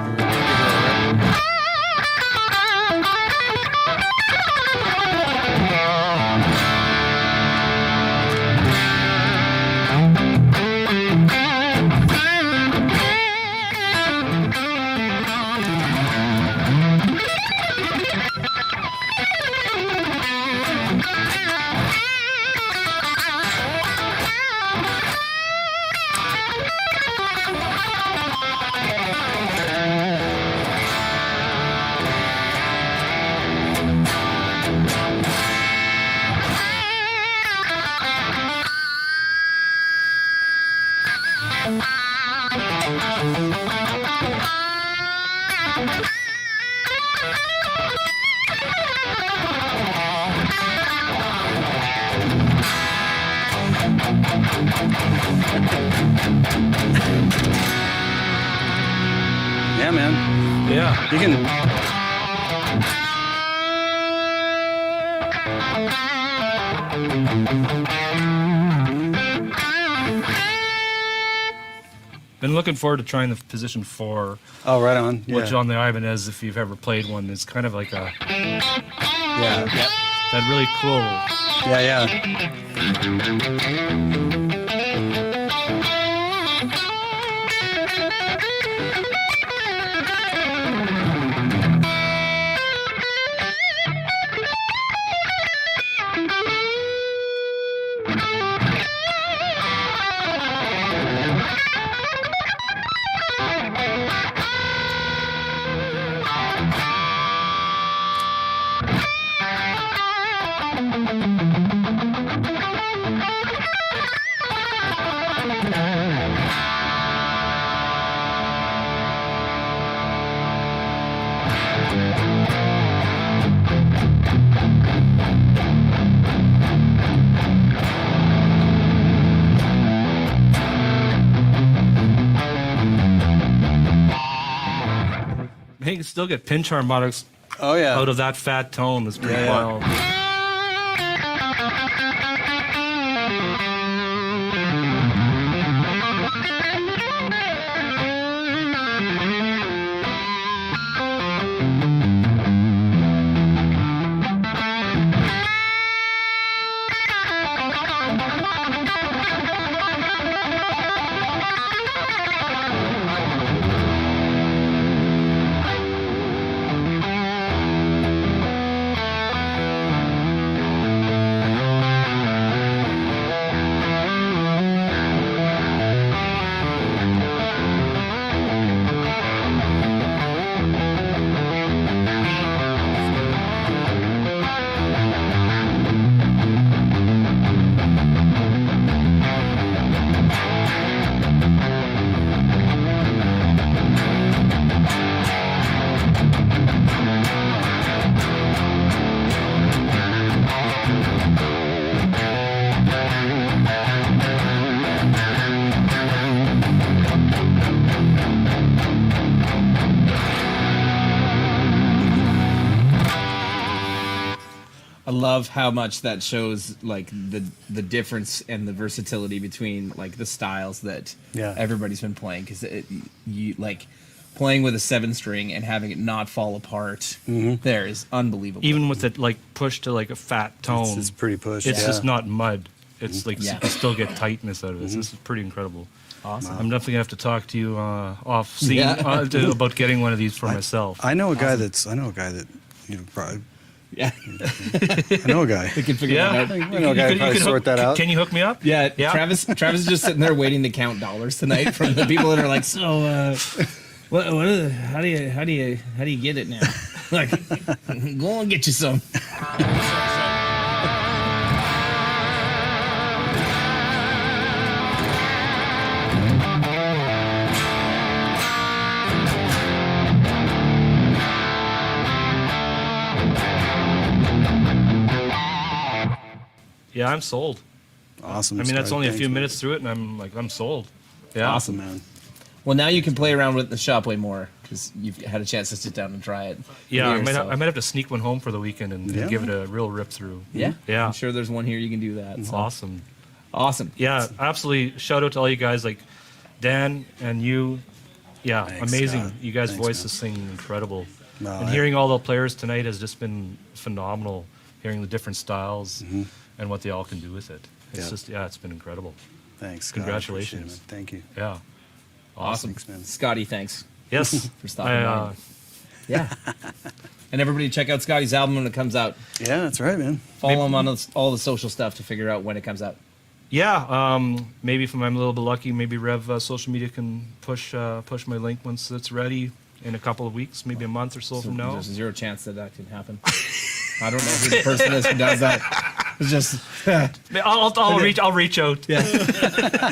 Yeah, man. Yeah. You can. Been looking forward to trying the position 4. Oh, right on. Which Yeah. on the Ibanez, if you've ever played one, is kind of like a Yeah. that really cool. Yeah, yeah. Hey, you can still get pinch harmonics Oh, yeah. out of that fat tone. That's pretty Yeah, yeah. wild. I love how much that shows like the difference and the versatility between like the styles that everybody's been playing, because you like playing with a 7-string and having it not fall apart there is unbelievable. Even with it like pushed to like a fat tone, It's pretty pushed. It's yeah. just not mud. It's like you can still get tightness out of this. This is pretty incredible. Awesome. I'm definitely gonna have to talk to you off scene about getting one of these for myself. I know a guy that you know probably. Yeah. I know a guy. We can figure that out. I know a guy who probably sort that out. Can you hook me up? Yeah, Travis is just sitting there waiting to count dollars tonight from the people that are like, so how do you get it now? Like, go and get you some. Yeah, I'm sold. Awesome. I mean, that's Scotty. only a few Thanks, minutes through it, and I'm sold. Yeah. Awesome, man. Well, now you can play around with the shop way more because you've had a chance to sit down and try it. Yeah, here, I might have to sneak one home for the weekend and give it a real rip through. Yeah, Yeah. I'm sure there's one here you can do that. So. Awesome. Awesome. Yeah, absolutely. Shout out to all you guys. Like, Dan and you, yeah, Thanks, amazing. Scott. You guys Thanks, voiced man. this thing incredible. No, And hearing all the players tonight has just been phenomenal. Hearing the different styles and what they all can do with it. It's Yeah. just, yeah, it's been incredible. Thanks, Scott. I appreciate it, Congratulations. man. Thank you. Yeah. Awesome. Thanks, man. Scotty, thanks Yes. for stopping by. Yeah. And everybody check out Scotty's album when it comes out. Yeah, that's right, man. Follow him on all the social stuff to figure out when it comes out. Yeah, maybe if I'm a little bit lucky, maybe Revv social media can push my link once it's ready in a couple of weeks, maybe a month or so from now. There's zero chance that can happen. I don't know who the person is who does that. It's just I'll reach out. yeah.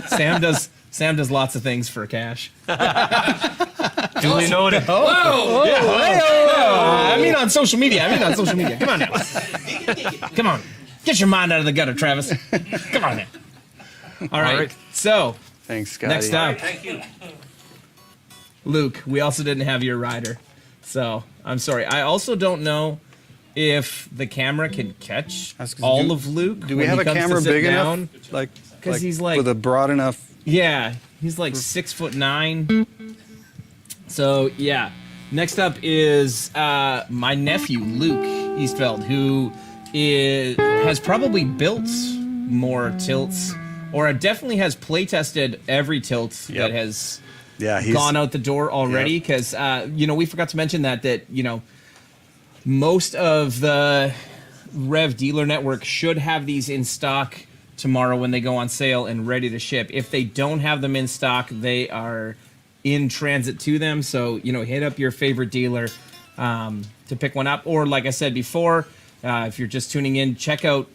Sam does lots of things for cash. Duly noted. Whoa! I mean on social media. Come on now. Come on. Get your mind out of the gutter, Travis. Come on now. All right. So Thanks, Scotty. next up, Luke. We also didn't have your rider, so I'm sorry. I also don't know if the camera can catch all of Luke. Do we have a camera big enough? Like, 'Cause he's like- with a broad enough. Yeah, he's like 6'9". So yeah. Next up is my nephew Luke Eastfeld, who has probably built more tilts, or definitely has play tested every tilt that has gone out the door already. Because we forgot to mention that most of the Revv dealer network should have these in stock tomorrow when they go on sale and ready to ship. If they don't have them in stock, they are in transit to them. So, hit up your favorite dealer to pick one up. Or like I said before, if you're just tuning in, check out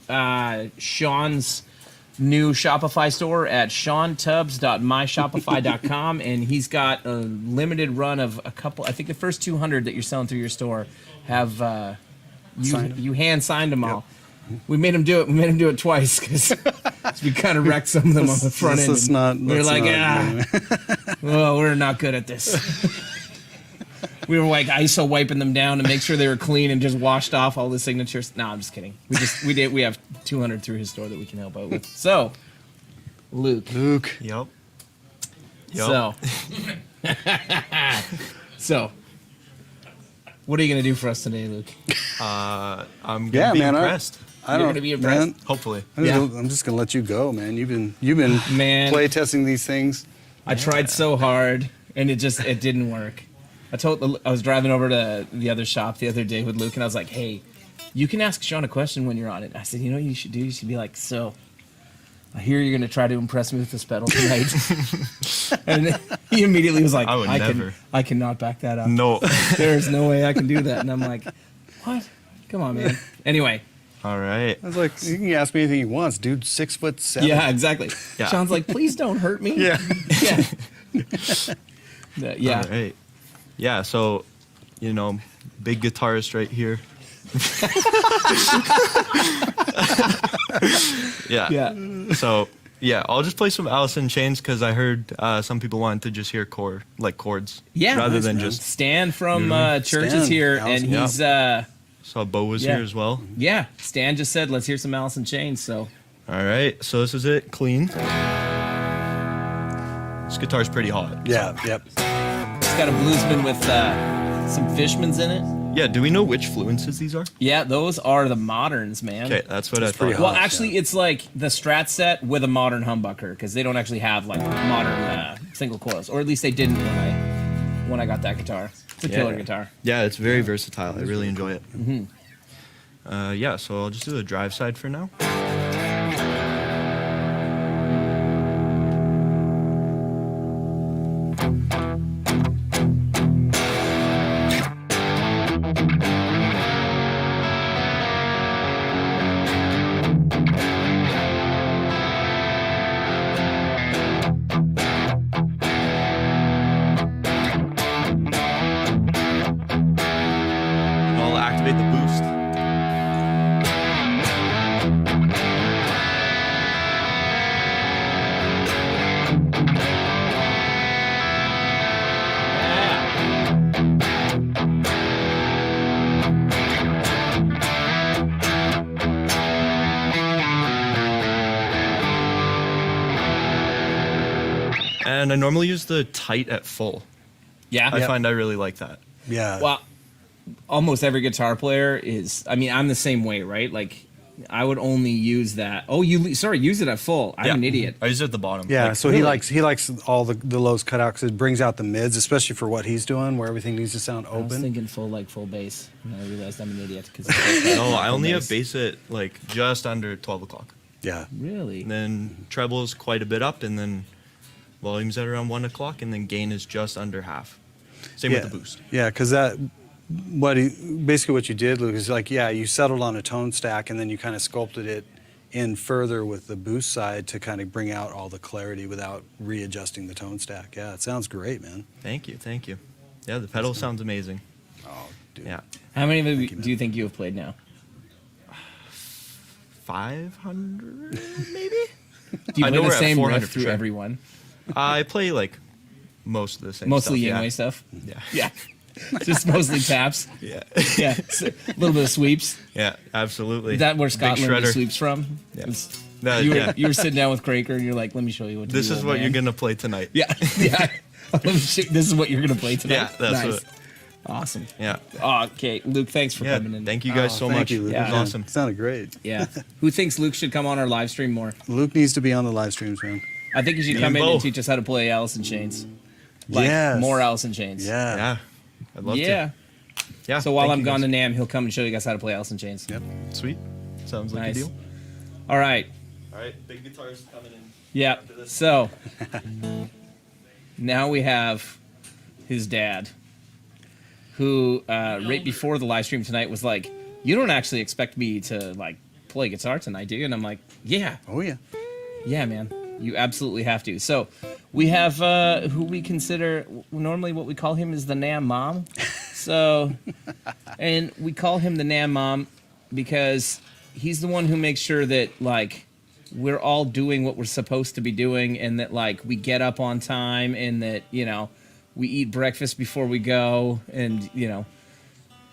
Shawn's new Shopify store at ShawnTubbs.myshopify.com. And he's got a limited run of a couple, I think the first 200 that you're selling through your store have you hand signed them all. We made him do it. We made him do it twice because we kind of wrecked some of them on the front end. We were like, well, we're not good at this. We were like ISO wiping them down to make sure they were clean and just washed off all the signatures. No, I'm just kidding. We have 200 through his store that we can help out with. So, Luke. Yep. So, what are you gonna do for us today, Luke? I'm gonna be impressed. You're gonna be impressed. Man, Hopefully. I'm just gonna let you go, man. You've been play testing these things. I tried so hard, and it didn't work. I was driving over to the other shop the other day with Luke, and I was like, "Hey, you can ask Shawn a question when you're on it." I said, "You know what you should do? You should be like, so, I hear you're gonna try to impress me with this pedal tonight." And he immediately was like, I would never. I cannot back that up. No. There's no way I can do that." And I'm like, "What? Come on, man." Anyway. All right. I was like, you can ask me anything you want, dude. 6'7". Yeah, exactly. Yeah. Shawn's like, "Please don't hurt me." Yeah. Yeah. Yeah. All right. Yeah, so, big guitarist right here. Yeah. So, I'll just play some Alice in Chains because I heard some people wanted to just hear chords. Yeah. Rather Nice, than man. just. Stan from Church is Stan, here, Alice, and he's Saw Bo was here as well. Yeah, Stan just said, "Let's hear some Alice in Chains." So, All right, so this is it, clean. This guitar's pretty hot. Yeah, yep. it's got a bluesman with some Fishmans in it. Yeah, do we know which fluences these are? Yeah, those are the moderns, man. Okay, that's what I thought. Well, actually, it's like the Strat set with a modern humbucker because they don't actually have like modern single coils, or at least they didn't when I got that guitar. It's a killer guitar. Yeah, it's very versatile. I really enjoy it. So I'll just do the drive side for now. I'll activate the boost. And I normally use the tight at full. Yeah. I find I really like that. Yeah. Well, almost every guitar player is. I mean, I'm the same way, right? Like, I would only use that. Oh, use it at full. I'm an idiot. I use it at the bottom. Yeah, Like, so he likes all the lows cut out because it brings out the mids, especially for what he's doing, where everything needs to sound I was open. thinking full bass, and I realized I'm an idiot because. no, I only have bass at like just under 12 o'clock. Yeah. Really? And then treble is quite a bit up, and then volume's at around 1 o'clock, and then gain is just under half. Same with the boost. Yeah, because basically what you did, Luke, is like, you settled on a tone stack, and then you kind of sculpted it in further with the boost side to kind of bring out all the clarity without readjusting the tone stack. Yeah, it sounds great, man. Thank you. Yeah, the pedal sounds amazing. Oh, dude. Yeah. How many of them do you think you have played now? 500, maybe? Do you I play know the we're at same 400 riff through sure. everyone? I play like most of the same Mostly stuff. Yingwei stuff? Yeah. Yeah. Just mostly taps? Yeah. Yeah. A little bit of sweeps? Yeah, absolutely. Is that where Scott Big learned the shredder. sweeps from? Yeah. You were sitting down with Kroeker and you're like, let me show you what to This do, is old what man. you're going to play tonight. Yeah. Yeah. This is what you're going to play tonight? Yeah, that's nice. what. Awesome. Yeah. Oh, okay. Luke, thanks for coming in. Thank you guys so much. You, Luke. Yeah. It was awesome. It sounded great. Yeah. Who thinks Luke should come on our live stream more? Luke needs to be on the live streams, man. I think you should Me come and in and Bo. teach us how to play Alice in Chains. Like, Yes. more Alice in Chains. Yeah. Yeah. I'd love Yeah. to. Yeah. So while thank I'm you gone guys. to NAMM, he'll come and show you guys how to play Alice in Chains. Yep. Sweet. Sounds like Nice. a deal. All right. All right. Big guitars coming in. Yeah. So now we have his dad, who right before the live stream tonight was like, "You don't actually expect me to like play guitar tonight, do you?" And I'm like, "Yeah, Oh, yeah. yeah, man, you absolutely have to." So we have who we consider normally what we call him is the NAMM mom. So, and we call him the NAMM mom because he's the one who makes sure that like we're all doing what we're supposed to be doing, and that like we get up on time, and that we eat breakfast before we go, and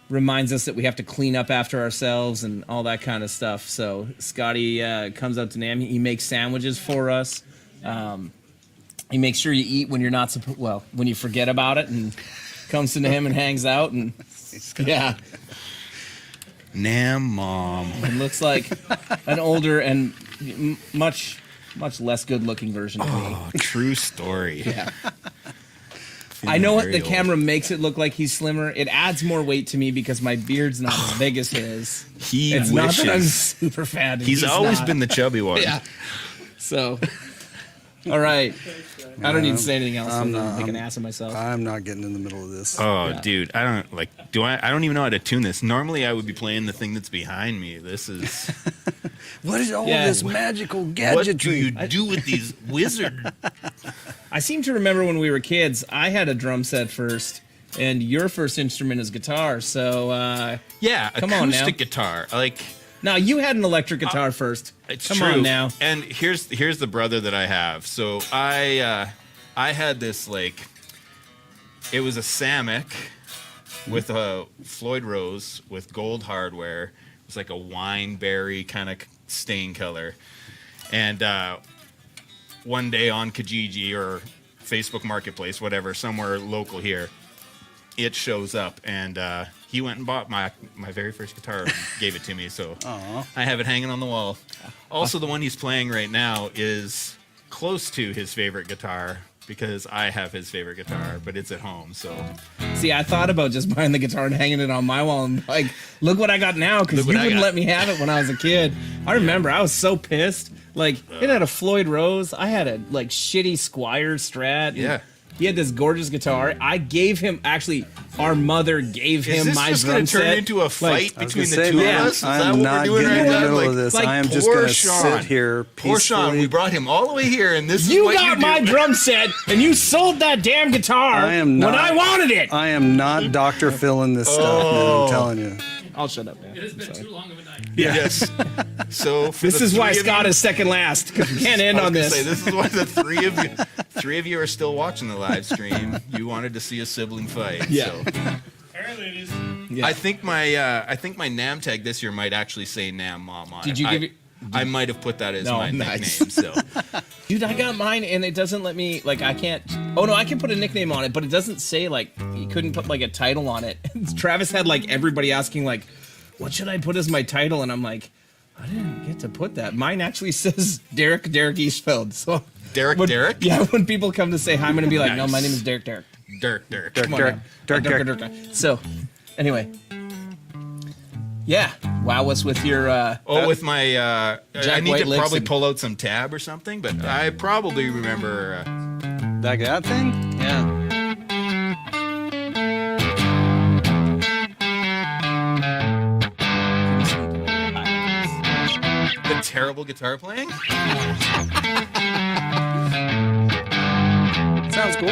reminds us that we have to clean up after ourselves and all that kind of stuff. So Scotty comes out to NAMM. He makes sandwiches for us. He makes sure you eat when you're not when you forget about it, and comes to NAMM and hangs out, and yeah. NAMM mom. And looks like an older and much less good-looking version of me. Oh, true story. Yeah. I know what very the old. camera makes it look like he's slimmer. It adds more weight to me because my beard's not as big as his. He It's not that I'm wishes. super fat. and He's always not. been the chubby one. Yeah. So, all right. I don't need to say anything else. I'm not make an ass of myself. I'm not getting in the middle of this. Oh, Yeah. dude, I don't even know how to tune this. Normally, I would be playing the thing that's behind me. This is What is all Yeah. this magical what do gadgetry? you do with these wizards? I seem to remember when we were kids, I had a drum set first, and your first instrument is guitar. So, Yeah, Come on now. acoustic guitar. Like now you had an electric guitar first. it's Come true. on now. And here's the brother that I have. So I had this it was a Samick with a Floyd Rose with gold hardware. It was like a wine berry kind of stain color. And one day on Kijiji or Facebook Marketplace, whatever, somewhere local here, it shows up, and he went and bought my very first guitar and gave it to me. So I have it hanging on the wall. Also, the one he's playing right now is close to his favorite guitar because I have his favorite guitar, but it's at home. So See, I thought about just buying the guitar and hanging it on my wall, and like, look what I got now, because Look you what I wouldn't got. let me have it when I was a kid. I remember I was so pissed. Like, it had a Floyd Rose. I had a shitty Squire Strat. and Yeah. He had this gorgeous guitar. I gave him, actually, our mother gave is him this my just drum going to turn set. into a fight I was between gonna the say, two man, of us? Is that I'm what not we're doing getting right in the now? middle of this. I am just poor going to Shawn. sit here Poor Shawn, peacefully. we brought him all the way here, and this is You what got you my do. drum set, and you sold that damn guitar I am not, when I wanted it. I am not Dr. Phil in this stuff, man. I'm telling you. I'll shut up, man. It has been too long of a night. Yes. So for This the is why three of Scott you- is second last, because we can't end I was on gonna this. say, this is why the three of you are still watching the live stream. You wanted to see a sibling fight. Yeah. So. Apparently it is. Yeah. I think my NAMM tag this year might actually say NAMM Mom on Did it. you give it? I might have put that as No, my nice. nickname. So Dude, I got mine and it doesn't let me, like, I can't. Oh no, I can put a nickname on it, but it doesn't say, like, you couldn't put, like, a title on it. Travis had, like, everybody asking, like, what should I put as my title? And I'm like, I didn't get to put that. Mine actually says Derek Eastfeld. So Derek? Yeah, when people come to say hi, I'm going to be like, no, my name is Derek. Come on now. Dirk. So, anyway. Yeah. Wow us with your... with my... I need White to Licks probably and- pull out some tab or something, but I probably remember... That thing? Yeah. the terrible guitar playing. Sounds cool.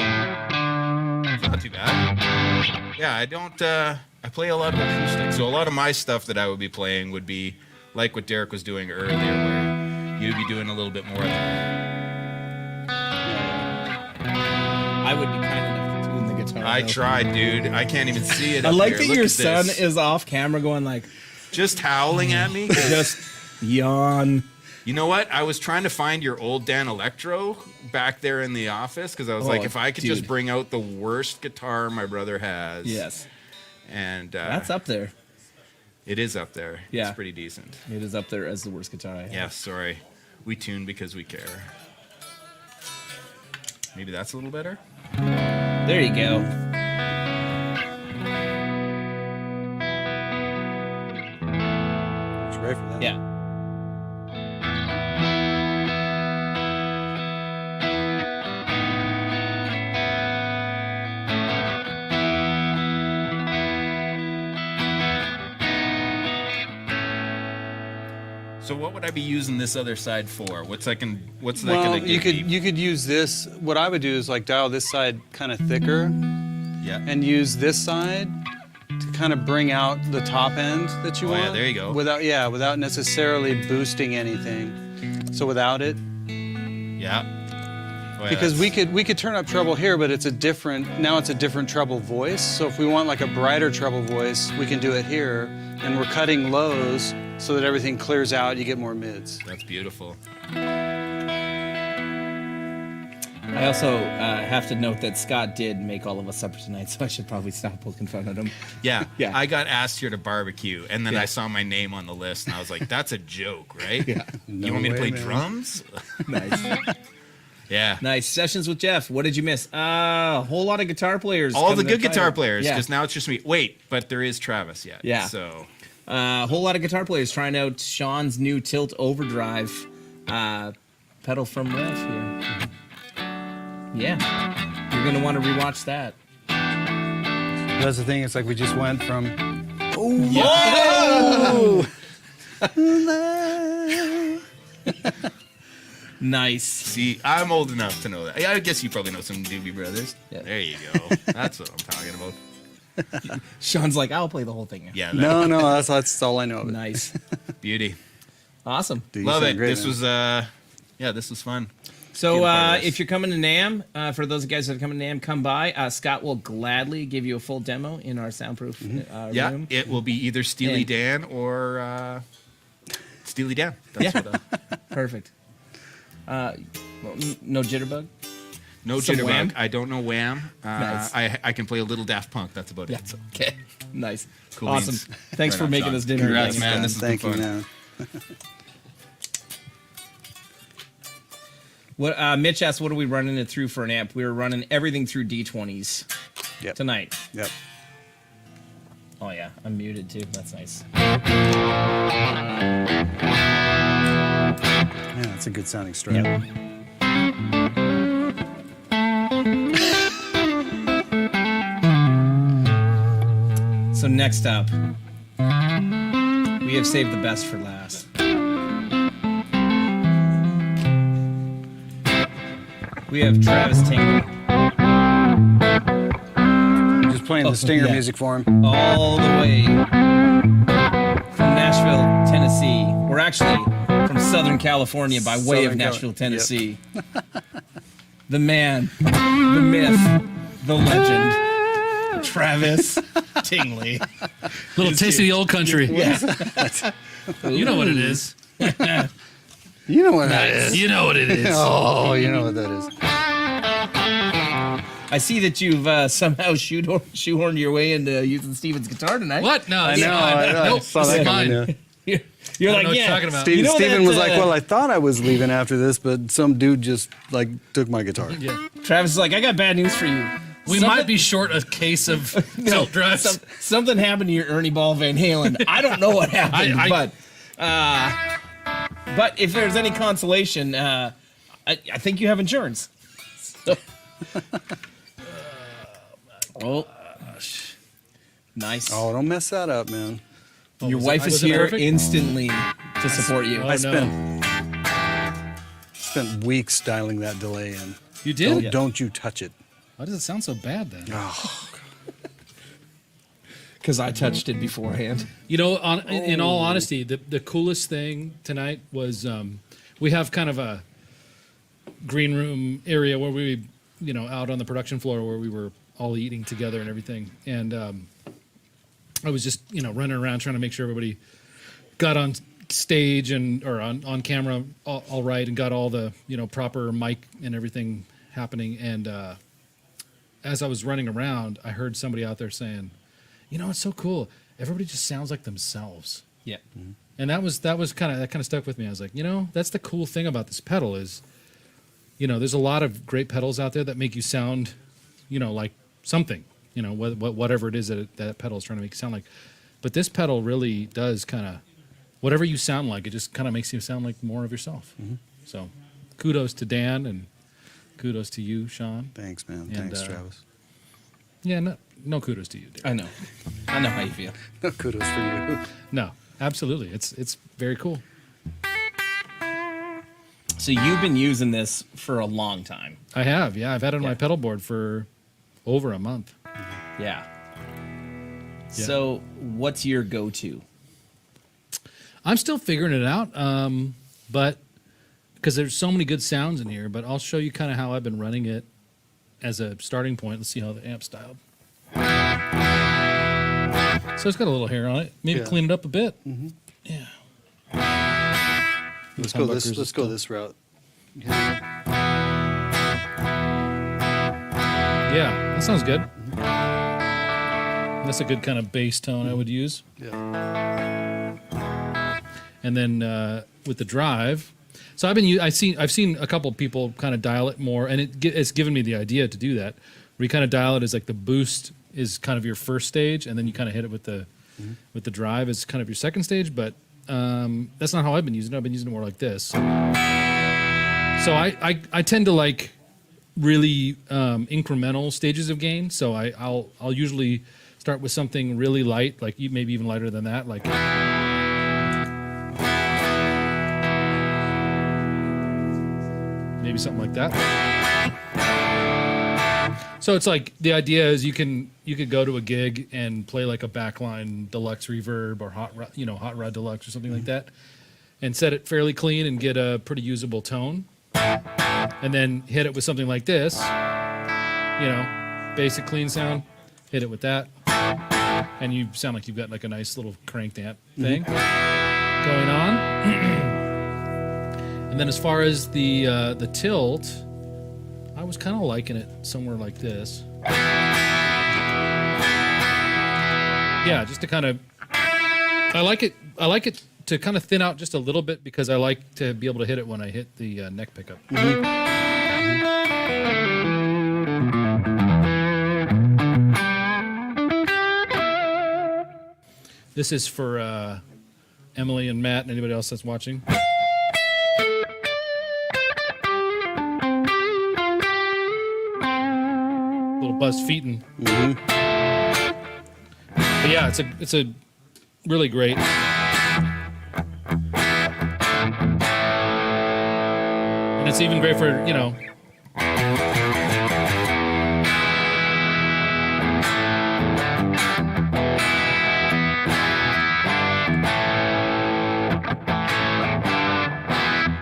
It's not too bad. Yeah, I don't... I play a lot of acoustic, so a lot of my stuff that I would be playing would be like what Derek was doing earlier, where you'd be doing a little bit more of that. I would be kind enough to tune the guitar. I though. tried, dude. I can't even see it. I up like here. that Look your at son this. is off camera going like... Just howling at me. Just yawn. You know what? I was trying to find your old Dan Electro back there in the office because I was like, if I could just bring out the worst guitar my brother has. Yes. And that's up there. It is up there. Yeah. It's pretty decent. It is up there as the worst guitar I have. Yeah, sorry. We tune because we care. Maybe that's a little better. There you go. It's great for that. Yeah. So what would I be using this other side for? What's that gonna Well, give you could me? you could use this. What I would do is like dial this side kind of thicker, Yeah. and use this side to kind of bring out the top end that you Oh, want. yeah, there you go. Without necessarily boosting anything. So without it, Yeah. Oh, yeah, because that's- we could turn up treble here, but it's a different treble voice. So if we want like a brighter treble voice, we can do it here, and we're cutting lows so that everything clears out. You get more mids. That's beautiful. I also have to note that Scott did make all of us supper tonight, so I should probably stop poking fun at him. Yeah. Yeah. I got asked here to barbecue, and then Yeah. I saw my name on the list, and I was like, "That's a joke, right? Yeah. You want me to way, play man. drums?" Nice. Yeah. Nice. Sessions with Jeff. What did you miss? A whole lot of guitar players. All the coming to good guitar Friday. players, Yeah. because now it's just me. Wait, but there is Travis yet. Yeah. So A whole lot of guitar players trying out Shawn's new Tilt Overdrive pedal from Revv here. Yeah. You're going to want to rewatch that. That's the thing. It's like we just went from. Nice. see, I'm old enough to know that. Yeah, I guess you probably know some Doobie Brothers. Yeah. There you go. That's what I'm talking about. Shawn's like, I'll play the whole thing. Yeah. No, that's all I know of it. Nice. Beauty. Awesome. Dude, you Love sound it. great, This man. was this was fun. So Being part of this. if you're coming to NAMM, for those guys that are coming to NAMM, come by. Scott will gladly give you a full demo in our soundproof Yeah, room. it will be either Steely And- Dan or Steely Dan. That's Yeah. what. Perfect. No jitterbug? No Some jitterbug. Wham? I don't know Wham. Nice. I can play a little Daft Punk. That's about it. That's okay. Nice. Cool Awesome. beans. Thanks Right for on, making Shawn. us dinner. Congrats, Thanks, man. Scott. This has Thank been you, fun. man. What Mitch asked, what are we running it through for an amp? We were running everything through D20s Yep. tonight. Yep. Oh yeah, I'm muted too. That's nice. Yeah, that's a good sounding strat. So next up, we have saved the best for last. We have Travis Tingley. Just playing the stinger yeah. music for him. All the way from Nashville, Tennessee. Or actually, from Southern California by way of Southern Nashville, Yep. Tennessee. The man, the myth, the legend, Travis Tingley. Little taste of the old country. Yeah. You know what it is. You know what that is. You know what it is. Oh, you know what that is. I see that you've somehow shoehorned your way into using Steven's guitar tonight. What? No, I know. I nope, saw this that is coming, mine. yeah. You're I don't like, know what yeah. you're talking about. Steven, You know Steven that, was like, well, I thought I was leaving after this, but some dude just like took my guitar. Yeah. Travis is like, I got bad news for you. We might be short a case of tilt drives. Something happened to your Ernie Ball Van Halen. I don't know what happened, but if there's any consolation, I think you have insurance. So. Oh, nice. Oh, don't mess that up, man. Your wife is here instantly to support you. I spent weeks dialing that delay in. You did? Don't you touch it. Why does it sound so bad then? Oh. Because I touched it beforehand. You know, in all honesty, the coolest thing tonight was we have kind of a green room area where we, out on the production floor where we were all eating together and everything. And I was just, running around trying to make sure everybody got on stage or on camera all right and got all the, proper mic and everything happening. And as I was running around, I heard somebody out there saying, it's so cool. Everybody just sounds like themselves. Yeah. Mm-hmm. And that kind of stuck with me. I was like, that's the cool thing about this pedal is, there's a lot of great pedals out there that make you sound, like something, whatever it is that pedal is trying to make you sound like. But this pedal really does kind of, whatever you sound like, it just kind of makes you sound like more of yourself. Mm-hmm. So kudos to Dan and kudos to you, Shawn. Thanks, man. And, Thanks, Travis. Yeah, no kudos to you, dude. I know how you feel. No kudos for you. No, absolutely. It's very cool. So you've been using this for a long time. I have, yeah. I've had it on my pedal board for over a month. Yeah. So what's your go-to? I'm still figuring it out, but because there's so many good sounds in here, but I'll show you kind of how I've been running it as a starting point. Let's see how the amp's dialed. So it's got a little hair on it. Maybe clean it up a bit. Mm-hmm. Yeah. Let's go this route. Yeah, that sounds good. That's a good kind of bass tone I would use. Yeah. And then with the drive, so I've seen a couple people kind of dial it more, and it's given me the idea to do that. Where you kind of dial it as like the boost is kind of your first stage, and then you kind of hit it with the drive as kind of your second stage. But that's not how I've been using it. I've been using it more like this. So I tend to like really incremental stages of gain. So I'll usually start with something really light, like maybe even lighter than that, like. Maybe something like that. So it's like the idea is you could go to a gig and play like a backline deluxe reverb or hot rod deluxe or something like that, and set it fairly clean and get a pretty usable tone, and then hit it with something like this, basic clean sound. Hit it with that, and you sound like you've got like a nice little cranked amp thing going on. And then as far as the tilt, I was kind of liking it somewhere like this. Yeah, just to kind of, I like it to kind of thin out just a little bit because I like to be able to hit it when I hit the neck pickup. This is for Emily and Matt and anybody else that's watching. Little Buzz Featon. But yeah, it's a really great. And it's even great for,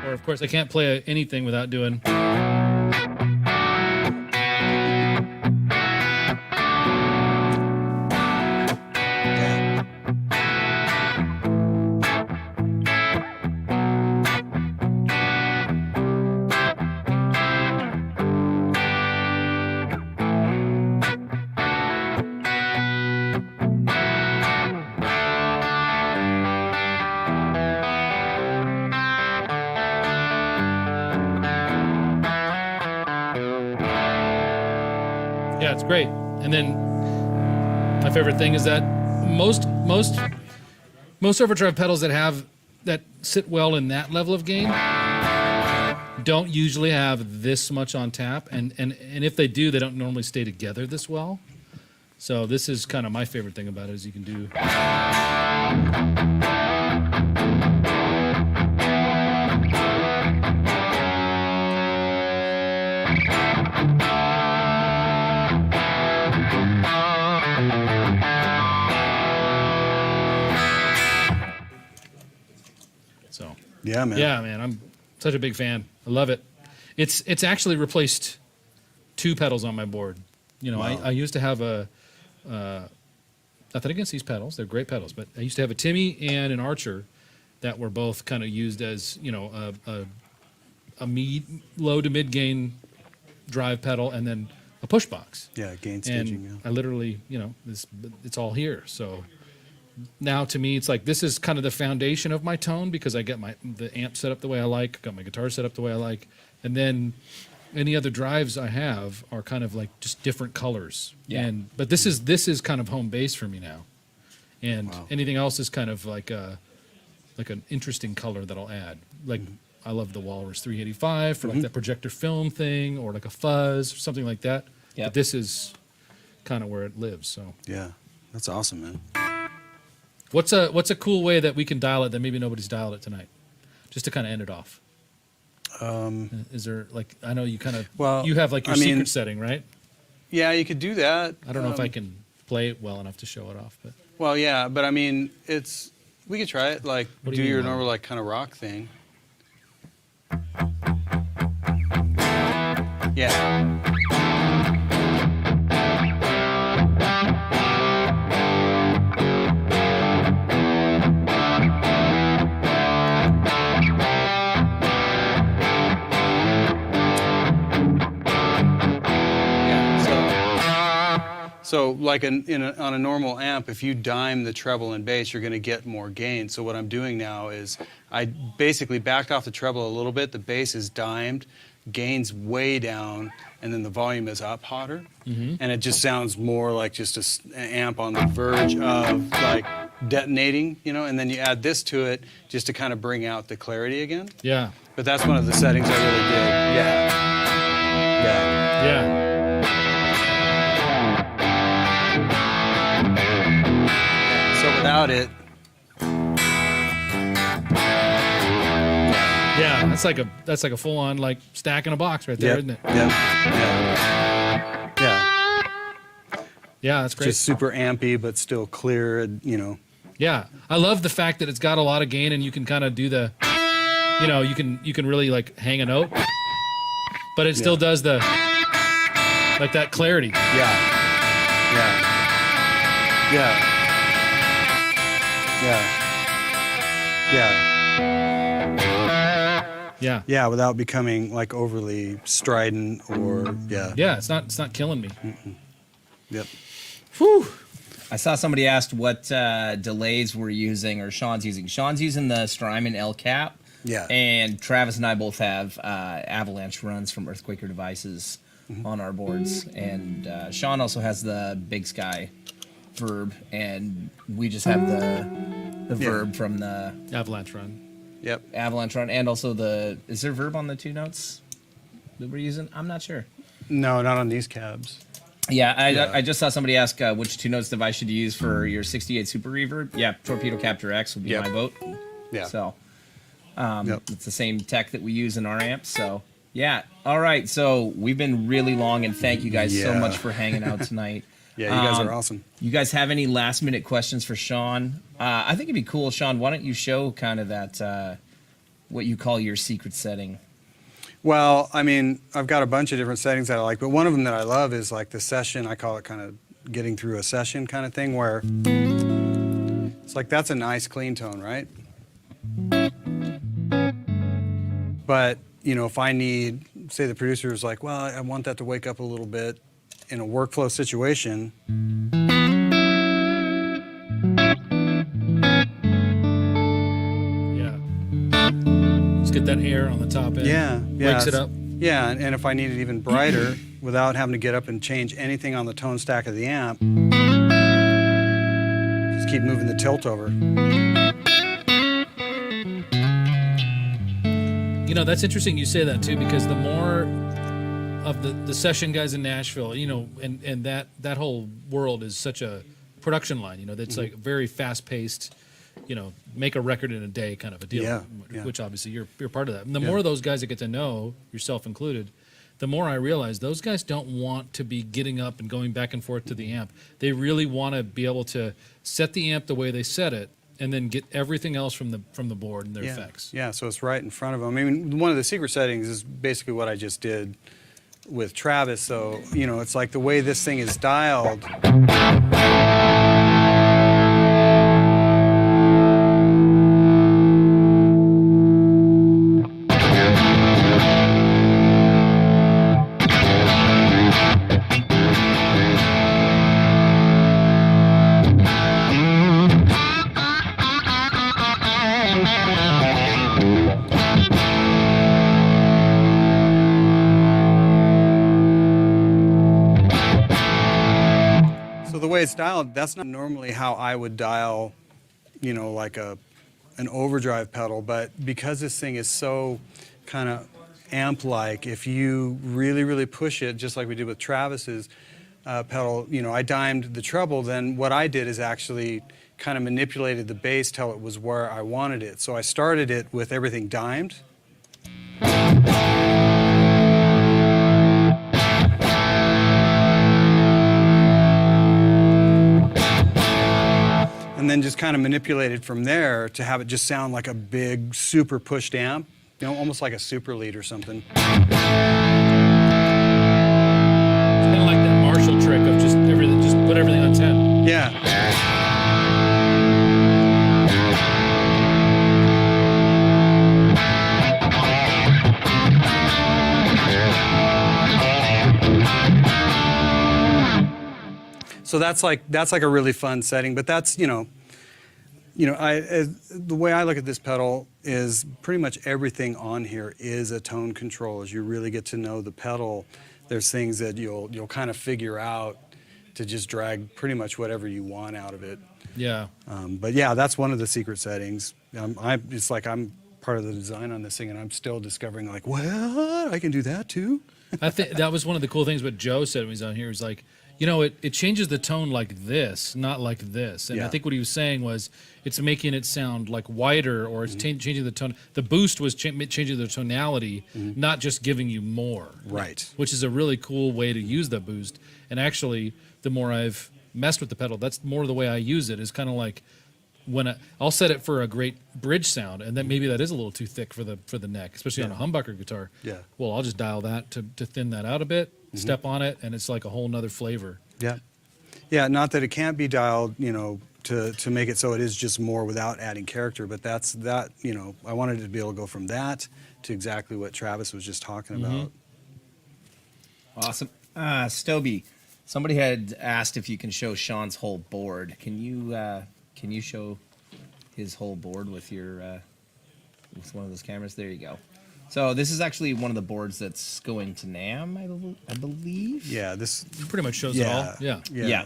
or of course I can't play anything without doing. Yeah, it's great. And then my favorite thing is that most overdrive pedals that sit well in that level of gain don't usually have this much on tap, and if they do, they don't normally stay together this well. So this is kind of my favorite thing about it, is you can do. So yeah, man, I'm such a big fan. I love it. It's actually replaced 2 pedals on my board. You know, Wow. I used to have nothing against these pedals, they're great pedals, but I used to have a Timmy and an Archer that were both kind of used as, you know, a low to mid gain drive pedal, and then a push box. Yeah, gain staging. And Yeah. I literally, you know, it's all here. So now to me, it's like this is kind of the foundation of my tone, because I get the amp set up the way I like, got my guitar set up the way I like, and then any other drives I have are kind of like just different colors. Yeah. But this is kind of home base for me now, and Wow. anything else is kind of like an interesting color that I'll add. Like I love the Walrus 385 for like that projector film thing, or like a fuzz or something like that. Yep. But this is kind of where it lives. So Yeah, that's awesome, man. what's a cool way that we can dial it that maybe nobody's dialed it tonight, just to kind of end it off? Is there, like, I know you kind of, you have like your secret setting, right? Yeah, you could do that. I don't know if I can play it well enough to show it off, but Well, yeah, but I mean, we could try it. Like, What do do you your mean, normal, like, kind of rock thing. Yeah. So like on a normal amp, if you dime the treble and bass, you're going to get more gain. So what I'm doing now is I basically backed off the treble a little bit. The bass is dimed, gain's way down, and then the volume is up hotter. Mm-hmm. And it just sounds more like just an amp on the verge of like detonating, you know, and then you add this to it just to kind of bring out the clarity again. yeah, But that's one of the settings I really dig. Yeah. Yeah. yeah. So without it, Yeah, that's like a full on like stack in a box right there, Yep. isn't it? Yeah. Yeah. Yeah, that's great. Just super ampy, but still clear, and, you know. Yeah, I love the fact that it's got a lot of gain, and you can kind of do the, you know, you can really like hang a note, but it still does the like that clarity. Yeah. Yeah. Yeah. Yeah. Yeah. Yeah. Yeah, without becoming like overly strident or Yeah, it's not killing me. Yep. Whew. I saw somebody asked what delays we're using, or Shawn's using. Shawn's using the Strymon L cap. Yeah. And Travis and I both have avalanche runs from Earthquaker Devices on our boards. And Shawn also has the Big Sky Verb, and we just have the Verb from the Avalanche Run. Yep. Avalanche Run, and also is there Verb on the 2 notes that we're using? I'm not sure. No, not on these cabs. Yeah, I just saw somebody ask which 2 notes device should you use for your 68 Super Reverb. Yeah, Torpedo Capture X would be my vote. Yeah. So it's the same tech that we use in our amps. So yeah. All right. So we've been really long, and thank you guys so much for hanging out tonight. Yeah, you guys are awesome. You guys have any last minute questions for Shawn? I think it'd be cool, Shawn. Why don't you show kind of that what you call your secret setting? Well, I mean, I've got a bunch of different settings that I like, but one of them that I love is like the session. I call it kind of getting through a session kind of thing, where it's like that's a nice clean tone, right? But, you know, if I need, say the producer is like, well, I want that to wake up a little bit in a workflow situation. Yeah. Just get that air on the top end. Yeah. Wakes it up. Yeah, and if I need it even brighter, without having to get up and change anything on the tone stack of the amp. Just keep moving the tilt over. You know, that's interesting you say that too, because the more of the session guys in Nashville, you know, and that whole world is such a production line, you know, that's like very fast paced, you know, make a record in a day kind of a deal, which obviously you're part of that. And the more of those guys I get to know, yourself included, the more I realize those guys don't want to be getting up and going back and forth to the amp. They really want to be able to set the amp the way they set it, and then get everything else from the board and their effects. Yeah, so it's right in front of them. I mean, one of the secret settings is basically what I just did with Travis. So, you know, it's like the way this thing is dialed. It's dialed, that's not normally how I would dial, you know, like an overdrive pedal, but because this thing is so kind of amp-like, if you really, really push it, just like we did with Travis's pedal, you know, I dimed the treble, then what I did is actually kind of manipulated the bass till it was where I wanted it. So I started it with everything dimed. And then just kind of manipulated from there to have it just sound like a big, super pushed amp, you know, almost like a super lead or something. It's kind of like that Marshall trick of just everything, just put everything on 10. Yeah. So that's like a really fun setting, but that's, the way I look at this pedal is pretty much everything on here is a tone control. As you really get to know the pedal, there's things that you'll kind of figure out to just drag pretty much whatever you want out of it. Yeah. But yeah, that's one of the secret settings. It's like I'm part of the design on this thing, and I'm still discovering like, what? I can do that too. I think that was one of the cool things what Joe said when he was on here. He was like, you know, it changes the tone like this, not like this. And I think what he was saying was it's making it sound like wider, or it's changing the tone. The boost was changing the tonality, not just giving you more. Right. Which is a really cool way to use the boost. And actually, the more I've messed with the pedal, that's more the way I use it, is kind of like when I'll set it for a great bridge sound, and then maybe that is a little too thick for the neck, especially on a humbucker guitar. Yeah. Well, I'll just dial that to thin that out a bit, step on it, and it's like a whole nother flavor. Yeah. Yeah, not that it can't be dialed, to make it so it is just more without adding character, but that's that, I wanted it to be able to go from that to exactly what Travis was just talking about. Awesome. Stoby, somebody had asked if you can show Shawn's whole board. Can you show his whole board with your with one of those cameras? There you go. So this is actually one of the boards that's going to NAMM, I believe. Yeah, this pretty much shows it all. Yeah.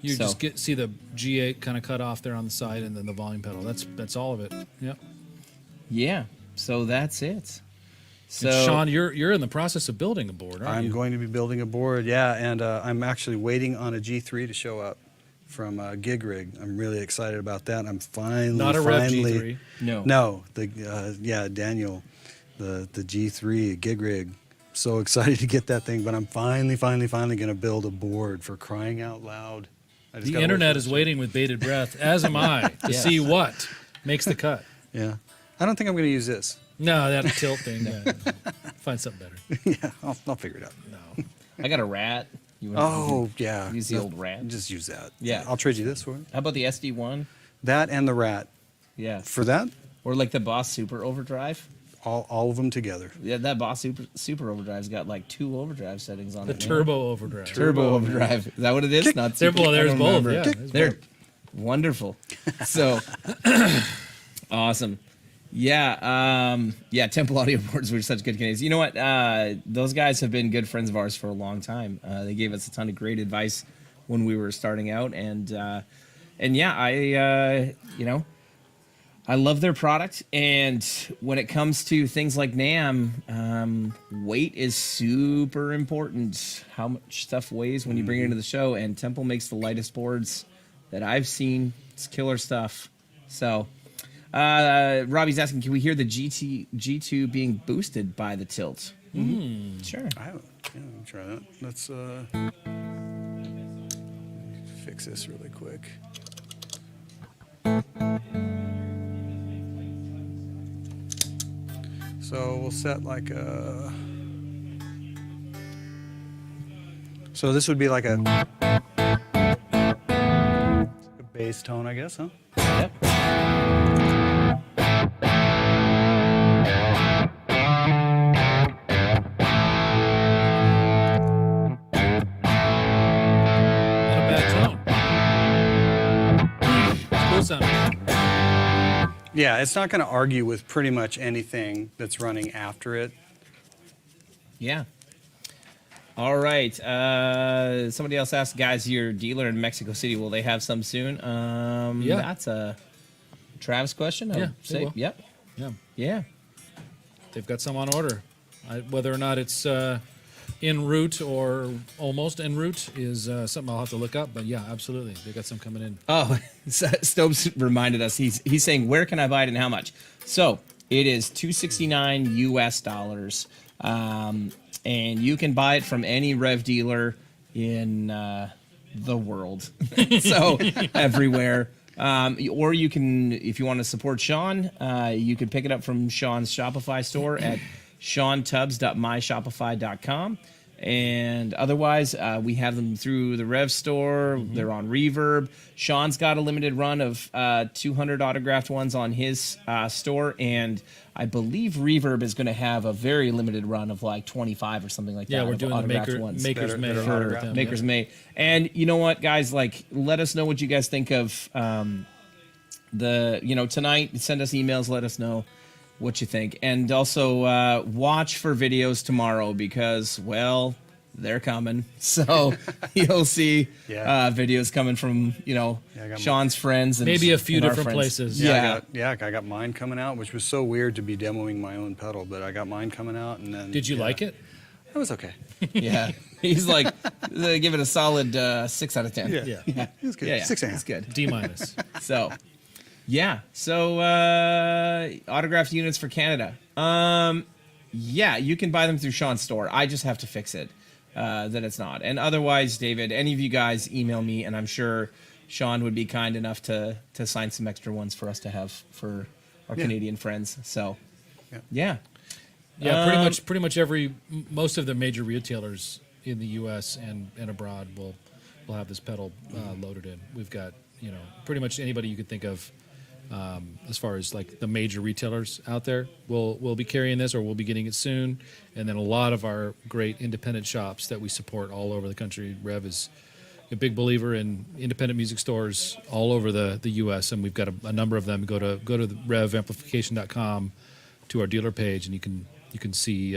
You So- just see the G8 kind of cut off there on the side, and then the volume pedal. That's all of it. Yep. Yeah. So that's it. So And Shawn, you're in the process of building a board, aren't I'm you? going to be building a board, yeah, and I'm actually waiting on a G3 to show up from Gig Rig. I'm really excited about that. I'm finally Not a Revv G3. No, Daniel, the G3 Gig Rig. So excited to get that thing, but I'm finally going to build a board, for crying out loud. I just The gotta internet wait for is it. waiting with bated breath, as am I, to Yes. see what makes the cut. Yeah, I don't think I'm going to use this. No, that tilt thing. Find something better. Yeah, I'll figure it out. No. I got a rat. You wanna Oh yeah, use the old rat? Just use that. Yeah. I'll trade you this for it. How about the SD1? That and the rat. Yeah. For that, Or like the Boss Super Overdrive? all of them together. Yeah, that Boss Super Overdrive's got like 2 overdrive settings on The it. man. turbo overdrive. Turbo Overdrive. Is that what it is? Not super. Well, there's I don't both. remember. Yeah, there's They're both. wonderful. So awesome. Yeah, Temple Audio Boards were such good Canadians. You know what? Those guys have been good friends of ours for a long time. They gave us a ton of great advice when we were starting out, and yeah, I love their product. And when it comes to things like NAMM, weight is super important. How much stuff weighs when you bring it into the show, and Temple makes the lightest boards that I've seen. It's killer stuff. So. Robbie's asking, can we hear the G2 being boosted by the tilt? Sure. I'll try that. Let's fix this really quick. So we'll set like a... So this would be like a bass tone, I guess, huh? Yep. Yeah, it's not going to argue with pretty much anything that's running after it. Yeah. All right. Somebody else asked, guys, your dealer in Mexico City, will they have some soon? Yeah. That's a Travis question. I would say. Yep. Yeah. They've got some on order. Whether or not it's en route or almost en route is something I'll have to look up. But yeah, absolutely, they got some coming in. Oh, Stobes reminded us. He's saying, where can I buy it and how much? So it is $269 US, and you can buy it from any Revv dealer in the world. So everywhere. Or you can, if you want to support Shawn, you can pick it up from Shawn's Shopify store at ShawnTubbs.myshopify.com. And otherwise, we have them through the Revv store. They're on Reverb. Shawn's got a limited run of 200 autographed ones on his store. And I believe Reverb is going to have a very limited run of like 25 or something like that. Yeah, we're doing the Maker's May. For Maker's May. And you know what, guys? Like, let us know what you guys think of tonight. Send us emails. Let us know what you think. And also watch for videos tomorrow because, well, they're coming. So you'll see videos coming from, Shawn's friends. And maybe a few and our different friends. places. I got mine coming out, which was so weird to be demoing my own pedal, but I got mine coming out. And then Did you like it? It was okay. Yeah. He's like, give it a solid 6 out of 10. Yeah. It was good. 6.5. It's good. D-. So... Yeah. So autographed units for Canada. Yeah, you can buy them through Shawn's store. I just have to fix it that it's not. And otherwise, David, any of you guys email me, and I'm sure Shawn would be kind enough to sign some extra ones for us to have for our Canadian friends. So, yeah. Pretty much most of the major retailers in the U.S. and abroad will have this pedal loaded in. We've got pretty much anybody you could think of. As far as like the major retailers out there, we'll be carrying this, or we'll be getting it soon. And then a lot of our great independent shops that we support all over the country. Revv is a big believer in independent music stores all over the U.S. and we've got a number of them. Go to the RevVamplification.com to our dealer page, and you can see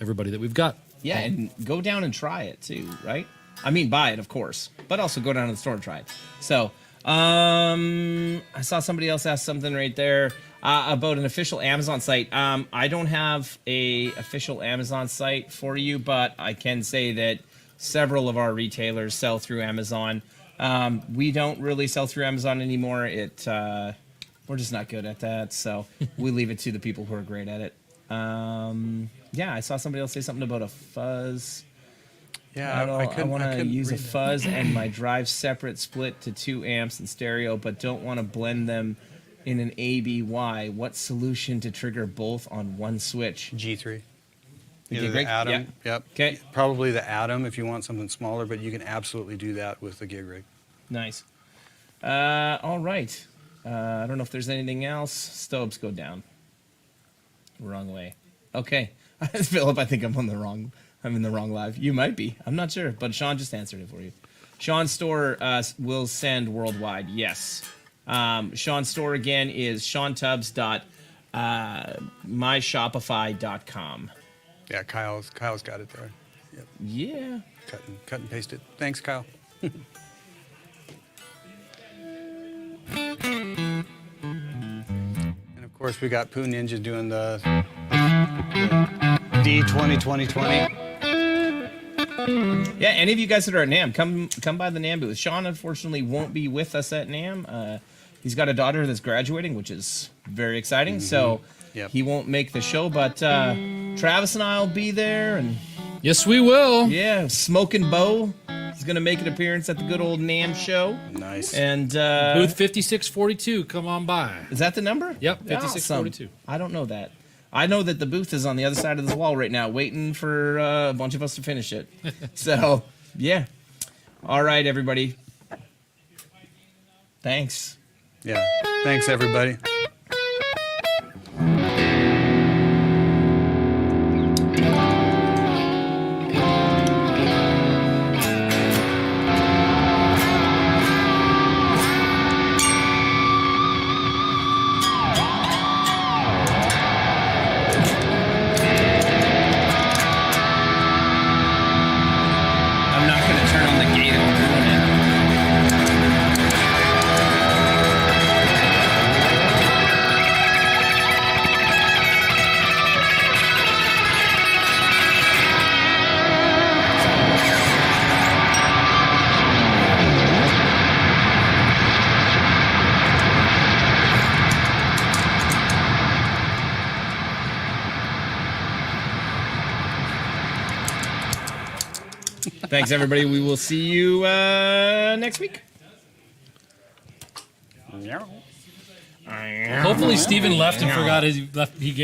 everybody that we've got. Yeah, and go down and try it too, right? I mean, buy it, of course, but also go down to the store and try it. So. I saw somebody else ask something right there about an official Amazon site. I don't have a official Amazon site for you, but I can say that several of our retailers sell through Amazon. We don't really sell through Amazon anymore. We're just not good at that, so we leave it to the people who are great at it. Yeah, I saw somebody else say something about a fuzz. Yeah, I want to use a fuzz and my drive separate, split to 2 amps in stereo, but don't want to blend them in an ABY. What solution to trigger both on one switch? G3. Either the Atom. Yeah. Yep. Okay. Probably the Atom if you want something smaller, but you can absolutely do that with the gig rig. Nice. All right. I don't know if there's anything else. Stobes go down. Wrong way. Okay. Philip, I think I'm in the wrong live. You might be. I'm not sure, but Shawn just answered it for you. Shawn's store will send worldwide. Yes. Shawn's store again is ShawnTubbs.myshopify.com. myshopify.com. Yeah, Kyle's got it there. Yep. Yeah. Cut and paste it. Thanks, Kyle. And of course, we got Poo Ninja doing the D202020. Yeah, any of you guys that are at NAMM, come by the NAMM booth. Shawn, unfortunately, won't be with us at NAMM. He's got a daughter that's graduating, which is very exciting. So he won't make the show, but Travis and I will be there. And yes, we will. Yeah, Smokin' Bo is going to make an appearance at the good old NAMM show. Nice. And booth 5642, come on by. Is that the number? Yep, 5642. Awesome. I don't know that. I know that the booth is on the other side of this wall right now, waiting for a bunch of us to finish it. So, yeah. All right, everybody. Thanks. Yeah. Thanks, everybody. I'm not going to turn on the gate and ruin it. Thanks, everybody. We will see you next week. Hopefully Steven left and forgot he gave